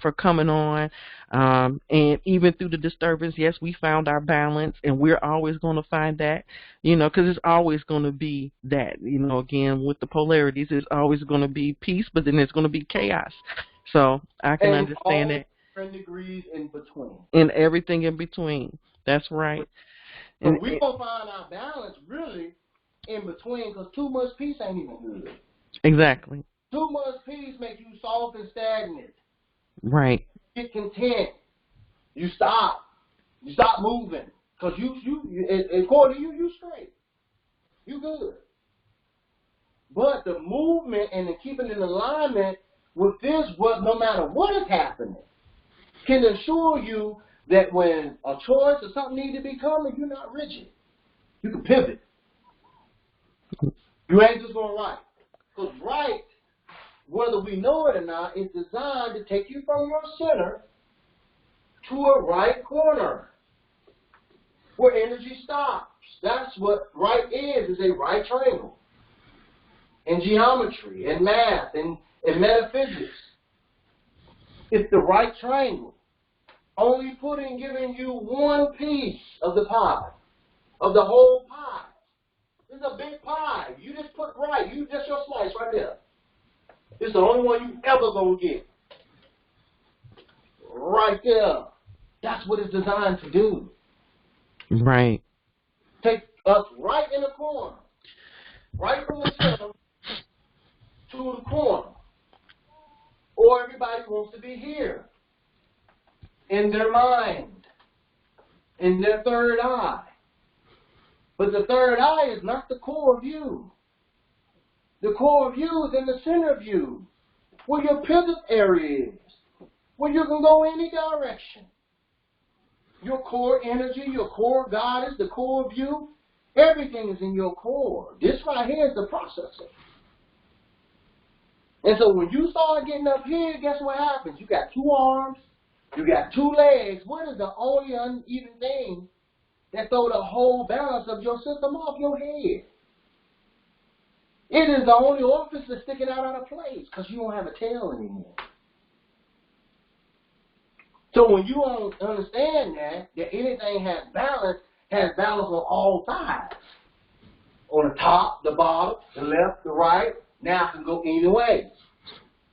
For coming on, and even through the disturbance, yes, we found our balance, and we're always going to find that, because it's always going to be that, again, with the polarities, it's always going to be peace, but then there's going to be chaos. So I can understand it. 10 degrees in between. And everything in between. That's right. And we're going to find our balance really in between because too much peace ain't even good. Exactly. Too much peace makes you soft and stagnant. Right. Get content. You stop. You stop moving. Because according to you straight. You good. But the movement and the keeping in alignment with this, no matter what is happening, can assure you that when a choice or something needs to be coming, you're not rigid. You can pivot. You ain't just going right. Because right whether we know it or not, is designed to take you from your center to a right corner where energy stops. That's what right is a right triangle. In geometry, in math, in metaphysics, it's the right triangle. Only giving you one piece of the pie, of the whole pie. This is a big pie. You just put right. That's your slice right there. This is the only one you ever gonna get. Right there. That's what it's designed to do. Right. Take us right in the corner. Right from the center to the corner. Or everybody wants to be here. In their mind. In their third eye. But the third eye is not the core view. The core view is in the center view. Where your pivot area is. Where you can go any direction. Your core energy, your core goddess, the core view, everything is in your core. This right here is the processor. And so when you start getting up here, guess what happens? You got 2 arms, you got 2 legs. What is the only uneven thing that throw the whole balance of your system off your head? It is the only orifice that's sticking out of place because you don't have a tail anymore. So when you don't understand that anything has balance on all sides. On the top, the bottom, the left, the right. Now it can go either way.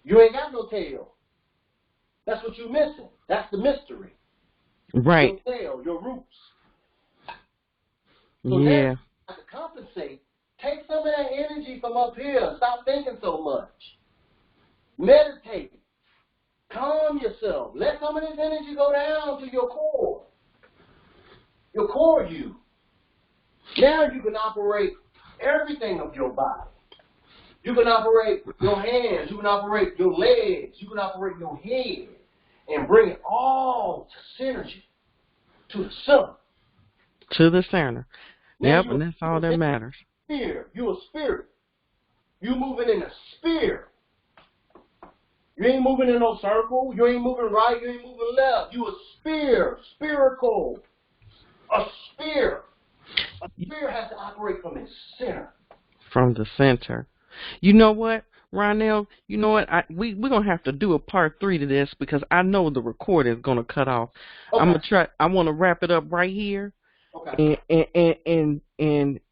You ain't got no tail. That's what you're missing. That's the mystery. Right. Your tail, your roots. So yeah. to compensate, take some of that energy from up here. Stop thinking so much. Meditate. Calm yourself. Let some of this energy go down to your core. Your core you. Now you can operate everything of your body. You can operate your hands. You can operate your legs. You can operate your head. And bring it all to synergy. To the center. To the center. Now yep, and that's all that matters. You're a spirit. You're moving in a sphere. You ain't moving in no circle. You ain't moving right. You ain't moving left. You a sphere. Spherical. A sphere. A sphere has to operate from its center. From the center. You know what, Ra-N-Ell? You know what? We're going to have to do a part 3 to this because I know the recorder is going to cut off. Okay. I'm going to try. I want to wrap it up right here. Okay.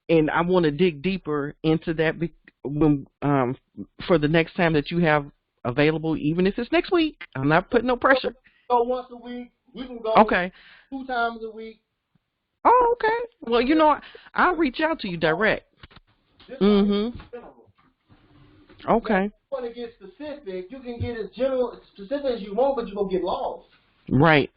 And I want to dig deeper into that when, for the next time that you have available, even if it's next week. I'm not putting no pressure. Go once a week. We can go 2 times a week. Oh, okay. Well, you know, I'll reach out to you direct. Mm-hmm. Okay. Now, if you want to get specific, you can get as specific as you want, but you're going to get lost. Right.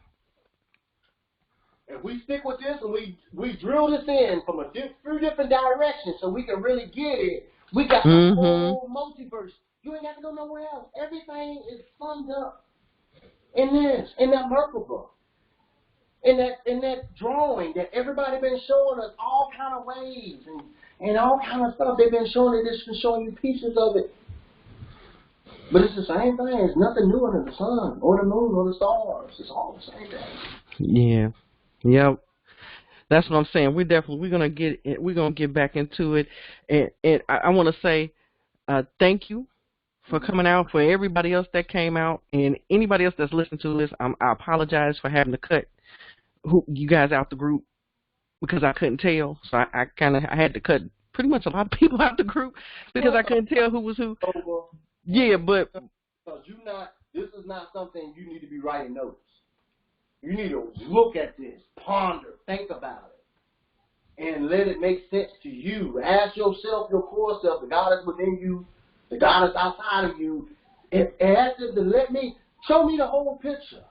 If we stick with this and we drill this in from a few different directions so we can really get it, we got the whole multiverse. You ain't got to go nowhere else. Everything is summed up in this, in that Merkaba, in that drawing that everybody been showing us all kind of ways and all kind of stuff they've been showing. They've just been showing you pieces of it. But it's the same thing. There's nothing new under the sun or the moon or the stars. It's all the same thing. Yeah. Yep. That's what I'm saying. We're gonna get back into it, and I want to say thank you for coming out. For everybody else that came out, and anybody else that's listening to this, I apologize for having to cut you guys out the group because I couldn't tell. So I had to cut pretty much a lot of people out the group because I couldn't tell who was who. Yeah, but this is not something you need to be writing notes. You need to look at this, ponder, think about it, and let it make sense to you. Ask yourself, your core self, the goddess within you, the goddess outside of you, and ask it to show me the whole picture.